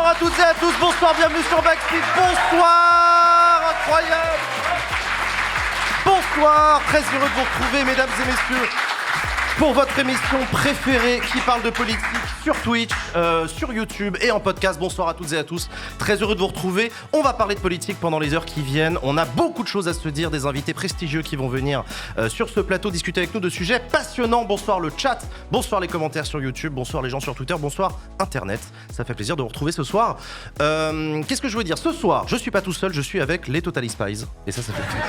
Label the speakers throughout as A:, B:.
A: Bonsoir à toutes et à tous, bonsoir, bienvenue sur Backseat, bonsoir, incroyable. Bonsoir, très heureux de vous retrouver mesdames et messieurs pour votre émission préférée qui parle de politique sur Twitch, sur YouTube et en podcast. Bonsoir à toutes et à tous, très heureux de vous retrouver. On va parler de politique pendant les heures qui viennent. On a beaucoup de choses à se dire, des invités prestigieux qui vont venir sur ce plateau discuter avec nous de sujets passionnants. Bonsoir le chat, bonsoir les commentaires sur YouTube, bonsoir les gens sur Twitter, bonsoir Internet. Ça fait plaisir de vous retrouver ce soir. Qu'est-ce que je veux dire ? Ce soir, je suis pas tout seul, je suis avec les Totally Spies. Et ça fait plaisir.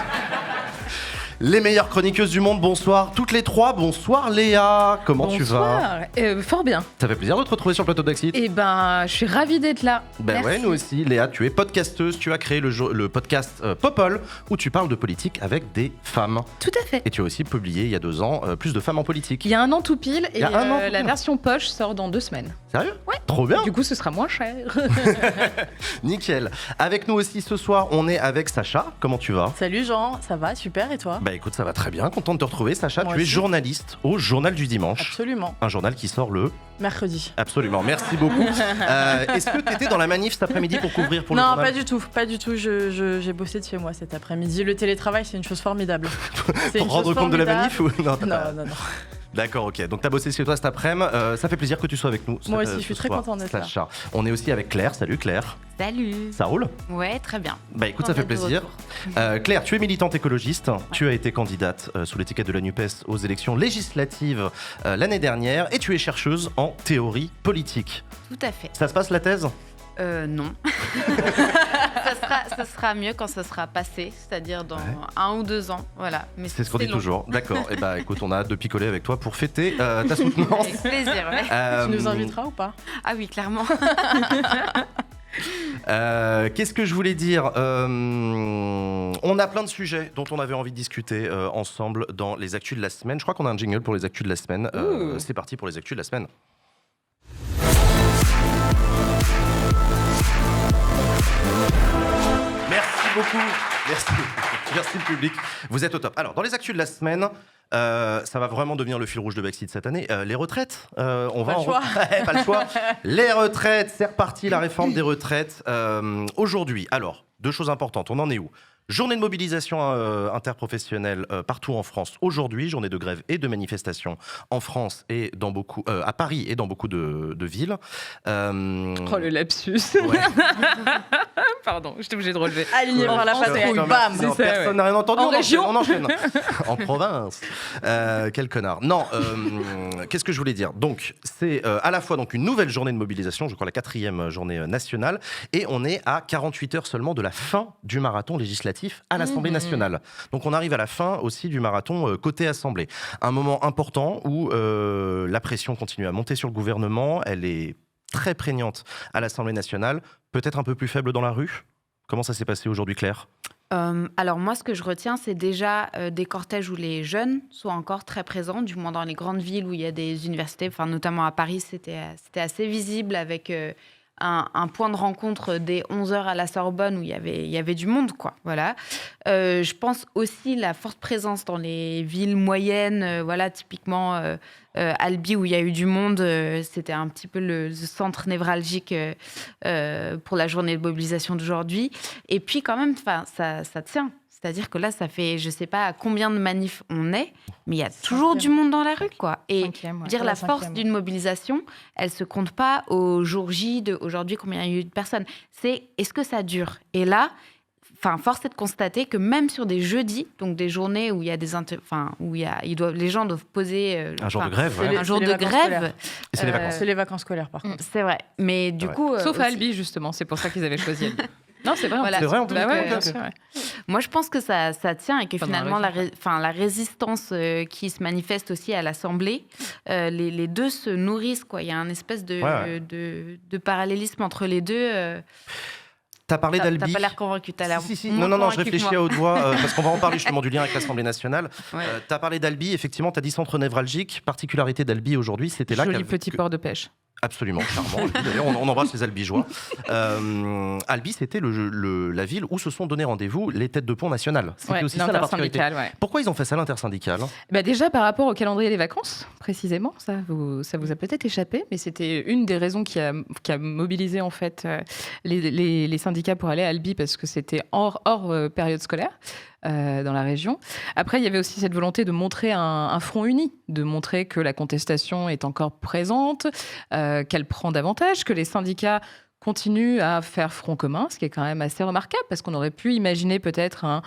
A: Les meilleures chroniqueuses du monde, bonsoir toutes les trois. Bonsoir Léa, comment tu vas ?
B: Fort bien.
A: Ça fait plaisir de te retrouver sur le plateau de Backseat.
B: Eh ben, je suis ravie d'être là.
A: Ben ouais, nous aussi. Léa, tu es podcasteuse, tu as créé le podcast Popol, où tu parles de politique avec des femmes.
B: Tout à fait.
A: Et tu as aussi publié il y a 2 ans Plus de femmes en politique.
B: Il y a un an tout pile et la
A: pile.
B: version poche sort dans 2 semaines.
A: Sérieux ?
B: Ouais.
A: Trop bien.
B: Du coup, ce sera moins cher.
A: Nickel. Avec nous aussi ce soir, on est avec Sacha. Comment tu vas ?
C: Salut Jean, ça va, super, et toi ?
A: Bah écoute, ça va très bien, content de te retrouver. Sacha,
C: Moi
A: tu es
C: aussi.
A: journaliste au Journal du Dimanche.
C: Absolument,
A: Un journal qui sort le...
C: mercredi.
A: Absolument, merci beaucoup. Est-ce que tu étais dans la manif cet après-midi pour couvrir pour le
C: Non,
A: journal ?
C: pas du tout, j'ai bossé de chez moi cet après-midi. Le télétravail, c'est une chose formidable. C'est
A: Pour
C: une
A: rendre
C: chose
A: compte de la
C: formidable.
A: manif ou... Non, t'as pas-
C: Non.
A: D'accord, ok. Donc t'as bossé chez toi cet après-midi. Ça fait plaisir que tu sois avec nous.
C: Moi aussi,
A: ce
C: je suis très
A: soir,
C: contente d'être là.
A: Sacha. On est aussi avec Claire. Salut Claire.
D: Salut.
A: Ça roule ?
D: Ouais, très bien.
A: Bah écoute, ça fait
D: Contente d'être de
A: plaisir. Claire, tu es militante écologiste. Tu as été candidate sous l'étiquette de la NUPES aux élections législatives l'année dernière et tu es chercheuse en théorie politique.
D: Tout à fait.
A: Ça se passe la thèse ?
D: Non. ça sera mieux quand ça sera passé, c'est-à-dire dans 1 ou 2 ans. Voilà. Mais
A: C'est ce qu'on dit
D: long.
A: toujours. D'accord. Et bah écoute, on a hâte de picoler avec toi pour fêter ta soutenance.
D: Avec plaisir, ouais.
C: Tu nous inviteras ou pas ?
D: Ah oui, clairement.
A: Qu'est-ce que je voulais dire ? On a plein de sujets dont on avait envie de discuter ensemble dans les actus de la semaine. Je crois qu'on a un jingle pour les actus de la semaine. C'est parti pour les actus de la semaine. Merci beaucoup. Merci le public. Vous êtes au top. Alors, dans les actus de la semaine, ça va vraiment devenir le fil rouge de Backseat cette année. Les retraites, on va
C: Pas le choix.
A: Pas le choix. Les retraites, c'est reparti, la réforme des retraites. Aujourd'hui, alors, 2 choses importantes. On en est où ? Journée de mobilisation interprofessionnelle partout en France aujourd'hui, journée de grève et de manifestation en France et dans beaucoup, à Paris et dans beaucoup de villes.
B: Oh, le lapsus.
A: Ouais.
B: Pardon, j'étais obligée de relever.
C: Aligné par la patrouille, bam.
A: Non,
B: C'est ça,
A: personne
B: ouais.
A: n'a rien entendu.
B: En
A: on
B: région.
A: enchaîne. En province. Quel connard. Non, qu'est-ce que je voulais dire ? Donc, c'est à la fois donc, une nouvelle journée de mobilisation, je crois la 4e journée nationale, et on est à 48 heures seulement de la fin du marathon législatif à l'Assemblée nationale. Donc, on arrive à la fin aussi du marathon côté Assemblée. Un moment important où la pression continue à monter sur le gouvernement. Elle est très prégnante à l'Assemblée nationale, peut-être un peu plus faible dans la rue. Comment ça s'est passé aujourd'hui, Claire ?
D: Alors moi, ce que je retiens, c'est déjà des cortèges où les jeunes sont encore très présents, du moins dans les grandes villes où il y a des universités, enfin notamment à Paris, c'était assez visible avec un point de rencontre dès 11h à la Sorbonne où il y avait du monde, quoi. Voilà. Je pense aussi la forte présence dans les villes moyennes, voilà, typiquement Albi où il y a eu du monde, c'était un petit peu le centre névralgique pour la journée de mobilisation d'aujourd'hui. Et puis quand même, ça tient. C'est-à-dire que là, ça fait, je ne sais pas à combien de manifs on est, mais il y a toujours du monde dans la rue, quoi. Et
C: 5e, ouais.
D: dire la force d'une mobilisation, elle ne se compte pas au jour J d'aujourd'hui, combien il y a eu de personnes. C'est est-ce que ça dure ? Et là, force est de constater que même sur des jeudis, donc des journées où il y a les gens doivent poser
A: Un jour de grève, ouais.
C: c'est
D: un jour
C: les
D: de
C: vacances
D: grève.
C: scolaires.
A: Et c'est les vacances.
C: C'est les vacances scolaires, par contre.
D: C'est vrai. Mais du
A: Ouais.
D: coup,
B: Sauf à
D: aussi-
B: Albi, justement. C'est pour ça qu'ils avaient choisi Albi. Non, c'est vrai.
D: Voilà.
A: C'est vrai, en tout
B: Bah
A: cas.
B: ouais,
A: Ok,
B: bien
A: ok.
B: sûr, ouais.
D: Moi, je pense que ça tient et que
B: Pas dans la
D: finalement,
B: région.
D: la résistance qui se manifeste aussi à l'Assemblée, les deux se nourrissent, quoi. Il y a un espèce de parallélisme entre les deux.
A: T'as parlé d'Albi.
D: T'as pas l'air convaincu, t'as l'air
A: Si.
D: moins
A: Non, je
D: convaincu que
A: réfléchis
D: moi.
A: à haute voix parce qu'on va en parler justement du lien avec l'Assemblée nationale.
D: Ouais.
A: T'as parlé d'Albi, effectivement, t'as dit centre névralgique. Particularité d'Albi aujourd'hui, c'était là
B: Joli petit port de pêche.
A: Absolument, charmant. Albi, d'ailleurs, on embrasse les Albigeois. Albi, c'était la ville où se sont donné rendez-vous les têtes de pont nationales. C'était aussi ça la particularité. Pourquoi ils ont fait ça, l'intersyndicale ?
B: Déjà, par rapport au calendrier des vacances, précisément, ça vous a peut-être échappé, mais c'était une des raisons qui a mobilisé en fait les syndicats pour aller à Albi, parce que c'était hors période scolaire. Dans la région. Après, il y avait aussi cette volonté de montrer un front uni, de montrer que la contestation est encore présente, qu'elle prend davantage, que les syndicats continuent à faire front commun, ce qui est quand même assez remarquable, parce qu'on aurait pu imaginer peut-être un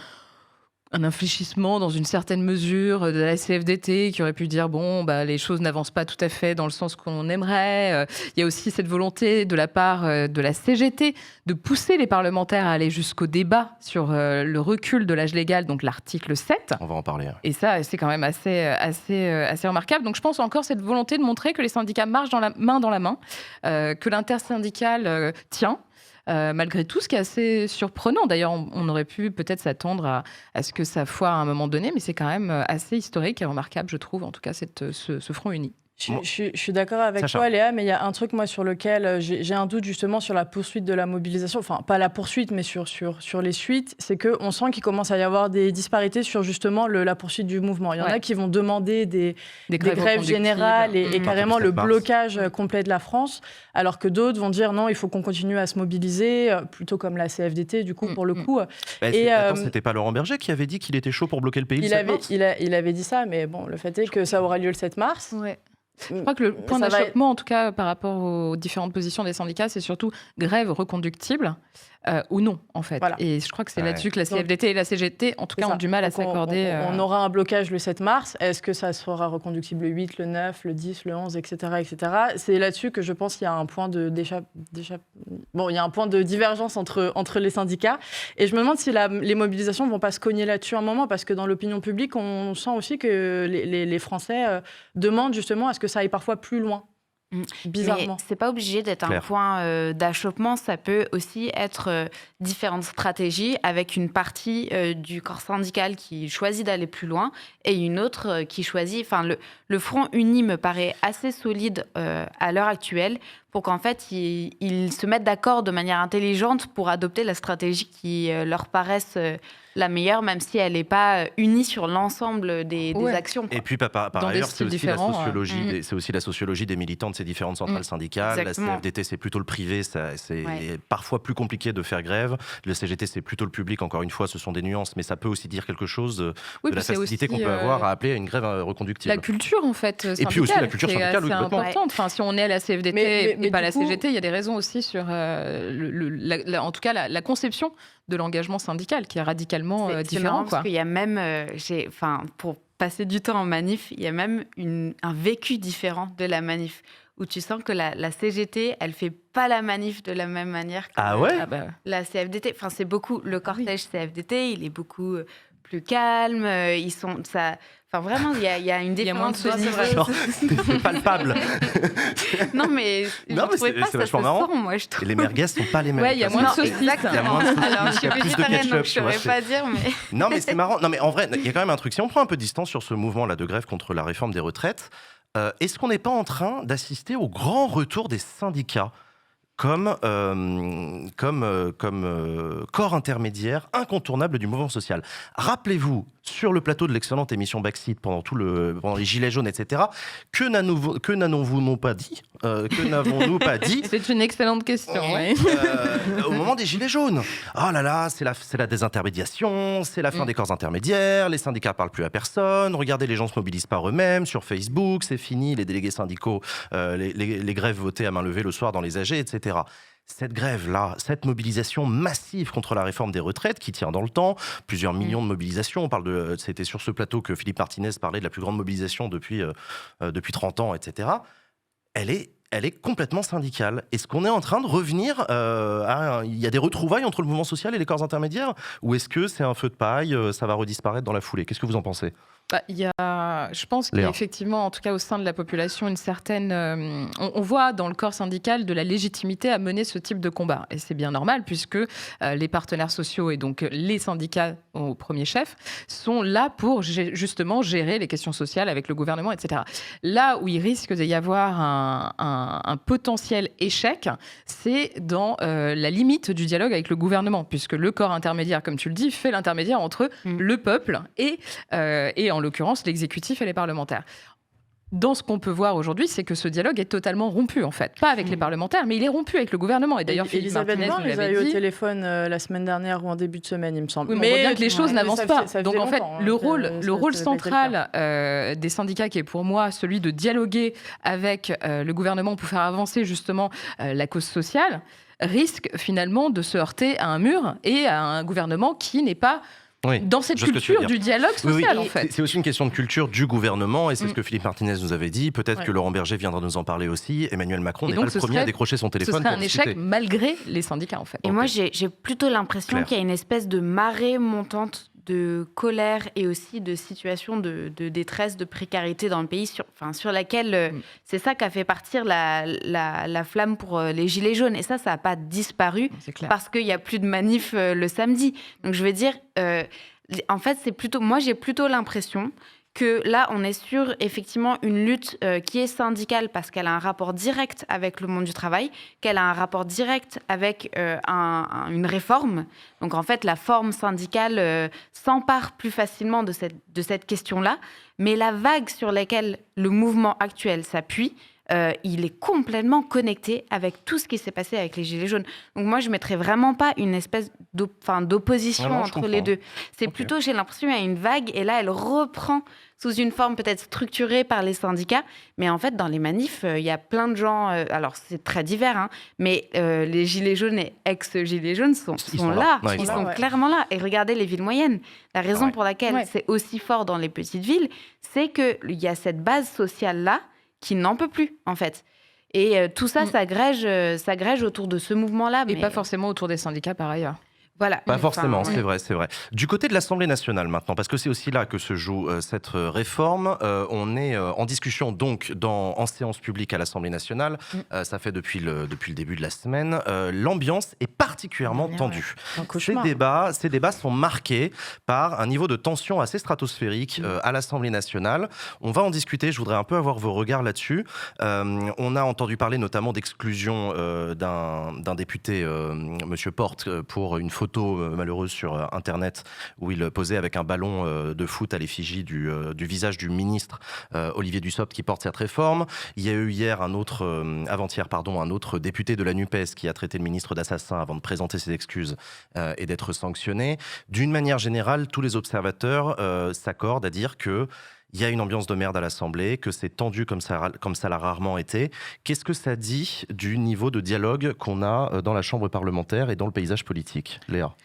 B: infléchissement dans une certaine mesure de la CFDT qui aurait pu dire les choses n'avancent pas tout à fait dans le sens qu'on aimerait. Il y a aussi cette volonté de la part de la CGT de pousser les parlementaires à aller jusqu'au débat sur le recul de l'âge légal, donc l'article 7.
A: On va en parler.
B: Et ça, c'est quand même assez remarquable. Donc je pense encore cette volonté de montrer que les syndicats marchent main dans la main, que l'intersyndicale tient. Malgré tout, ce qui est assez surprenant. D'ailleurs, on aurait pu peut-être s'attendre à ce que ça foire à un moment donné, mais c'est quand même assez historique et remarquable, je trouve, en tout cas, ce front uni.
C: Je suis d'accord avec toi, Léa, mais il y a un truc, moi, sur lequel j'ai un doute, justement, sur la poursuite de la mobilisation. Enfin, pas la poursuite, mais sur les suites. C'est qu'on sent qu'il commence à y avoir des disparités sur, justement, la poursuite du mouvement. Il y en a qui vont demander des grèves générales et carrément le blocage complet de la France, alors que d'autres vont dire non, il faut qu'on continue à se mobiliser, plutôt comme la CFDT, du coup, pour le coup.
A: C'était pas Laurent Berger qui avait dit qu'il était chaud pour bloquer le pays le 7 mars ?
C: Il avait dit ça, mais bon, le fait est que ça aura lieu le 7 mars.
B: Ouais. Je crois que le point d'achoppement, en tout cas, par rapport aux différentes positions des syndicats, c'est surtout grève reconductible ou non, en fait. Voilà. Et je crois que c'est là-dessus que la CFDT et la CGT, en tout cas, ont du mal à s'accorder.
C: On aura un blocage le 7 mars. Est-ce que ça sera reconductible le 8, le 9, le 10, le 11, etc. C'est là-dessus que je pense qu'il y a un point il y a un point de divergence entre les syndicats. Et je me demande si les mobilisations ne vont pas se cogner là-dessus un moment, parce que dans l'opinion publique, on sent aussi que les Français demandent justement à ce que ça aille parfois plus loin. Bizarrement.
D: Mais c'est pas obligé d'être un point d'achoppement, ça peut aussi être différentes stratégies avec une partie du corps syndical qui choisit d'aller plus loin et une autre qui choisit. Enfin, le front uni me paraît assez solide à l'heure actuelle pour qu'en fait ils se mettent d'accord de manière intelligente pour adopter la stratégie qui leur paraisse la meilleure, même si elle n'est pas unie sur l'ensemble des actions. Quoi.
A: Et puis par ailleurs, c'est aussi la sociologie des militants de ces différentes centrales syndicales.
D: Exactement.
A: La CFDT, c'est plutôt le privé, c'est parfois plus compliqué de faire grève. Le CGT, c'est plutôt le public. Encore une fois, ce sont des nuances, mais ça peut aussi dire quelque chose de la facilité qu'on peut avoir à appeler à une grève reconductive.
B: La culture, en fait, syndicale.
A: Et puis aussi la culture syndicale,
B: c'est importante. Enfin, si on est à la CFDT et pas à la CGT, il y a des raisons aussi sur, en tout cas, la conception de l'engagement syndical qui est radicalement différent.
D: Parce qu'il y a même, pour passer du temps en manif, il y a même un vécu différent de la manif, où tu sens que la CGT, elle fait pas la manif de la même manière que la CFDT. Enfin, c'est beaucoup, le cortège CFDT, il est beaucoup plus calme, ils sont... Enfin, vraiment, il y a une différence.
B: Il y a moins de
A: c'est palpable.
D: Non, mais je ne trouvais pas ça se sent, moi, je trouve.
A: Et les merguez ne sont pas les mêmes.
B: Ouais, il y a moins de saucisses.
D: Exactement. Alors, je suis végétarienne, donc je ne saurais pas dire, mais...
A: Non, mais c'est marrant. Non, mais en vrai, il y a quand même un truc. Si on prend un peu de distance sur ce mouvement-là de grève contre la réforme des retraites, est-ce qu'on n'est pas en train d'assister au grand retour des syndicats comme corps intermédiaire incontournable du mouvement social? Rappelez-vous, sur le plateau de l'excellente émission Backseat pendant les Gilets jaunes, etc., que n'avons-nous pas dit
B: C'est une excellente question, oui.
A: Au moment des Gilets jaunes. Oh là là, c'est la désintermédiation, c'est la fin des corps intermédiaires, les syndicats ne parlent plus à personne, regardez, les gens ne se mobilisent pas eux-mêmes, sur Facebook, c'est fini, les délégués syndicaux, les grèves votées à main levée le soir dans les AG, etc. Cette grève-là, cette mobilisation massive contre la réforme des retraites qui tient dans le temps, plusieurs millions de mobilisations, c'était sur ce plateau que Philippe Martinez parlait de la plus grande mobilisation depuis 30 ans, etc. Elle est complètement syndicale. Est-ce qu'on est en train de revenir il y a des retrouvailles entre le mouvement social et les corps intermédiaires? Ou est-ce que c'est un feu de paille, ça va redisparaître dans la foulée? Qu'est-ce que vous en pensez?
B: Je pense qu'il y a effectivement, en tout cas au sein de la population, une certaine... on voit dans le corps syndical de la légitimité à mener ce type de combat. Et c'est bien normal puisque les partenaires sociaux et donc les syndicats au premier chef sont là pour justement gérer les questions sociales avec le gouvernement, etc. Là où il risque d'y avoir un potentiel échec, c'est dans la limite du dialogue avec le gouvernement, puisque le corps intermédiaire, comme tu le dis, fait l'intermédiaire entre le peuple et en l'occurrence l'exécutif et les parlementaires. Dans ce qu'on peut voir aujourd'hui, c'est que ce dialogue est totalement rompu, en fait. Pas avec les parlementaires, mais il est rompu avec le gouvernement. Et d'ailleurs,
C: Elisabeth Borne les a eu au téléphone la semaine dernière ou en début de semaine, il me semble.
B: Oui, mais on voit bien que les choses n'avancent pas. Donc, en fait, le rôle central des syndicats, qui est pour moi celui de dialoguer avec le gouvernement pour faire avancer justement la cause sociale, risque finalement de se heurter à un mur et à un gouvernement qui n'est pas... dans cette culture du dialogue social, en fait.
A: C'est aussi une question de culture du gouvernement, et c'est ce que Philippe Martinez nous avait dit. Peut-être que Laurent Berger viendra nous en parler aussi. Emmanuel Macron n'est pas le premier à décrocher son téléphone.
B: Ce serait un échec malgré les syndicats, en fait.
D: Et moi, j'ai plutôt l'impression qu'il y a une espèce de marée montante de colère et aussi de situation de détresse, de précarité dans le pays, sur laquelle c'est ça qui a fait partir la flamme pour les Gilets jaunes. Et ça n'a pas disparu parce qu'il n'y a plus de manif le samedi. Donc je veux dire, en fait, moi j'ai plutôt l'impression que là, on est sur effectivement une lutte qui est syndicale parce qu'elle a un rapport direct avec le monde du travail, qu'elle a un rapport direct avec une réforme. Donc en fait, la forme syndicale s'empare plus facilement de cette question-là. Mais la vague sur laquelle le mouvement actuel s'appuie, il est complètement connecté avec tout ce qui s'est passé avec les Gilets jaunes. Donc moi, je ne mettrais vraiment pas une espèce d'opposition entre les deux. C'est plutôt, j'ai l'impression qu'il y a une vague, et là, elle reprend sous une forme peut-être structurée par les syndicats. Mais en fait, dans les manifs, il y a plein de gens... alors, c'est très divers, hein, mais les Gilets jaunes et ex-Gilets jaunes sont là. Ils sont clairement là. Et regardez les villes moyennes. La raison pour laquelle c'est aussi fort dans les petites villes, c'est qu'il y a cette base sociale-là qui n'en peut plus, en fait. Et tout ça s'agrège autour de ce mouvement-là.
B: Et pas forcément autour des syndicats, par ailleurs.
D: Voilà.
A: Pas forcément, c'est vrai. Du côté de l'Assemblée nationale maintenant, parce que c'est aussi là que se joue cette réforme, on est en discussion donc en séance publique à l'Assemblée nationale, ça fait depuis le début de la semaine, l'ambiance est particulièrement tendue. Ces débats sont marqués par un niveau de tension assez stratosphérique à l'Assemblée nationale. On va en discuter, je voudrais un peu avoir vos regards là-dessus. On a entendu parler notamment d'exclusion d'un député, Monsieur Porte, pour une photo malheureuse sur Internet où il posait avec un ballon de foot à l'effigie du visage du ministre Olivier Dussopt qui porte cette réforme. Il y a eu hier avant-hier, un autre député de la NUPES qui a traité le ministre d'assassin avant de présenter ses excuses et d'être sanctionné. D'une manière générale, tous les observateurs s'accordent à dire que il y a une ambiance de merde à l'Assemblée, que c'est tendu comme ça l'a rarement été. Qu'est-ce que ça dit du niveau de dialogue qu'on a dans la Chambre parlementaire et dans le paysage politique, Léa ?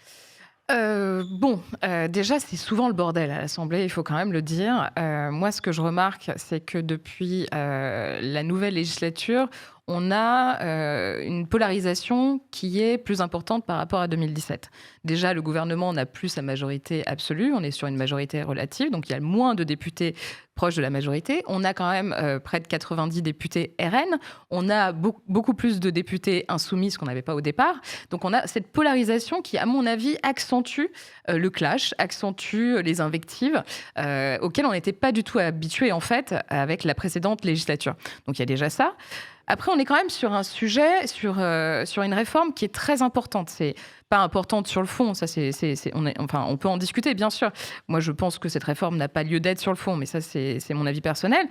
B: Déjà, c'est souvent le bordel à l'Assemblée, il faut quand même le dire. Moi, ce que je remarque, c'est que depuis la nouvelle législature, on a une polarisation qui est plus importante par rapport à 2017. Déjà, le gouvernement n'a plus sa majorité absolue, on est sur une majorité relative, donc il y a moins de députés proches de la majorité. On a quand même près de 90 députés RN, on a beaucoup plus de députés insoumis, ce qu'on n'avait pas au départ. Donc on a cette polarisation qui, à mon avis, accentue le clash, accentue les invectives auxquelles on n'était pas du tout habitué en fait avec la précédente législature. Donc il y a déjà ça. Après, on est quand même sur un sujet, sur une réforme qui est très importante. C'est pas importante sur le fond, ça on peut en discuter, bien sûr. Moi, je pense que cette réforme n'a pas lieu d'être sur le fond, mais ça, c'est mon avis personnel.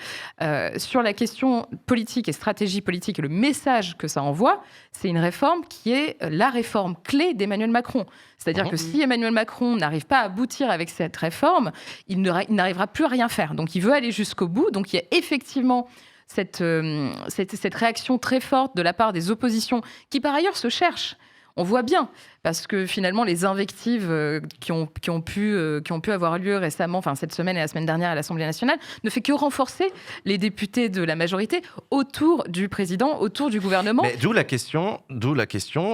B: Sur la question politique et stratégie politique et le message que ça envoie, c'est une réforme qui est la réforme clé d'Emmanuel Macron. C'est-à-dire que si Emmanuel Macron n'arrive pas à aboutir avec cette réforme, il n'arrivera plus à rien faire. Donc, il veut aller jusqu'au bout. Donc, il y a effectivement cette réaction très forte de la part des oppositions qui, par ailleurs, se cherchent. On voit bien, parce que finalement, les invectives qui ont pu avoir lieu récemment, enfin cette semaine et la semaine dernière à l'Assemblée nationale, ne fait que renforcer les députés de la majorité autour du président, autour du gouvernement.
A: Mais d'où la question,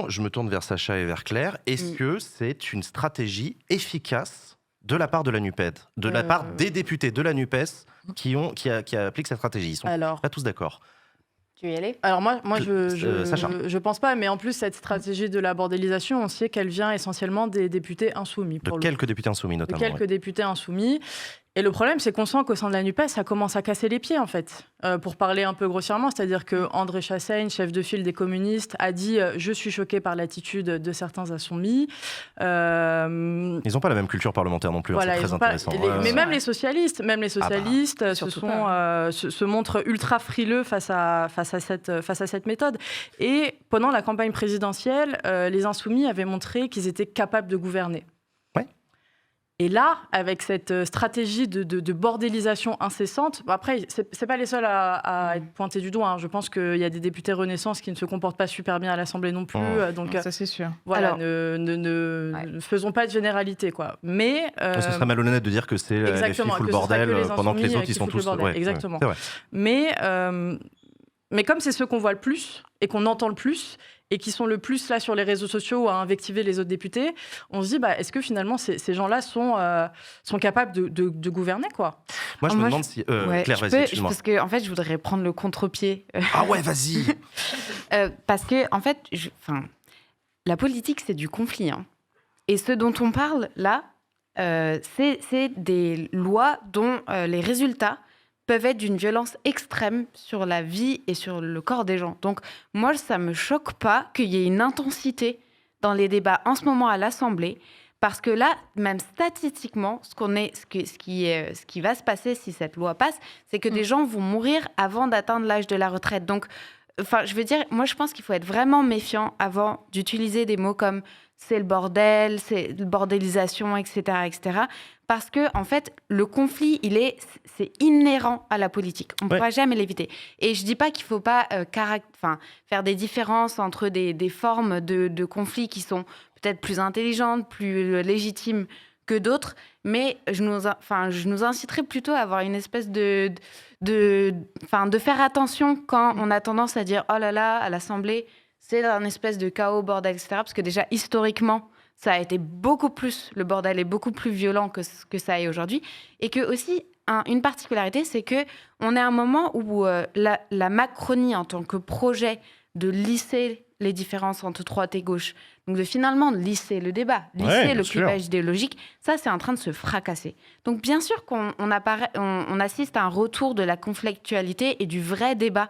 A: je me tourne vers Sacha et vers Claire, est-ce que c'est une stratégie efficace de la part de la NUPES, de la part des députés de la NUPES qui appliquent cette stratégie. Ils sont pas tous d'accord.
D: Tu veux y aller ?
C: Alors moi je pense pas, mais en plus cette stratégie de la bordélisation, on sait qu'elle vient essentiellement des députés insoumis.
A: De quelques députés insoumis notamment.
C: De quelques députés insoumis. Et le problème, c'est qu'on sent qu'au sein de la NUPES, ça commence à casser les pieds, en fait. Pour parler un peu grossièrement, c'est-à-dire que André Chassaigne, chef de file des communistes, a dit « Je suis choqué par l'attitude de certains insoumis ».
A: Ils n'ont pas la même culture parlementaire non plus,
C: voilà,
A: c'est très intéressant.
C: Mais même les socialistes se montrent ultra frileux face à cette méthode. Et pendant la campagne présidentielle, les insoumis avaient montré qu'ils étaient capables de gouverner. Et là, avec cette stratégie de bordélisation incessante, après, c'est pas les seuls à être pointés du doigt. Hein. Je pense qu'il y a des députés Renaissance qui ne se comportent pas super bien à l'Assemblée non plus. Donc,
B: ça, c'est sûr.
C: Voilà, alors, ne faisons pas de généralité, quoi. Mais
A: ce serait malhonnête de dire que c'est les filles full bordel pendant que les autres, ils sont tous...
C: Exactement. Mais comme c'est ceux qu'on voit le plus et qu'on entend le plus, et qui sont le plus là sur les réseaux sociaux à invectiver les autres députés, on se dit, est-ce que finalement ces gens-là sont capables de gouverner, quoi ?
A: Moi, je me demande si... Claire, vas-y, excuse-moi.
D: Parce que, en fait, je voudrais prendre le contre-pied.
A: Ah ouais, vas-y.
D: Parce que, en fait, la politique, c'est du conflit. Hein. Et ce dont on parle, là, c'est des lois dont les résultats peuvent être d'une violence extrême sur la vie et sur le corps des gens. Donc, moi, ça ne me choque pas qu'il y ait une intensité dans les débats en ce moment à l'Assemblée, parce que là, même statistiquement, ce qui va se passer si cette loi passe, c'est que des gens vont mourir avant d'atteindre l'âge de la retraite. Donc, je veux dire, moi, je pense qu'il faut être vraiment méfiant avant d'utiliser des mots comme « c'est le bordel »,« c'est la bordélisation », etc., etc., parce que, en fait, le conflit, c'est inhérent à la politique. On ne pourra jamais l'éviter. Et je ne dis pas qu'il ne faut pas faire des différences entre des formes de conflit qui sont peut-être plus intelligentes, plus légitimes que d'autres, mais je nous inciterais plutôt à avoir une espèce de faire attention quand on a tendance à dire « oh là là, à l'Assemblée, c'est un espèce de chaos, bordel, etc. » Parce que déjà, historiquement, ça a été beaucoup plus, le bordel est beaucoup plus violent que ce que ça est aujourd'hui. Et que aussi, une particularité, c'est qu'on est à un moment où la Macronie, en tant que projet de lisser les différences entre droite et gauche, donc finalement lisser le débat, lisser le clivage idéologique, ça, c'est en train de se fracasser. Donc bien sûr qu'on assiste à un retour de la conflictualité et du vrai débat,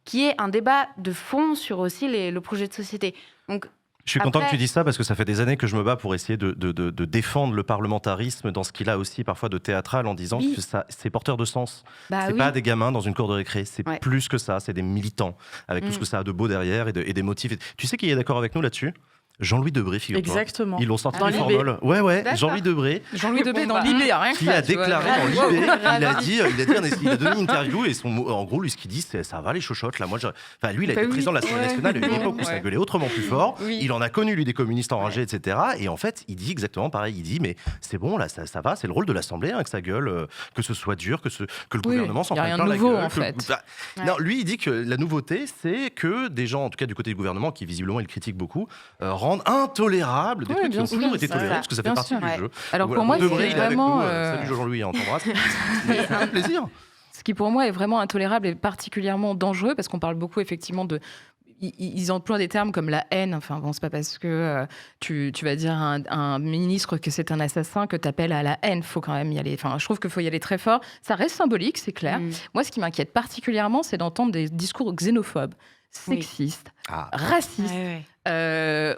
D: qui est un débat de fond sur aussi le projet de société. Donc,
A: je suis content que tu dises ça parce que ça fait des années que je me bats pour essayer de défendre le parlementarisme dans ce qu'il a aussi parfois de théâtral en disant que c'est porteur de sens. C'est pas des gamins dans une cour de récré, c'est plus que ça, c'est des militants avec tout ce que ça a de beau derrière et des motifs. Tu sais qui est d'accord avec nous là-dessus ? Jean-Louis Debré, figure-toi.
C: Exactement.
A: Ils l'ont sorti du formol. Ouais, Jean-Louis Debré.
B: Jean-Louis Debré dans l'IB, rien que
A: qui a déclaré dans l'IB, il a donné une interview et en gros, lui, ce qu'il dit, c'est ça va les chochottes. Là, lui, il a été président de l'Assemblée nationale à une époque où ça gueulait autrement plus fort. Oui. Il en a connu, lui, des communistes enragés, etc. Et en fait, il dit exactement pareil. Il dit, mais c'est bon, là, ça va, c'est le rôle de l'Assemblée, que ça gueule, que ce soit dur, que le gouvernement s'en prenne plein la gueule.
B: En fait.
A: Non, lui, il dit que la nouveauté, c'est que des gens, en tout cas du côté du gouvernement, qui visiblement, il critique beaucoup, rendent intolérable des trucs qui ont toujours été tolérés parce que ça fait partie du jeu.
B: Alors pour moi, c'est vraiment...
A: Salut Jean-Louis, on t'embrasse. Ça fait plaisir.
B: Ce qui pour moi est vraiment intolérable et particulièrement dangereux, parce qu'on parle beaucoup effectivement de... Ils emploient des termes comme la haine. Enfin bon, c'est pas parce que tu vas dire à un ministre que c'est un assassin que tu appelles à la haine. Faut quand même y aller. Enfin, je trouve qu'il faut y aller très fort. Ça reste symbolique, c'est clair. Moi, ce qui m'inquiète particulièrement, c'est d'entendre des discours xénophobes, sexistes, racistes,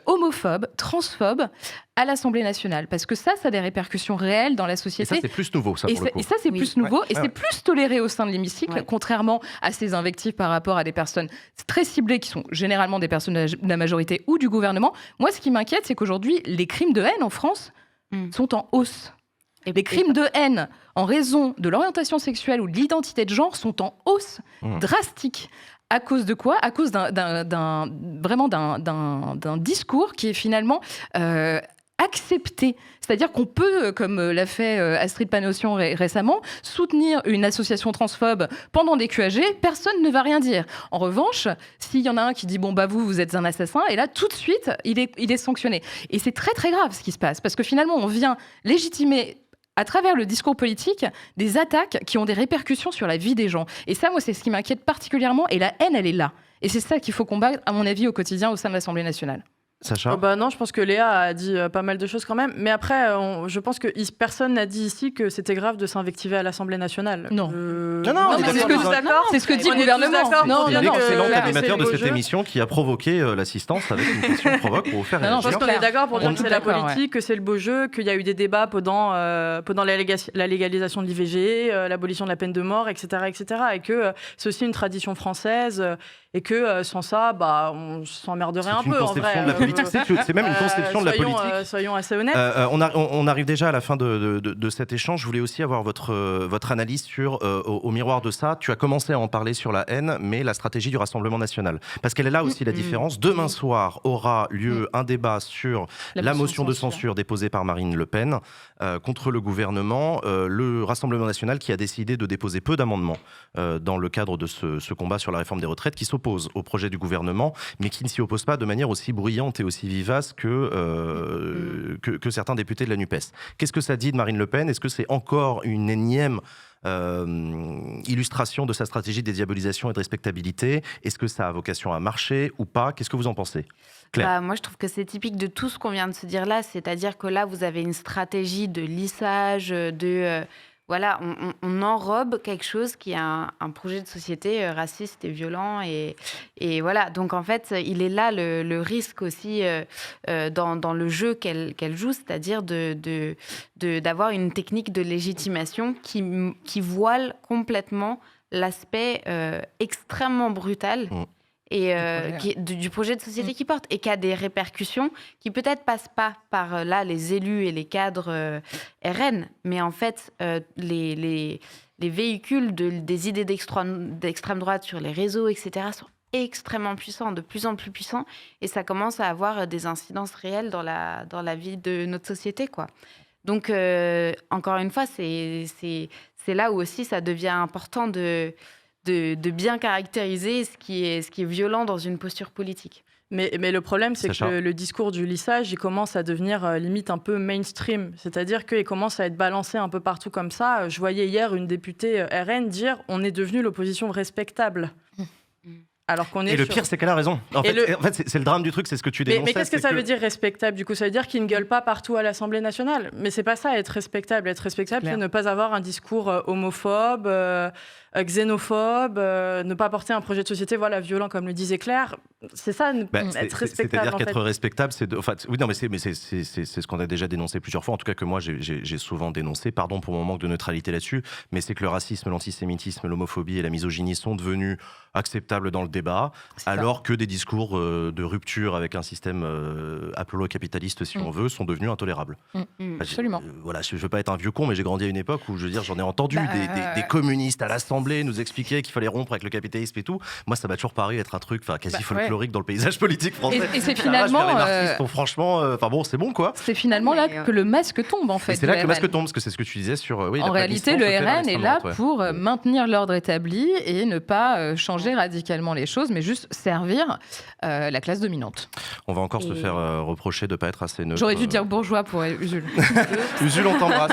B: homophobes, transphobes à l'Assemblée nationale. Parce que ça a des répercussions réelles dans la société.
A: Et ça, c'est plus nouveau, ça, pour le coup.
B: Et ça, c'est plus nouveau. Et c'est plus toléré au sein de l'hémicycle, contrairement à ces invectives par rapport à des personnes très ciblées, qui sont généralement des personnes de la majorité ou du gouvernement. Moi, ce qui m'inquiète, c'est qu'aujourd'hui, les crimes de haine en France sont en hausse. Les crimes de haine en raison de l'orientation sexuelle ou de l'identité de genre sont en hausse drastique. À cause de quoi ? À cause d'un discours qui est finalement accepté. C'est-à-dire qu'on peut, comme l'a fait Astrid Panosyan récemment, soutenir une association transphobe pendant des QAG, personne ne va rien dire. En revanche, s'il y en a un qui dit « bon, vous êtes un assassin », et là, tout de suite, il est sanctionné. Et c'est très, très grave ce qui se passe, parce que finalement, on vient légitimer à travers le discours politique, des attaques qui ont des répercussions sur la vie des gens. Et ça, moi, c'est ce qui m'inquiète particulièrement. Et la haine, elle est là. Et c'est ça qu'il faut combattre, à mon avis, au quotidien au sein de l'Assemblée nationale.
A: Sacha ?
C: Non, je pense que Léa a dit pas mal de choses quand même. Mais après, je pense que personne n'a dit ici que c'était grave de s'invectiver à l'Assemblée nationale.
B: Non.
A: Non,
B: c'est ce que dit le gouvernement.
A: Il y a l'excellent animateur de cette émission qui a provoqué l'assistance avec une question provoque pour vous faire réagir.
C: Je pense qu'on est d'accord pour dire que c'est la politique, que c'est le beau jeu, qu'il y a eu des débats pendant la légalisation de l'IVG, l'abolition de la peine de mort, etc. Et que c'est aussi une tradition française et que sans ça, on s'emmerderait un peu en vrai.
A: C'est même une conception de la politique.
C: Soyons assez honnêtes.
A: On arrive déjà à la fin de cet échange. Je voulais aussi avoir votre analyse sur, au miroir de ça, tu as commencé à en parler sur la haine, mais la stratégie du Rassemblement national. Parce qu'elle est là aussi la différence. Demain soir aura lieu un débat sur la motion de censure déposée par Marine Le Pen contre le gouvernement. Le Rassemblement national qui a décidé de déposer peu d'amendements dans le cadre de ce combat sur la réforme des retraites, qui s'oppose au projet du gouvernement, mais qui ne s'y oppose pas de manière aussi bruyante et aussi vivace que certains députés de la NUPES. Qu'est-ce que ça dit de Marine Le Pen ? Est-ce que c'est encore une énième illustration de sa stratégie de dédiabolisation et de respectabilité ? Est-ce que ça a vocation à marcher ou pas ? Qu'est-ce que vous en pensez ? Claire.
D: Moi, je trouve que c'est typique de tout ce qu'on vient de se dire là. C'est-à-dire que là, vous avez une stratégie de lissage, voilà, on enrobe quelque chose qui est un projet de société raciste et violent. Et voilà, donc en fait, il est là le risque aussi dans le jeu qu'elle joue, c'est-à-dire d'avoir une technique de légitimation qui voile complètement l'aspect extrêmement brutal et du projet de société qui porte et qui a des répercussions qui peut-être passent pas par là les élus et les cadres RN, mais en fait les véhicules des idées d'extrême droite sur les réseaux, etc. sont extrêmement puissants, de plus en plus puissants, et ça commence à avoir des incidences réelles dans la vie de notre société, quoi. Donc encore une fois, c'est là où aussi ça devient important de bien caractériser ce qui est violent dans une posture politique.
C: Mais le problème, c'est que le discours du lissage, il commence à devenir limite un peu mainstream. C'est-à-dire qu'il commence à être balancé un peu partout comme ça. Je voyais hier une députée RN dire « on est devenu l'opposition respectable ». Alors qu'on est
A: le pire, c'est qu'elle a raison. En fait, c'est le drame du truc, c'est ce que tu dénonçais.
C: Mais qu'est-ce que ça veut dire respectable ? Du coup, ça veut dire qu'il ne gueule pas partout à l'Assemblée nationale. Mais c'est pas ça, être respectable. Être respectable, c'est ne pas avoir un discours homophobe, xénophobe, ne pas porter un projet de société violent, comme le disait Claire. C'est ça, être respectable.
A: C'est-à-dire qu'être respectable, c'est ce qu'on a déjà dénoncé plusieurs fois, en tout cas que moi j'ai souvent dénoncé, pardon pour mon manque de neutralité là-dessus, mais c'est que le racisme, l'antisémitisme, l'homophobie et la misogynie sont devenus acceptables dans le débat, alors que des discours de rupture avec un système applolo-capitaliste, si on veut, sont devenus intolérables.
B: Absolument.
A: Je ne veux pas être un vieux con, mais j'ai grandi à une époque où, j'en ai entendu des communistes à l'Assemblée nous expliquer qu'il fallait rompre avec le capitalisme et tout. Moi, ça m'a toujours paru être un truc quasi folklorique dans le paysage politique français.
B: Et c'est finalement...
A: les marxistes sont franchement... c'est bon, quoi.
B: C'est finalement là que le masque tombe, en fait.
A: Et c'est là que le masque tombe, parce que c'est ce que tu disais sur...
B: en réalité, le RN est là pour maintenir l'ordre établi et ne pas changer radicalement les choses, mais juste servir la classe dominante.
A: On va encore se faire reprocher de ne pas être assez neutre.
B: J'aurais dû dire bourgeois pour Usul.
A: Usul, on t'embrasse.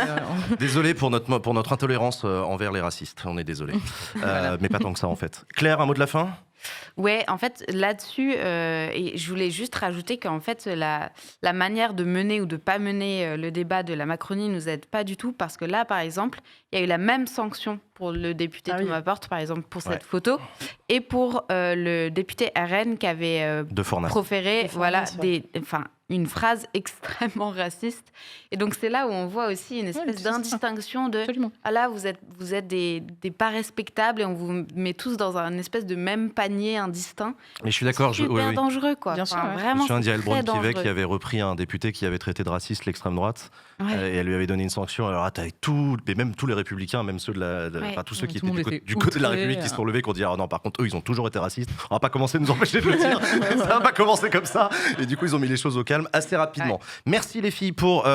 A: Désolé pour notre intolérance envers les racistes, on est désolé. Mais pas tant que ça, en fait. Claire, un mot de la fin ?
D: Ouais, en fait, là-dessus, et je voulais juste rajouter qu'en fait, la manière de mener ou de pas mener le débat de la Macronie nous aide pas du tout, parce que là, par exemple, il y a eu la même sanction pour le député Thomas Porte, par exemple, pour cette photo, et pour le député RN qui avait proféré une phrase extrêmement raciste. Et donc, c'est là où on voit aussi une espèce d'indistinction de « Ah là, vous êtes des pas respectables et on vous met tous dans un espèce de même panier indistinct. »
A: Mais je suis d'accord.
D: C'est super dangereux, quoi.
B: Bien sûr,
D: vraiment,
A: je me souviens d'Yael
D: dangereux.
A: qui avait repris un député qui avait traité de raciste l'extrême droite et elle lui avait donné une sanction. Alors, t'avais même tous les républicains, même ceux tous ceux qui étaient du côté de la République qui se sont levés, qui ont dit « Ah non, par contre, eux, ils ont toujours été racistes. On va pas commencer à nous empêcher de le dire. Ça va pas commencer comme ça. » Et du coup, ils ont mis les choses au calme assez rapidement. Merci les filles pour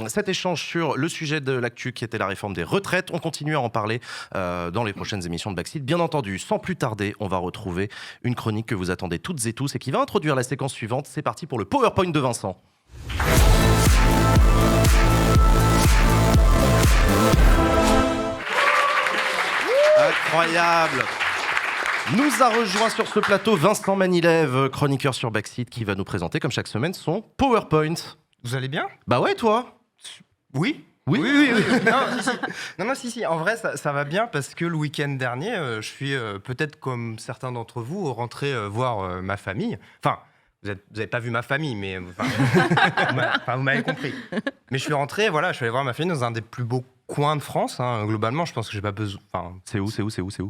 A: cet échange sur le sujet de l'actu qui était la réforme des retraites. On continue à en parler dans les prochaines émissions de Backseat. Bien entendu, sans plus tarder, on va retrouver une chronique que vous attendez toutes et tous et qui va introduire la séquence suivante. C'est parti pour le PowerPoint de Vincent. Incroyable. Nous a rejoint sur ce plateau Vincent Manilève, chroniqueur sur Backseat, qui va nous présenter, comme chaque semaine, son PowerPoint.
E: Vous allez bien ?
A: Bah ouais, toi ?
E: Oui.
A: Oui.
E: Si. En vrai, ça va bien parce que le week-end dernier, je suis peut-être comme certains d'entre vous rentré voir ma famille. Enfin, vous n'avez pas vu ma famille, mais vous m'avez compris. Mais je suis rentré, voilà, je suis allé voir ma famille dans un des plus beaux coins de France. Globalement, je pense que j'ai pas besoin.
A: C'est où ?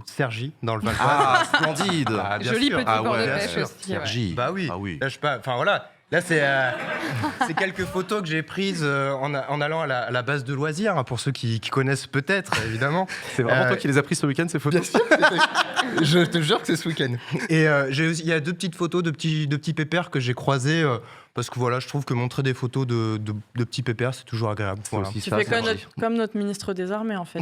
E: Cergy, dans le Val-d'Oise.
A: Ah, splendide.
E: Bah, bien
B: Joli
E: sûr.
B: petit port de
A: bien
B: pêche
A: sûr.
B: aussi.
A: Cergy.
E: Bah oui.
A: Ah oui.
E: Là, voilà. Là, c'est quelques photos que j'ai prises en allant à la base de loisirs, pour ceux qui connaissent peut-être, évidemment.
A: C'est vraiment toi qui les as prises ce week-end, ces photos ?
E: Je te jure que c'est ce week-end. Et il y a 2 petites photos de petits pépères que j'ai croisés, parce que voilà, je trouve que montrer des photos de petits pépères, c'est toujours agréable. Voilà.
A: aussi
C: Tu
A: ça,
C: fais
A: c'est
C: comme notre ministre des Armées, en fait.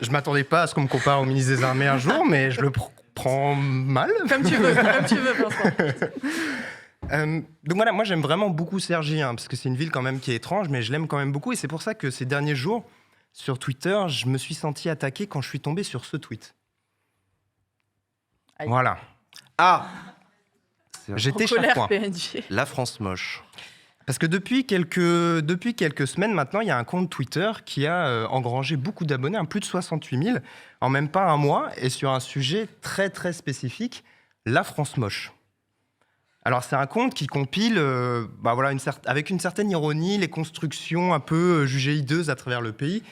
E: Je m'attendais pas à ce qu'on me compare au ministre des Armées un jour, mais je le prends mal.
C: Comme tu veux, Vincent.
E: Donc voilà, moi j'aime vraiment beaucoup Cergy, parce que c'est une ville quand même qui est étrange, mais je l'aime quand même beaucoup. Et c'est pour ça que ces derniers jours, sur Twitter, je me suis senti attaqué quand je suis tombé sur ce tweet.
C: Aïe.
E: Voilà.
A: Ah,
E: J'étais
C: En colère,
E: chafouin.
C: PNJ.
A: la France moche.
E: Parce que depuis quelques semaines maintenant, il y a un compte Twitter qui a engrangé beaucoup d'abonnés, plus de 68 000, en même pas un mois, et sur un sujet très très spécifique, la France moche. Alors c'est un compte qui compile, avec une certaine ironie, les constructions un peu jugées hideuses à travers le pays.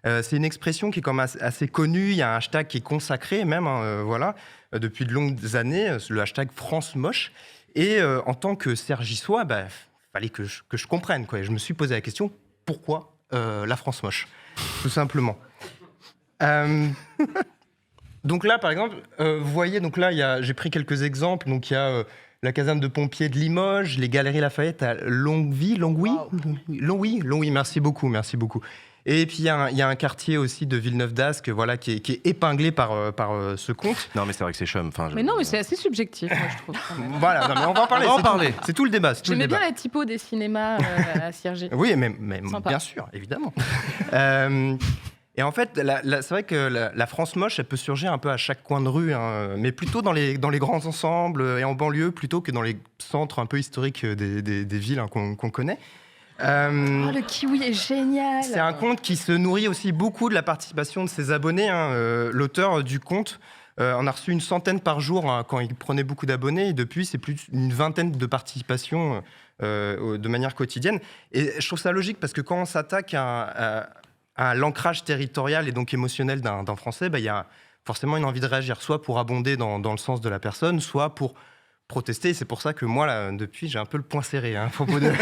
E: C'est une expression qui est quand même assez connue, il y a un hashtag qui est consacré même, depuis de longues années, le hashtag France moche. Et en tant que Cergissois, fallait que je comprenne, quoi. Et je me suis posé la question, pourquoi la France moche ? Tout simplement. Donc là, par exemple, vous voyez, donc là, j'ai pris quelques exemples. Donc il y a la caserne de pompiers de Limoges, les Galeries Lafayette à Longwy, merci beaucoup. Et puis il y a un quartier aussi de Villeneuve-d'Ascq, voilà, qui est épinglé par ce compte.
A: Non, mais c'est vrai que c'est chum.
B: Mais non, mais c'est assez subjectif, moi, je trouve. quand même.
E: Voilà, non, mais on va en parler.
A: On va en parler.
E: C'est tout le débat.
B: J'aimais bien la typo des cinémas à Cergy.
E: Oui, mais
B: Sympa.
E: bien sûr, évidemment. Et en fait, c'est vrai que la France moche, elle peut surgir un peu à chaque coin de rue, mais plutôt dans les grands ensembles et en banlieue, plutôt que dans les centres un peu historiques des villes qu'on connaît.
B: Le kiwi est génial.
E: C'est un compte qui se nourrit aussi beaucoup de la participation de ses abonnés. L'auteur du compte en a reçu une centaine par jour quand il prenait beaucoup d'abonnés. Et depuis, c'est plus d'une vingtaine de participations de manière quotidienne. Et je trouve ça logique parce que quand on s'attaque à l'ancrage territorial et donc émotionnel d'un Français, il y a forcément une envie de réagir, soit pour abonder dans le sens de la personne, soit pour protester. Et c'est pour ça que moi, là, depuis, j'ai un peu le poing serré à propos de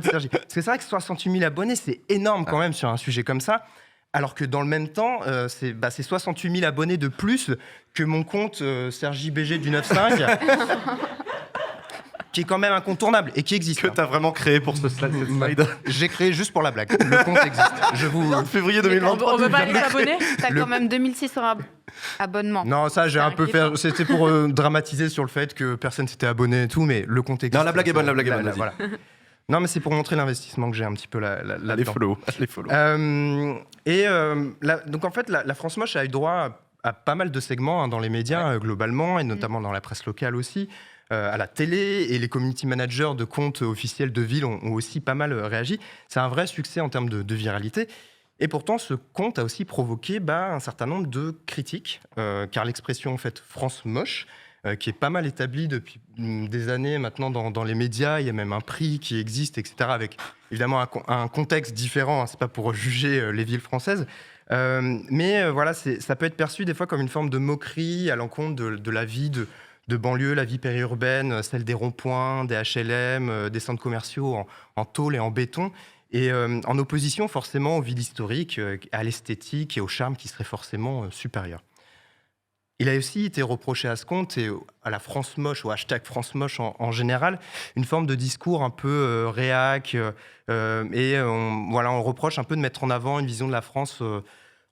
E: Cergy. Parce que c'est vrai que 68 000 abonnés, c'est énorme quand même sur un sujet comme ça. Alors que dans le même temps, c'est 68 000 abonnés de plus que mon compte Cergy BG du 9.5, qui est quand même incontournable et qui existe.
A: Que t'as vraiment créé pour cette slide.
E: J'ai créé juste pour la blague. Le compte existe.
A: En février 2023.
C: On veut pas aller s'abonner ?
D: T'as quand même 2600 abonnements.
E: Non, ça, j'ai un peu fait. C'était pour dramatiser sur le fait que personne s'était abonné et tout, mais le compte existe.
A: Non, la blague est bonne, vas-y.
E: Voilà. Non, mais c'est pour montrer l'investissement que j'ai un petit peu là-dedans.
A: Les follow.
E: Donc en fait, la France moche a eu droit à pas mal de segments dans les médias globalement, et notamment dans la presse locale aussi, à la télé, et les community managers de comptes officiels de ville ont aussi pas mal réagi. C'est un vrai succès en termes de viralité. Et pourtant, ce compte a aussi provoqué un certain nombre de critiques, car l'expression en fait France moche, qui est pas mal établie depuis des années maintenant dans les médias, il y a même un prix qui existe, etc., avec évidemment un contexte différent, c'est pas pour juger les villes françaises, mais voilà, ça peut être perçu des fois comme une forme de moquerie à l'encontre de la vie de banlieue, la vie périurbaine, celle des ronds-points, des HLM, des centres commerciaux en tôle et en béton, et en opposition forcément aux villes historiques, à l'esthétique et au charme qui serait forcément supérieur. Il a aussi été reproché à ce compte et à la France moche, au hashtag France moche en général, une forme de discours un peu réac, et on reproche un peu de mettre en avant une vision de la France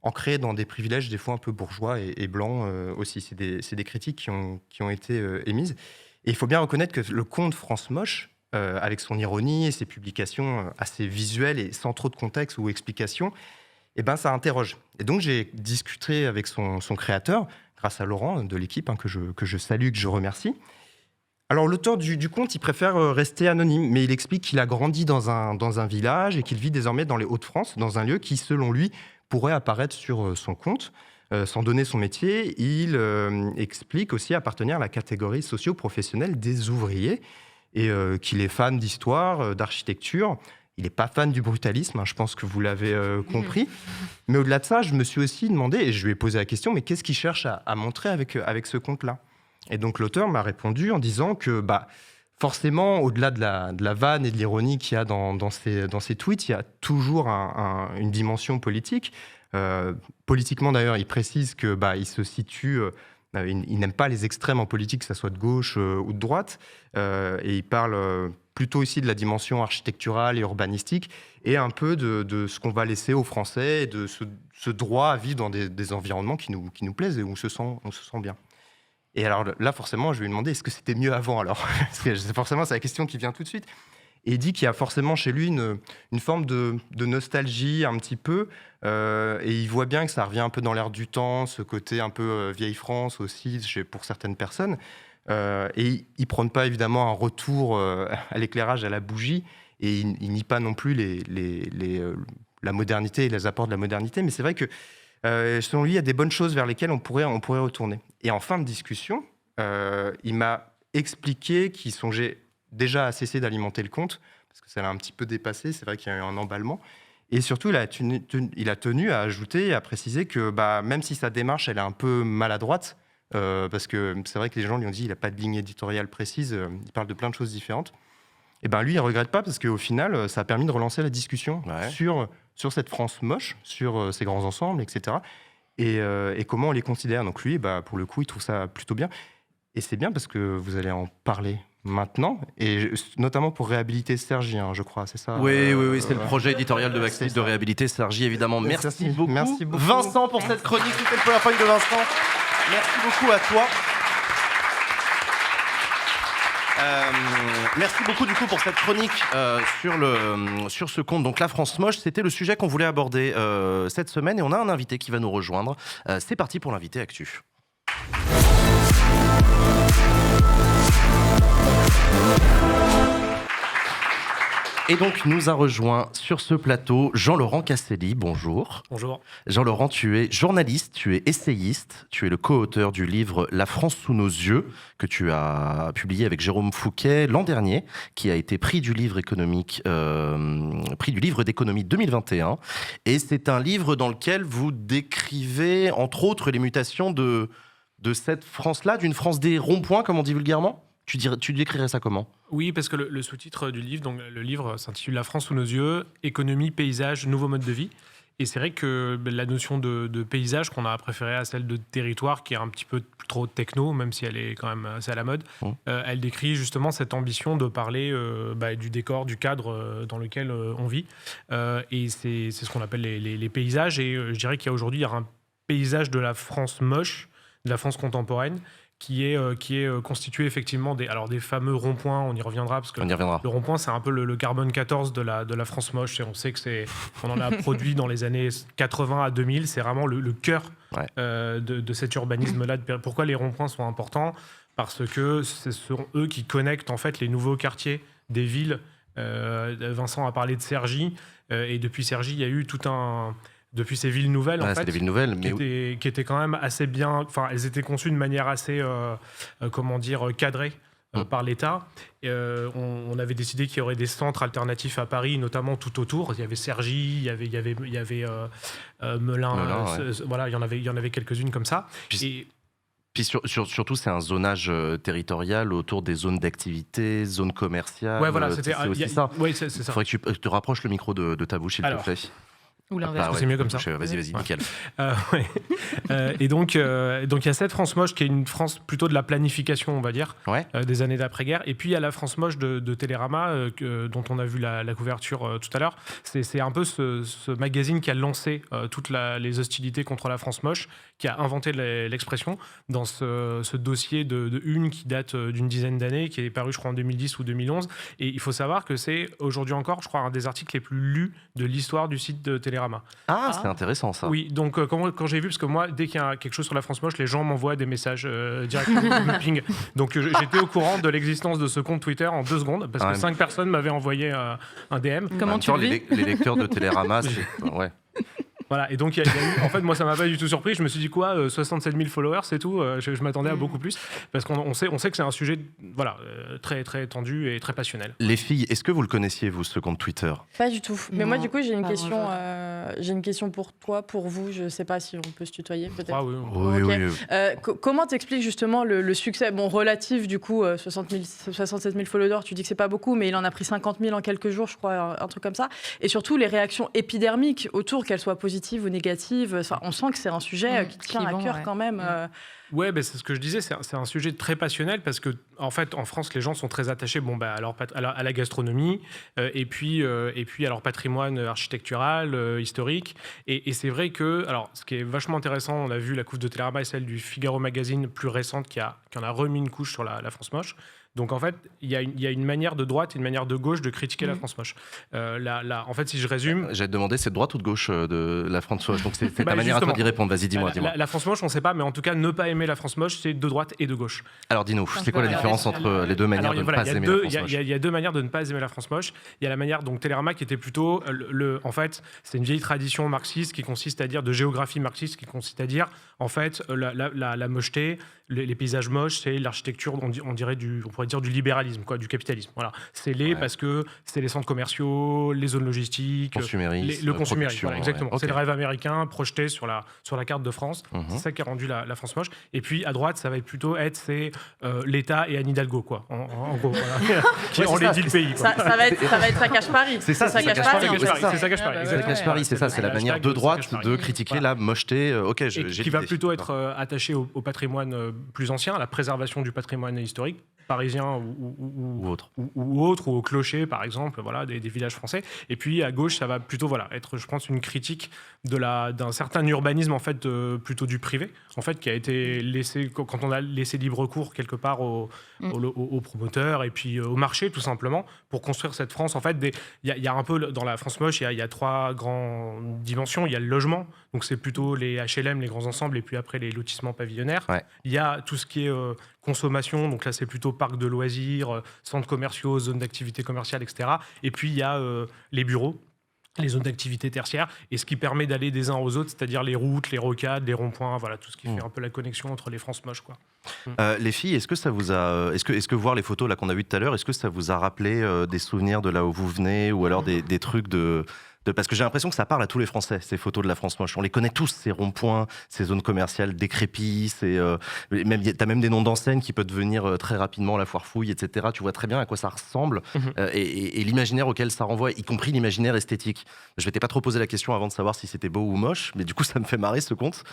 E: ancrée dans des privilèges des fois un peu bourgeois et blancs aussi. C'est des critiques qui ont été émises. Et il faut bien reconnaître que le compte France moche avec son ironie et ses publications assez visuelles et sans trop de contexte ou explication, ça interroge. Et donc j'ai discuté avec son créateur, grâce à Laurent de l'équipe, que je salue, que je remercie. Alors l'auteur du conte, il préfère rester anonyme, mais il explique qu'il a grandi dans un village et qu'il vit désormais dans les Hauts-de-France, dans un lieu qui, selon lui, pourrait apparaître sur son compte. Sans donner son métier, il explique aussi appartenir à la catégorie socio-professionnelle des ouvriers et qu'il est fan d'histoire, d'architecture. Il n'est pas fan du brutalisme, je pense que vous l'avez compris. Mais au-delà de ça, je me suis aussi demandé, et je lui ai posé la question, mais qu'est-ce qu'il cherche à montrer avec ce conte-là ? Et donc l'auteur m'a répondu en disant que forcément, au-delà de la vanne et de l'ironie qu'il y a dans ses tweets, il y a toujours une dimension politique. Politiquement d'ailleurs, il précise que il se situe, il n'aime pas les extrêmes en politique, que ce soit de gauche ou de droite, et il parle plutôt ici de la dimension architecturale et urbanistique, et un peu de ce qu'on va laisser aux Français, et de ce droit à vivre dans des environnements qui nous plaisent et où on se sent bien. Et alors là, forcément, je lui ai demandé, est-ce que c'était mieux avant alors ? Parce que forcément, c'est la question qui vient tout de suite. Et il dit qu'il y a forcément chez lui une forme de nostalgie un petit peu, et il voit bien que ça revient un peu dans l'air du temps, ce côté un peu vieille France aussi pour certaines personnes. Et il prône pas évidemment un retour à l'éclairage, à la bougie, et il nie pas non plus la modernité et les apports de la modernité, mais c'est vrai que selon lui, il y a des bonnes choses vers lesquelles on pourrait retourner. Et en fin de discussion, il m'a expliqué qu'il songeait déjà à cesser d'alimenter le compte, parce que ça l'a un petit peu dépassé, c'est vrai qu'il y a eu un emballement. Et surtout, il a tenu à ajouter et à préciser que même si sa démarche elle est un peu maladroite, parce que c'est vrai que les gens lui ont dit qu'il n'a pas de ligne éditoriale précise, il parle de plein de choses différentes, et lui, il ne regrette pas, parce qu'au final, ça a permis de relancer la discussion sur cette France moche, sur ces grands ensembles, etc. Et comment on les considère. Donc lui, pour le coup, il trouve ça plutôt bien. Et c'est bien parce que vous allez en parler maintenant, et notamment pour réhabiliter Sergi, je crois, c'est ça ?
A: Oui, c'est le projet éditorial de Maxime de réhabiliter Sergi, évidemment. Merci beaucoup. Vincent, pour cette chronique. C'était le PowerPoint de Vincent. Merci beaucoup à toi. Merci beaucoup du coup pour cette chronique sur ce conte. Donc La France moche, c'était le sujet qu'on voulait aborder cette semaine, et on a un invité qui va nous rejoindre. C'est parti pour l'invité Actu. Et donc, nous a rejoint sur ce plateau Jean-Laurent Casselli. Bonjour.
F: Bonjour. Jean-Laurent,
A: tu es journaliste, tu es essayiste, tu es le co-auteur du livre La France sous nos yeux, que tu as publié avec Jérôme Fouquet l'an dernier, qui a été prix du livre d'économie 2021. Et c'est un livre dans lequel vous décrivez, entre autres, les mutations de cette France-là, d'une France des ronds-points, comme on dit vulgairement. Tu décrirais ça comment ?
F: Oui, parce que le sous-titre du livre, donc le livre s'intitule La France sous nos yeux, économie, paysage, nouveau mode de vie. Et c'est vrai que la notion de paysage qu'on a préférée à celle de territoire, qui est un petit peu trop techno, même si elle est quand même assez à la mode, elle décrit justement cette ambition de parler du décor, du cadre dans lequel on vit. Et c'est ce qu'on appelle les paysages. Et je dirais qu'il y a aujourd'hui un paysage de la France moche, de la France contemporaine, qui est constitué effectivement des fameux ronds-points. On y reviendra parce que le rond-point, c'est un peu le carbone 14 de la France moche. Et on sait qu'on en a produit dans les années 80 à 2000. C'est vraiment le cœur de cet urbanisme-là. Pourquoi les ronds-points sont importants ? Parce que ce sont eux qui connectent en fait les nouveaux quartiers des villes. Vincent a parlé de Cergy, et depuis Cergy, il y a eu depuis ces villes nouvelles,
A: des villes nouvelles,
F: qui étaient quand même assez bien. Enfin, elles étaient conçues de manière assez, cadrée par l'État. On avait décidé qu'il y aurait des centres alternatifs à Paris, notamment tout autour. Il y avait Cergy, il y avait Melun. Voilà, il y en avait quelques-unes comme ça.
A: Puis surtout, c'est un zonage territorial autour des zones d'activité, zones commerciales.
F: Ouais, voilà,
A: c'est aussi ça.
F: Oui, c'est ça.
A: Il faudrait que tu te rapproches le micro de ta bouche, s'il te plaît.
B: Ou l'inverse.
F: C'est mieux comme ça.
A: Vas-y, nickel.
F: Ouais. Et donc, il y a cette France moche qui est une France plutôt de la planification, on va dire, des années d'après-guerre. Et puis, il y a la France moche de Télérama, dont on a vu la couverture tout à l'heure. C'est un peu ce magazine qui a lancé toutes les hostilités contre la France moche, qui a inventé l'expression dans ce dossier de une qui date d'une dizaine d'années, qui est paru, je crois, en 2010 ou 2011. Et il faut savoir que c'est aujourd'hui encore, je crois, un des articles les plus lus de l'histoire du site de Télérama.
A: C'est intéressant ça.
F: Oui, donc quand j'ai vu, parce que moi, dès qu'il y a quelque chose sur la France moche, les gens m'envoient des messages directement, me ping. Donc j'étais au courant de l'existence de ce compte Twitter en 2 secondes, parce que 5 personnes m'avaient envoyé un DM.
B: Comment tu le vis ?
A: Les lecteurs de Télérama,
F: Voilà, et donc, en fait, moi, ça m'a pas du tout surpris. Je me suis dit, 67 000 followers, c'est tout. Je m'attendais à beaucoup plus. Parce qu'on sait que c'est un sujet très, très tendu et très passionnel.
A: Les filles, est-ce que vous le connaissiez, vous, ce compte Twitter ?
C: Pas du tout. Mais moi, du coup, j'ai une question pour toi, pour vous. Je sais pas si on peut se tutoyer, peut-être.
F: Ah oui.
A: Oui.
C: Comment t'expliques justement le succès relatif, du coup, 67 000 followers, tu dis que c'est pas beaucoup, mais il en a pris 50 000 en quelques jours, je crois, un truc comme ça. Et surtout, les réactions épidermiques autour, qu'elles soient positives ou négatives. Enfin, on sent que c'est un sujet qui tient à cœur quand même.
F: Ouais, c'est ce que je disais, c'est un sujet très passionnel parce que en fait, en France, les gens sont très attachés à la gastronomie et puis à leur patrimoine architectural, historique. Et c'est vrai que, alors, ce qui est vachement intéressant, on a vu la couve de Télérama et celle du Figaro Magazine plus récente qui en a remis une couche sur la France moche. Donc en fait, il y a une manière de droite et une manière de gauche de critiquer la France moche. En fait, si je résume...
A: J'allais te demander, c'est de droite ou de gauche de la France moche ? Donc c'est ta manière à toi d'y répondre. Vas-y, dis-moi.
F: La France moche, on ne sait pas, mais en tout cas, ne pas aimer la France moche, c'est de droite et de gauche.
A: Alors dis-nous, c'est quoi la différence entre les deux manières de ne pas aimer la France moche ?
F: Il y a 2 manières de ne pas aimer la France moche. Il y a la manière, donc Télérama, qui était plutôt... en fait, c'est une vieille tradition marxiste qui consiste à dire, de géographie marxiste, qui consiste à dire, en fait, la mocheté, les paysages moches, c'est l'architecture, on pourrait dire du libéralisme, du capitalisme. Voilà. C'est parce que c'est les centres commerciaux, les zones logistiques, le consumérisme. Voilà, exactement. C'est le rêve américain projeté sur la carte de France. C'est ça qui a rendu la France moche. Et puis à droite, ça va plutôt être l'État et Anne Hidalgo, quoi. En gros, voilà. Qui ont les 10 pays.
C: Ça va être ça cache Paris.
A: C'est ça cache Paris.
F: C'est ça cache Paris.
A: Ça cache Paris, c'est ça. C'est la manière de droite de critiquer la mocheté.
F: Qui va plutôt être attaché au patrimoine plus ancien, à la préservation du patrimoine historique parisien ou autre, ou au clocher, par exemple, des villages français. Et puis à gauche, ça va plutôt être, je pense, une critique d'un certain urbanisme, en fait, plutôt du privé, en fait, qui a été laissé, quand on a laissé libre cours quelque part aux promoteurs et puis au marché, tout simplement, pour construire cette France. En fait, il y a un peu, dans la France moche, il y a 3 grandes dimensions. Il y a le logement, donc c'est plutôt les HLM, les grands ensembles, et puis après les lotissements pavillonnaires. Il y a tout ce qui est consommation, donc là c'est plutôt parcs de loisirs, centres commerciaux, zones d'activité commerciale, etc. Et puis il y a les bureaux, les zones d'activité tertiaire, et ce qui permet d'aller des uns aux autres, c'est-à-dire les routes, les rocades, les ronds-points, tout ce qui fait un peu la connexion entre les France moches, quoi.
A: Les filles, est-ce que ça vous a, est-ce que voir les photos là qu'on a vues tout à l'heure, est-ce que ça vous a rappelé des souvenirs de là où vous venez, ou alors des trucs parce que j'ai l'impression que ça parle à tous les Français, ces photos de la France moche. On les connaît tous, ces ronds-points, ces zones commerciales décrépies, t'as même des noms d'enseignes qui peuvent devenir très rapidement la foire fouille, etc. Tu vois très bien à quoi ça ressemble et l'imaginaire auquel ça renvoie, y compris l'imaginaire esthétique. Je m'étais pas trop posé la question avant de savoir si c'était beau ou moche, mais du coup ça me fait marrer ce conte.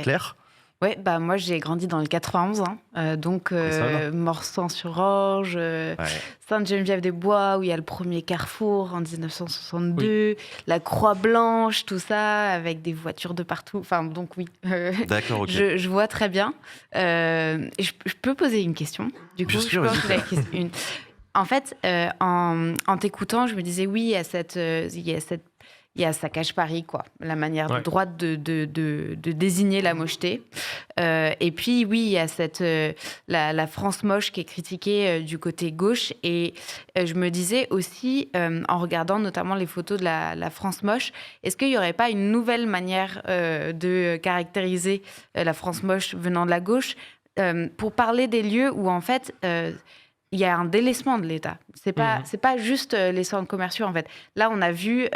A: Claire ?
D: Ouais, moi j'ai grandi dans le 91, donc Morsan-sur-Orge, Sainte-Geneviève-des-Bois, où il y a le premier carrefour en 1962, la Croix-Blanche, tout ça, avec des voitures de partout. Enfin, donc oui,
A: d'accord, ok.
D: Je vois très bien. Je peux poser une question. Du coup, je pense que la question. En fait, en t'écoutant, je me disais oui, il y a ça cache Paris, quoi, la manière de droite de désigner la mocheté. Et puis, oui, il y a la France moche qui est critiquée du côté gauche. Et je me disais aussi, en regardant notamment les photos de la France moche, est-ce qu'il n'y aurait pas une nouvelle manière de caractériser la France moche venant de la gauche pour parler des lieux où, en fait... il y a un délaissement de l'État. C'est pas juste les centres commerciaux, en fait. Là, on a vu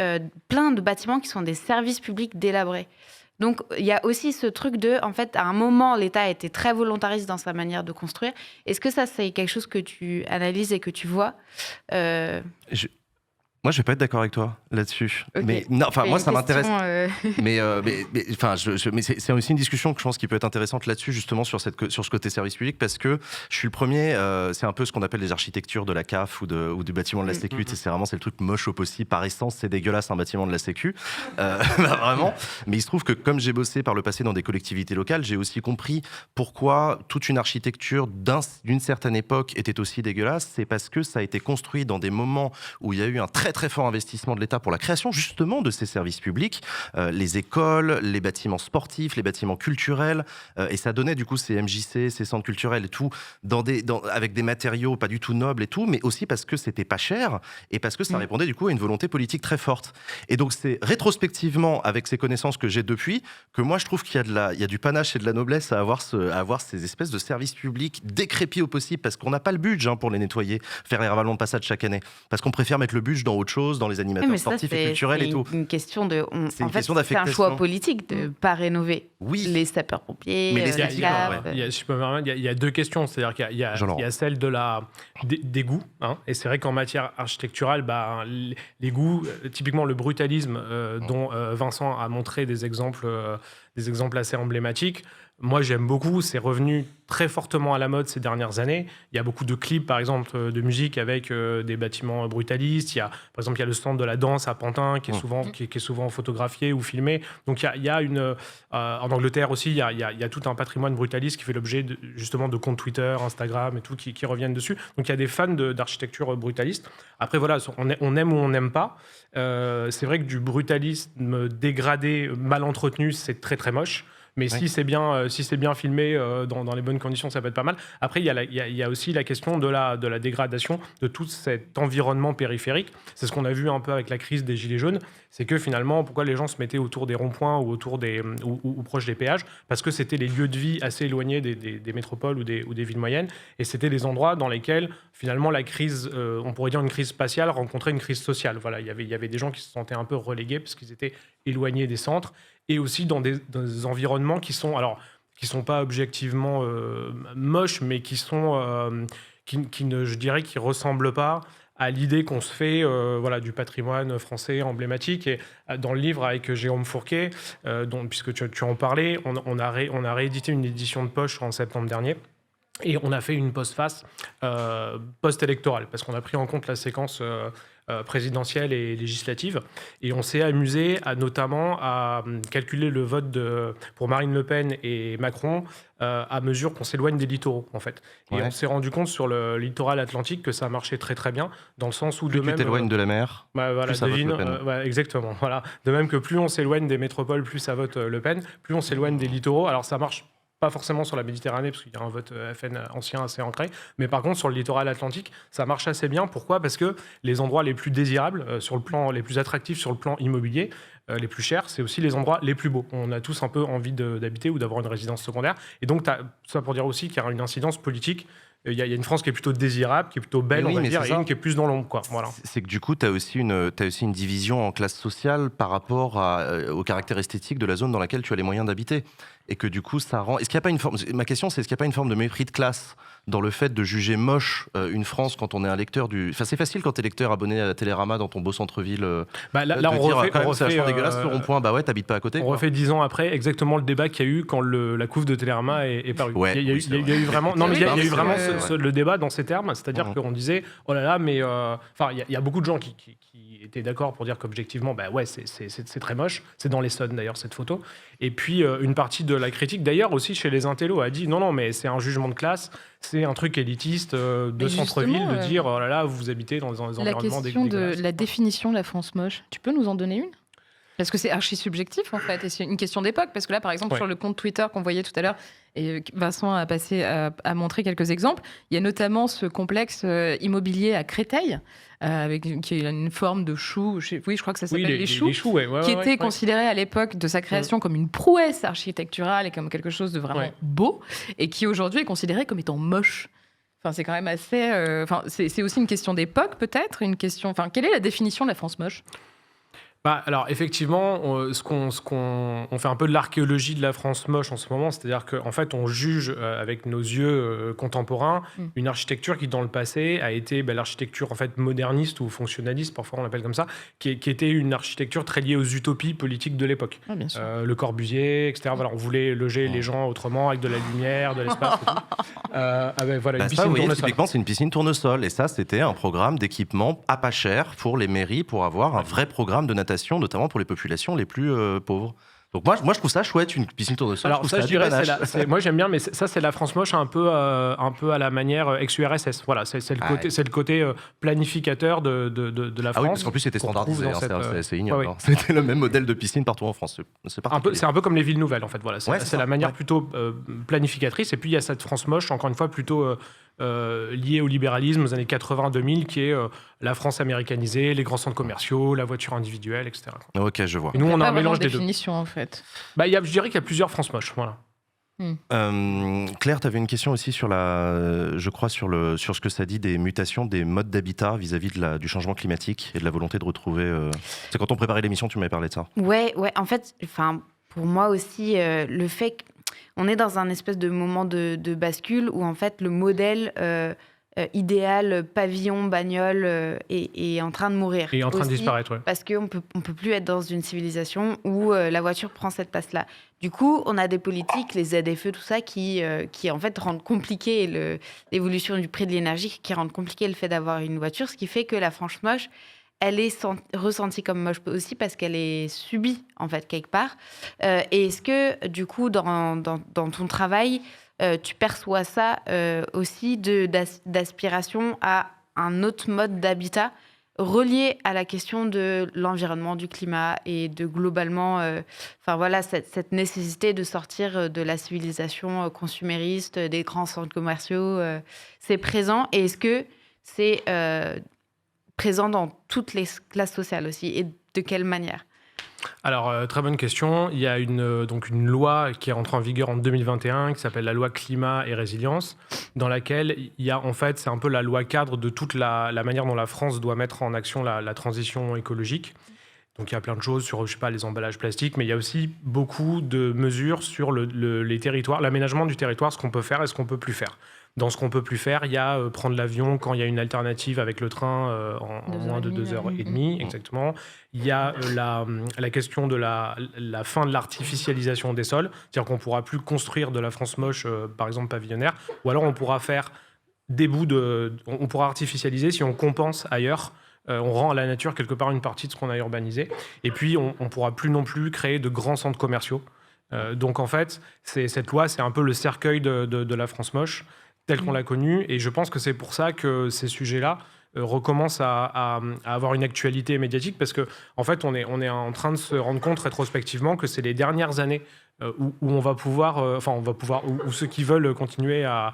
D: plein de bâtiments qui sont des services publics délabrés. Donc, il y a aussi ce truc en fait, à un moment, l'État a été très volontariste dans sa manière de construire. Est-ce que ça, c'est quelque chose que tu analyses et que tu vois
A: Moi, je vais pas être d'accord avec toi là-dessus.
D: Okay.
A: Mais non, enfin, moi, ça m'intéresse. Mais c'est aussi une discussion que je pense qui peut être intéressante là-dessus, justement sur ce côté service public, parce que je suis le premier. C'est un peu ce qu'on appelle les architectures de la CAF ou du bâtiment de la Sécu. C'est le truc moche au possible. Par essence, c'est dégueulasse un bâtiment de la Sécu, vraiment. Mais il se trouve que comme j'ai bossé par le passé dans des collectivités locales, j'ai aussi compris pourquoi toute une architecture d'une certaine époque était aussi dégueulasse. C'est parce que ça a été construit dans des moments où il y a eu un très fort investissement de l'État pour la création justement de ces services publics, les écoles, les bâtiments sportifs, les bâtiments culturels, et ça donnait du coup ces MJC, ces centres culturels et tout, avec des matériaux pas du tout nobles et tout, mais aussi parce que c'était pas cher et parce que ça répondait du coup à une volonté politique très forte. Et donc c'est rétrospectivement, avec ces connaissances que j'ai depuis, que moi je trouve qu'il y a du panache et de la noblesse à avoir ces espèces de services publics décrépits au possible, parce qu'on n'a pas le budget pour les nettoyer, faire les ravalements de passage chaque année, parce qu'on préfère mettre le budget dans autre chose, dans les animateurs sportifs et culturels et tout.
D: C'est une question
A: c'est un
D: choix politique de ne pas rénover les sapeurs-pompiers,
A: mais
D: les CAF.
F: Il y a deux questions. C'est-à-dire qu'il y a celle des goûts. Et c'est vrai qu'en matière architecturale, les goûts, typiquement le brutalisme dont Vincent a montré des exemples assez emblématiques. Moi, j'aime beaucoup. C'est revenu très fortement à la mode ces dernières années. Il y a beaucoup de clips, par exemple, de musique avec des bâtiments brutalistes. Par exemple, il y a le stand de la danse à Pantin qui est souvent photographié ou filmé. Donc, il y a en Angleterre aussi, il y a tout un patrimoine brutaliste qui fait l'objet justement de comptes Twitter, Instagram et tout qui reviennent dessus. Donc, il y a des fans d'architecture brutaliste. Après, voilà, on aime ou on n'aime pas. C'est vrai que du brutalisme dégradé, mal entretenu, c'est très, très moche. Mais si c'est bien filmé dans les bonnes conditions, ça peut être pas mal. Après, il y a aussi la question de la dégradation de tout cet environnement périphérique. C'est ce qu'on a vu un peu avec la crise des Gilets jaunes. C'est que finalement, pourquoi les gens se mettaient autour des ronds-points ou ou proches des péages ? Parce que c'était les lieux de vie assez éloignés des métropoles ou des villes moyennes. Et c'était des endroits dans lesquels, finalement, la crise, on pourrait dire une crise spatiale, rencontrait une crise sociale. Voilà, il y avait des gens qui se sentaient un peu relégués parce qu'ils étaient éloignés des centres. Et aussi dans des environnements qui sont pas objectivement moches, mais qui ressemblent pas à l'idée qu'on se fait du patrimoine français emblématique. Et dans le livre avec Jérôme Fourquet, puisque tu en parlais, on a réédité une édition de poche en septembre dernier. Et on a fait une postface post-électorale, parce qu'on a pris en compte la séquence présidentielle et législative. Et on s'est amusé notamment à calculer le vote pour Marine Le Pen et Macron à mesure qu'on s'éloigne des littoraux, en fait. Et on s'est rendu compte sur le littoral atlantique que ça marchait très très bien, dans le sens où
A: plus tu t'éloignes de la mer, plus ça vote Le Pen.
F: Exactement. Voilà. De même que plus on s'éloigne des métropoles, plus ça vote Le Pen. Plus on s'éloigne des littoraux, alors ça marche pas forcément sur la Méditerranée, parce qu'il y a un vote FN ancien assez ancré, mais par contre, sur le littoral atlantique, ça marche assez bien. Pourquoi ? Parce que les endroits les plus désirables, les plus attractifs sur le plan immobilier, les plus chers, c'est aussi les endroits les plus beaux. On a tous un peu envie d'habiter ou d'avoir une résidence secondaire. Et donc, ça pour dire aussi qu'il y a une incidence politique. Il y a une France qui est plutôt désirable, qui est plutôt belle, on va dire, et une qui est plus dans l'ombre, quoi. Voilà.
A: C'est que du coup, tu as aussi une division en classe sociale par rapport au caractère esthétique de la zone dans laquelle tu as les moyens d'habiter. Et que du coup, ça rend... Est-ce qu'il y a pas une forme... Ma question, c'est est-ce qu'il n'y a pas une forme de mépris de classe dans le fait de juger moche une France quand on est un lecteur du... Enfin, c'est facile quand t'es lecteur abonné à Télérama dans ton beau centre-ville.
F: Là, on refait
A: c'est vachement dégueulasse ce rond-point. Bah ouais, t'habites pas à côté.
F: On refait 10 ans après exactement le débat qu'il y a eu quand la couve de Télérama est parue.
A: Ouais,
F: il y a eu vraiment... Non, mais il y a eu vraiment le débat dans ces termes. C'est-à-dire qu'on disait, oh là là, mais... Enfin, il y a beaucoup de gens qui étaient d'accord pour dire qu'objectivement, bah ouais, c'est très moche. C'est dans l'Essonne, d'ailleurs, cette photo. Et puis, une partie de la critique, d'ailleurs, aussi chez les intellos, a dit non, mais c'est un jugement de classe, c'est un truc élitiste de centre-ville, de dire, oh là là, vous habitez dans des environnements dégueulasses.
B: La question de la définition de la France moche, tu peux nous en donner une ? Parce que c'est archi subjectif, en fait, et c'est une question d'époque. Parce que là, par exemple, sur le compte Twitter qu'on voyait tout à l'heure, et Vincent a montré quelques exemples, il y a notamment ce complexe immobilier à Créteil, qui est une forme de chou, je crois que ça s'appelle les choux, qui était considéré à l'époque de sa création comme une prouesse architecturale et comme quelque chose de vraiment beau, et qui aujourd'hui est considéré comme étant moche. Enfin, c'est quand même assez... c'est aussi une question d'époque, peut-être, une question... Enfin, quelle est la définition de la France moche ?
F: Alors effectivement, on fait un peu de l'archéologie de la France moche en ce moment, c'est-à-dire qu'en fait on juge avec nos yeux contemporains une architecture qui dans le passé a été l'architecture en fait moderniste ou fonctionnaliste, parfois on l'appelle comme ça, qui était une architecture très liée aux utopies politiques de l'époque.
B: bien sûr.
F: Le Corbusier, etc. Voilà, on voulait loger les gens autrement avec de la lumière, de l'espace. Une piscine tournesol.
A: Typiquement, c'est une piscine tournesol, et ça c'était un programme d'équipement à pas cher pour les mairies pour avoir un vrai programme de natation, notamment pour les populations les plus pauvres. Donc moi je trouve ça chouette, une piscine tournesol.
F: Alors ça je dirais, moi j'aime bien, mais ça c'est la France moche un peu à la manière ex-URSS. Voilà, c'est le côté planificateur de la France.
A: Ah oui, parce qu'en plus c'était standardisé, c'est ignoble. Ouais. C'était le même modèle de piscine partout en France.
F: C'est un peu comme les villes nouvelles en fait. Voilà, c'est la manière plutôt planificatrice. Et puis il y a cette France moche, encore une fois plutôt liée au libéralisme aux années 80-2000, qui est la France américanisée, les grands centres commerciaux, la voiture individuelle, etc.
A: Ok, je vois.
F: Et nous on a un mélange des deux.
B: Définition en fait.
F: Je dirais qu'il y a plusieurs France moches. Voilà.
A: Claire, tu avais une question aussi sur ce que ça dit des mutations des modes d'habitat vis-à-vis du changement climatique et de la volonté de retrouver... C'est quand on préparait l'émission, tu m'avais parlé de ça.
D: Ouais. En fait, pour moi aussi, le fait qu'on est dans un espèce de moment de bascule où en fait le modèle idéal, pavillon, bagnole est en train de mourir.
F: Et en train de disparaître, oui.
D: Parce qu'on peut plus être dans une civilisation où la voiture prend cette place-là. Du coup, on a des politiques, les ZFE, tout ça, qui en fait rendent compliqué l'évolution du prix de l'énergie, qui rendent compliqué le fait d'avoir une voiture, ce qui fait que la France moche, elle est ressentie comme moche aussi parce qu'elle est subie, en fait, quelque part. Et est-ce que, du coup, dans ton travail, tu perçois ça aussi d'aspiration à un autre mode d'habitat relié à la question de l'environnement, du climat et de globalement, cette nécessité de sortir de la civilisation consumériste, des grands centres commerciaux, c'est présent. Et est-ce que c'est présent dans toutes les classes sociales aussi, et de quelle manière ?
F: Alors, très bonne question. Il y a une loi qui est entrée en vigueur en 2021 qui s'appelle la loi climat et résilience, dans laquelle il y a en fait, c'est un peu la loi cadre de toute la manière dont la France doit mettre en action la transition écologique. Donc il y a plein de choses sur, les emballages plastiques, mais il y a aussi beaucoup de mesures sur les territoires, l'aménagement du territoire, ce qu'on peut faire et ce qu'on peut plus faire. Dans ce qu'on peut plus faire, il y a prendre l'avion quand il y a une alternative avec le train en moins de 2h30, exactement. Il y a la question de la fin de l'artificialisation des sols, c'est-à-dire qu'on ne pourra plus construire de la France moche, par exemple pavillonnaire, ou alors on pourra faire des bouts on pourra artificialiser si on compense ailleurs. On rend à la nature quelque part une partie de ce qu'on a urbanisé. Et puis, on ne pourra plus non plus créer de grands centres commerciaux. Donc, en fait, cette loi, c'est un peu le cercueil de la France moche, telle qu'on l'a connue. Et je pense que c'est pour ça que ces sujets-là recommencent à avoir une actualité médiatique, parce qu'en fait, on est en train de se rendre compte rétrospectivement que c'est les dernières années où on va pouvoir, où ceux qui veulent continuer à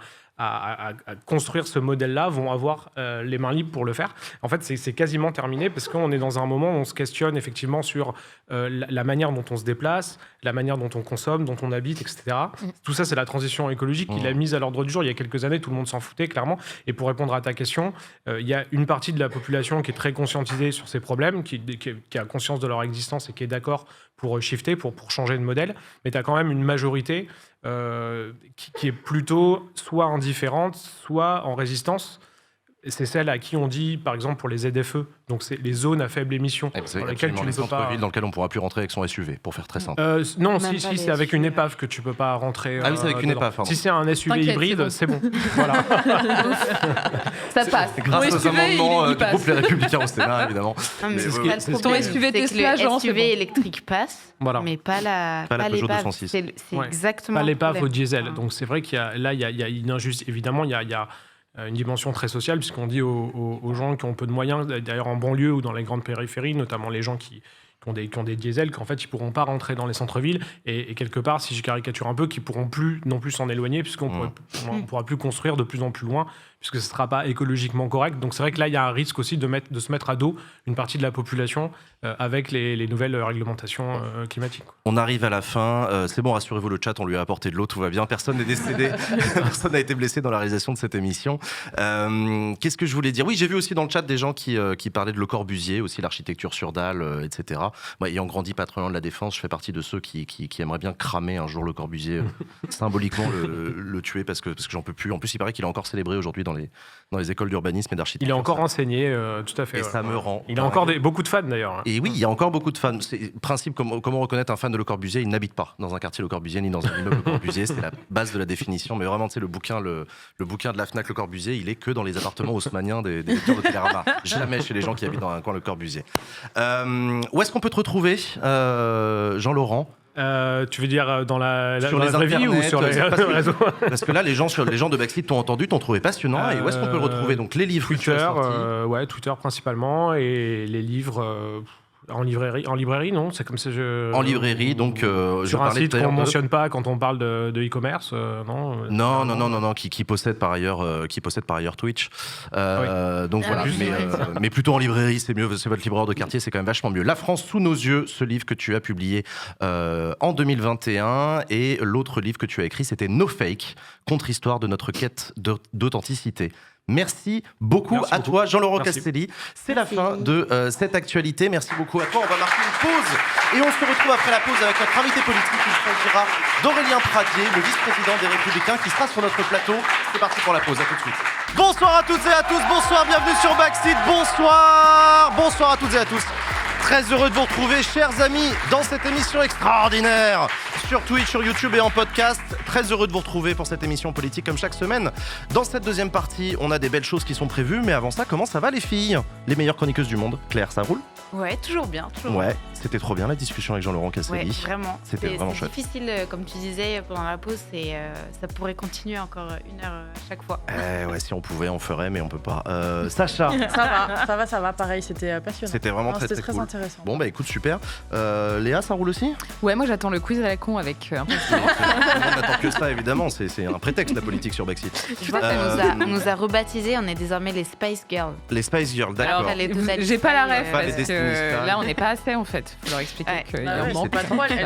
F: construire ce modèle-là vont avoir les mains libres pour le faire. En fait, c'est quasiment terminé parce qu'on est dans un moment où on se questionne effectivement sur la manière dont on se déplace, la manière dont on consomme, dont on habite, etc. Tout ça, c'est la transition écologique qui l'a mise à l'ordre du jour. Il y a quelques années, tout le monde s'en foutait, clairement. Et pour répondre à ta question, il y a une partie de la population qui est très conscientisée sur ces problèmes, qui a conscience de leur existence et qui est d'accord pour shifter, pour changer de modèle. Mais tu as quand même une majorité qui est plutôt soit indifférente, soit en résistance. C'est celle à qui on dit, par exemple, pour les ZFE, donc c'est les zones à faible émission,
A: dans lesquelles tu ne peux pas... dans lesquelles on ne pourra plus rentrer avec son SUV, pour faire très simple.
F: Non, si c'est avec une épave que tu ne peux pas rentrer.
A: Ah oui, c'est avec une épave.
F: Si c'est un SUV hybride, c'est bon. Voilà.
B: Ça passe.
A: Grâce aux amendements du groupe Les Républicains au Sénat, évidemment.
B: Ton SUV Tesla,
D: le SUV électrique passe, mais pas
A: Peugeot
D: l'épave.
A: 206.
D: C'est exactement.
F: Pas l'épave au diesel. Donc c'est vrai qu'il y a une injustice. Évidemment, il y a une dimension très sociale, puisqu'on dit aux gens qui ont peu de moyens, d'ailleurs en banlieue ou dans les grandes périphéries, notamment les gens qui ont des diesels, qu'en fait, ils ne pourront pas rentrer dans les centres-villes. Et quelque part, si je caricature un peu, qu'ils ne pourront plus non plus s'en éloigner, puisqu'on ne pourra plus construire de plus en plus loin, puisque ce ne sera pas écologiquement correct. Donc c'est vrai que là, il y a un risque aussi de se mettre à dos une partie de la population avec les nouvelles réglementations climatiques.
A: On arrive à la fin. C'est bon, rassurez-vous, le chat, on lui a apporté de l'eau, tout va bien. Personne n'est décédé, personne n'a été blessé dans la réalisation de cette émission. Qu'est-ce que je voulais dire ? Oui, j'ai vu aussi dans le chat des gens qui parlaient de Le Corbusier, aussi l'architecture sur dalle, etc. Moi, ayant grandi pas très loin de la Défense, je fais partie de ceux qui aimeraient bien cramer un jour Le Corbusier, symboliquement le tuer parce que j'en peux plus. En plus, il paraît qu'il est encore célébré aujourd'hui dans les écoles d'urbanisme et d'architecture.
F: Il est encore enseigné, tout à fait.
A: Et ça me rend.
F: Il a encore beaucoup de fans d'ailleurs.
A: Et oui, il y a encore beaucoup de fans. C'est principe, comment reconnaître un fan de Le Corbusier? Il n'habite pas dans un quartier Le Corbusier ni dans un immeuble Le Corbusier. C'est la base de la définition. Mais vraiment, tu sais, le bouquin de la Fnac Le Corbusier, il est que dans les appartements haussmanniens des lecteurs de Télérama. Jamais chez les gens qui habitent dans un coin Le Corbusier. Où est-ce qu'on peut te retrouver, Jean-Laurent?
F: Tu veux dire dans la
A: sur les
F: vraie vie ou sur les réseaux?
A: Parce que là, les gens de Backseat t'ont entendu, t'ont trouvé passionnant. Et où est-ce qu'on peut le retrouver? Donc les livres
F: Twitter,
A: que tu as sortis.
F: Twitter principalement, et les livres en librairie, non, c'est comme ça.
A: En librairie, donc
F: sur un site qu'on mentionne pas quand on parle de e-commerce, non.
A: Non, qui possède par ailleurs Twitch. Donc voilà, mais plutôt en librairie, c'est mieux. C'est votre libraire de quartier, c'est quand même vachement mieux. La France sous nos yeux, ce livre que tu as publié en 2021, et l'autre livre que tu as écrit, c'était No Fake, contre-histoire de notre quête d'authenticité. Merci beaucoup à toi, Jean-Laurent Castelli. C'est la fin de cette actualité. Merci beaucoup à toi. On va marquer une pause et on se retrouve après la pause avec notre invité politique. Il s'agira d'Aurélien Pradier, le vice-président des Républicains, qui sera sur notre plateau. C'est parti pour la pause. À tout de suite. Bonsoir à toutes et à tous. Bonsoir, bienvenue sur Backseat. Bonsoir à toutes et à tous. Très heureux de vous retrouver, chers amis, dans cette émission extraordinaire sur Twitch, sur YouTube et en podcast. Très heureux de vous retrouver pour cette émission politique comme chaque semaine. Dans cette deuxième partie, on a des belles choses qui sont prévues, mais avant ça, comment ça va les filles? Les meilleures chroniqueuses du monde. Claire, ça roule?
D: Ouais, toujours bien.
A: Ouais, c'était trop bien la discussion avec Jean-Laurent Castelli.
D: Ouais, vraiment.
A: C'était vraiment chouette.
D: C'est difficile, comme tu disais pendant la pause, ça pourrait continuer encore 1 heure à chaque fois.
A: Ouais, si on pouvait, on ferait, mais on peut pas. Sacha.
C: Ça va, pareil, c'était passionnant.
A: C'était vraiment très
C: très
A: cool.
C: Intéressant.
A: Bon, bah écoute, super. Léa, ça roule aussi?
B: Ouais, moi j'attends le quiz à la con avec impatience.
A: On n'attend que ça, évidemment. C'est un prétexte, la politique sur Backseat.
D: Je vois qu'on nous a rebaptisés, on est désormais les Spice Girls.
A: Les Spice Girls, d'accord.
B: J'ai pas la ref,
A: Pas les
B: parce que là on n'est pas assez en fait. Faut leur expliquer qu'il y en manque.
C: Elles sont pas trop les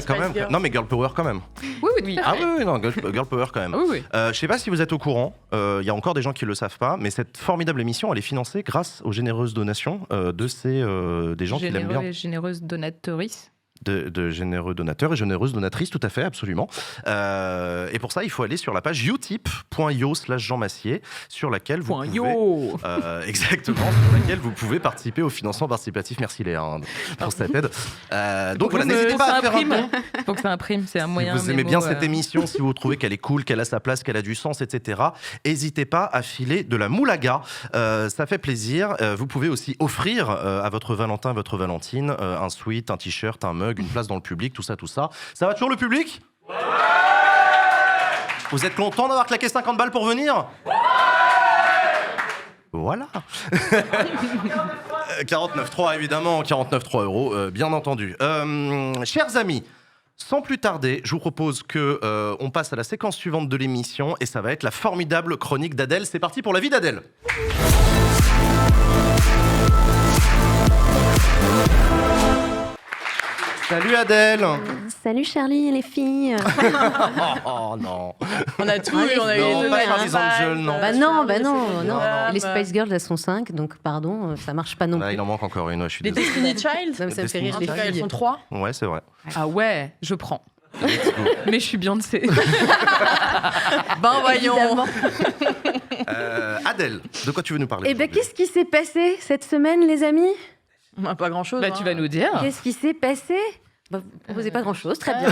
A: quand
C: Spice
A: même.
C: Girls.
A: Non, mais Girl Power quand même.
B: Oui.
A: Ah oui, non, Girl Power quand même.
B: Oui.
A: Je sais pas si vous êtes au courant, il y a encore des gens qui le savent pas, mais cette formidable émission, elle est financée grâce aux généreuses donations des gens qui l'aiment bien.
B: Généreuse donatrice.
A: De généreux donateurs et généreuses donatrices, tout à fait, absolument. Et pour ça, il faut aller sur la page utip.io/Jean Massier, sur laquelle vous pouvez... exactement, sur laquelle vous pouvez participer au financement participatif. Merci Léa pour cette aide. Donc voilà, n'hésitez pas à faire un don.
B: Faut que ça imprime, c'est un moyen.
A: Si vous aimez bien cette émission, si vous trouvez qu'elle est cool, qu'elle a sa place, qu'elle a du sens, etc., n'hésitez pas à filer de la moulaga. Ça fait plaisir. Vous pouvez aussi offrir à votre Valentin, à votre Valentine, un sweat, un t-shirt, un mug, une place dans le public, tout ça. Ça va toujours le public? Ouais. Vous êtes content d'avoir claqué 50 balles pour venir? Ouais. Voilà. 49,3 évidemment, 49,3 €, bien entendu. Chers amis, sans plus tarder, je vous propose que on passe à la séquence suivante de l'émission, et ça va être la formidable chronique d'Adèle. C'est parti pour la vie d'Adèle. Salut Adèle.
G: Salut Charlie et les filles.
A: Oh non.
C: On a tout eu, on a eu les deux.
A: Pas Charlie's Angels, non.
G: Bah non. Les Spice Girls, elles sont 5, donc pardon, ça marche pas non plus.
A: Il en manque encore une, je suis
C: Les
A: désolé.
C: Destiny Child.
G: Ça me fait rire les filles.
C: Elles sont 3.
A: Ouais, c'est vrai.
B: Ah ouais, je prends. Mais je suis Beyoncé.
C: Ben voyons.
A: Adèle, de quoi tu veux nous parler?
G: Eh ben, qu'est-ce qui s'est passé cette semaine, les amis?
C: Pas grand-chose.
B: Bah, tu vas nous dire.
G: Qu'est-ce qui s'est passé? Vous proposez pas grand-chose, très bien.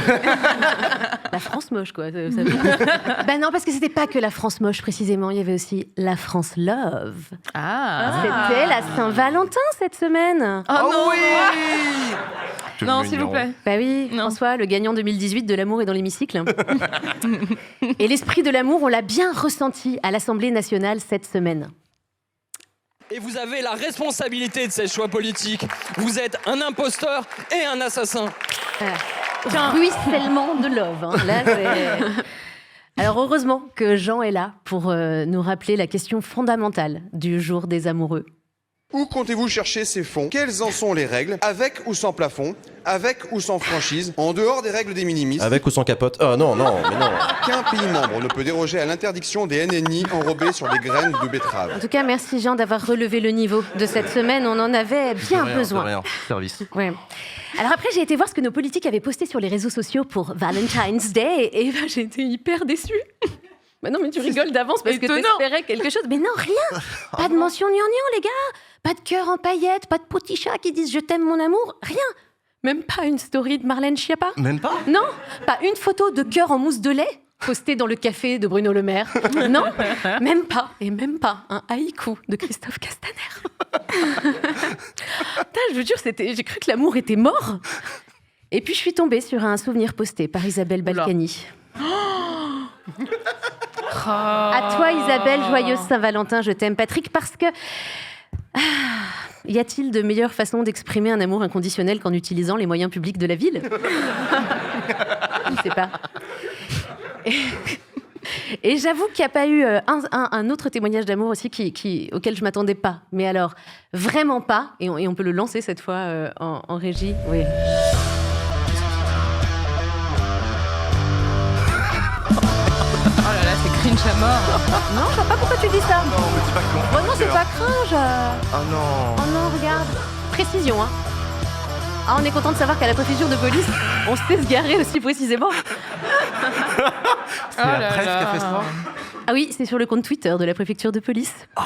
G: La France moche, quoi. Bah non, parce que c'était pas que la France moche, précisément. Il y avait aussi la France Love. C'était la Saint-Valentin cette semaine.
B: Oh
A: oui.
B: Non, s'il vous plaît.
G: Bah oui,
B: non.
G: François, le gagnant 2018 de l'amour est dans l'hémicycle. Et l'esprit de l'amour, on l'a bien ressenti à l'Assemblée nationale cette semaine.
H: Et vous avez la responsabilité de ces choix politiques. Vous êtes un imposteur et un assassin.
G: Ruissellement de love. Hein. Là, alors heureusement que Jean est là pour nous rappeler la question fondamentale du jour des amoureux.
I: Où comptez-vous chercher ces fonds? Quelles en sont les règles? Avec ou sans plafond? Avec ou sans franchise? En dehors des règles des minimis?
A: Avec ou sans capote? Ah non, mais non.
I: Qu'un pays membre ne peut déroger à l'interdiction des NNI enrobés sur des graines de betterave.
G: En tout cas, merci Jean d'avoir relevé le niveau de cette semaine. On en avait bien besoin.
A: Rien. Service.
G: Ouais. Alors après, j'ai été voir ce que nos politiques avaient posté sur les réseaux sociaux pour Valentine's Day et j'ai été hyper déçue. Bah non, mais tu rigoles d'avance parce que t'espérais quelque chose. Mais non, rien. Pas de mention gnangnan, les gars. Pas de cœur en paillettes, pas de petits chats qui disent « je t'aime mon amour », rien. Même pas une story de Marlène Schiappa.
A: Même pas?
G: Non, pas une photo de cœur en mousse de lait postée dans le café de Bruno Le Maire. Non, même pas. Et même pas un haïku de Christophe Castaner. Putain, je vous jure, j'ai cru que l'amour était mort. Et puis je suis tombée sur un souvenir posté par Isabelle Balkany. À toi Isabelle, joyeuse Saint-Valentin, je t'aime Patrick, parce que... y a-t-il de meilleure façon d'exprimer un amour inconditionnel qu'en utilisant les moyens publics de la ville? Je ne sais pas. Et j'avoue qu'il n'y a pas eu un autre témoignage d'amour aussi auquel je ne m'attendais pas. Mais alors, vraiment pas. Et on peut le lancer cette fois en régie. Oui.
B: Oh là là, c'est cringe à mort.
G: Non, je vois pas pourquoi tu dis ça.
A: Non, mais dis pas que
G: Vraiment, c'est pas cringe.
A: Ah non.
G: Oh non, regarde. Précision, hein. Ah, on est content de savoir qu'à la préfecture de police, on sait se garer aussi précisément.
A: C'est la presse qui a fait ça?
G: Ah oui, c'est sur le compte Twitter de la préfecture de police. Oh.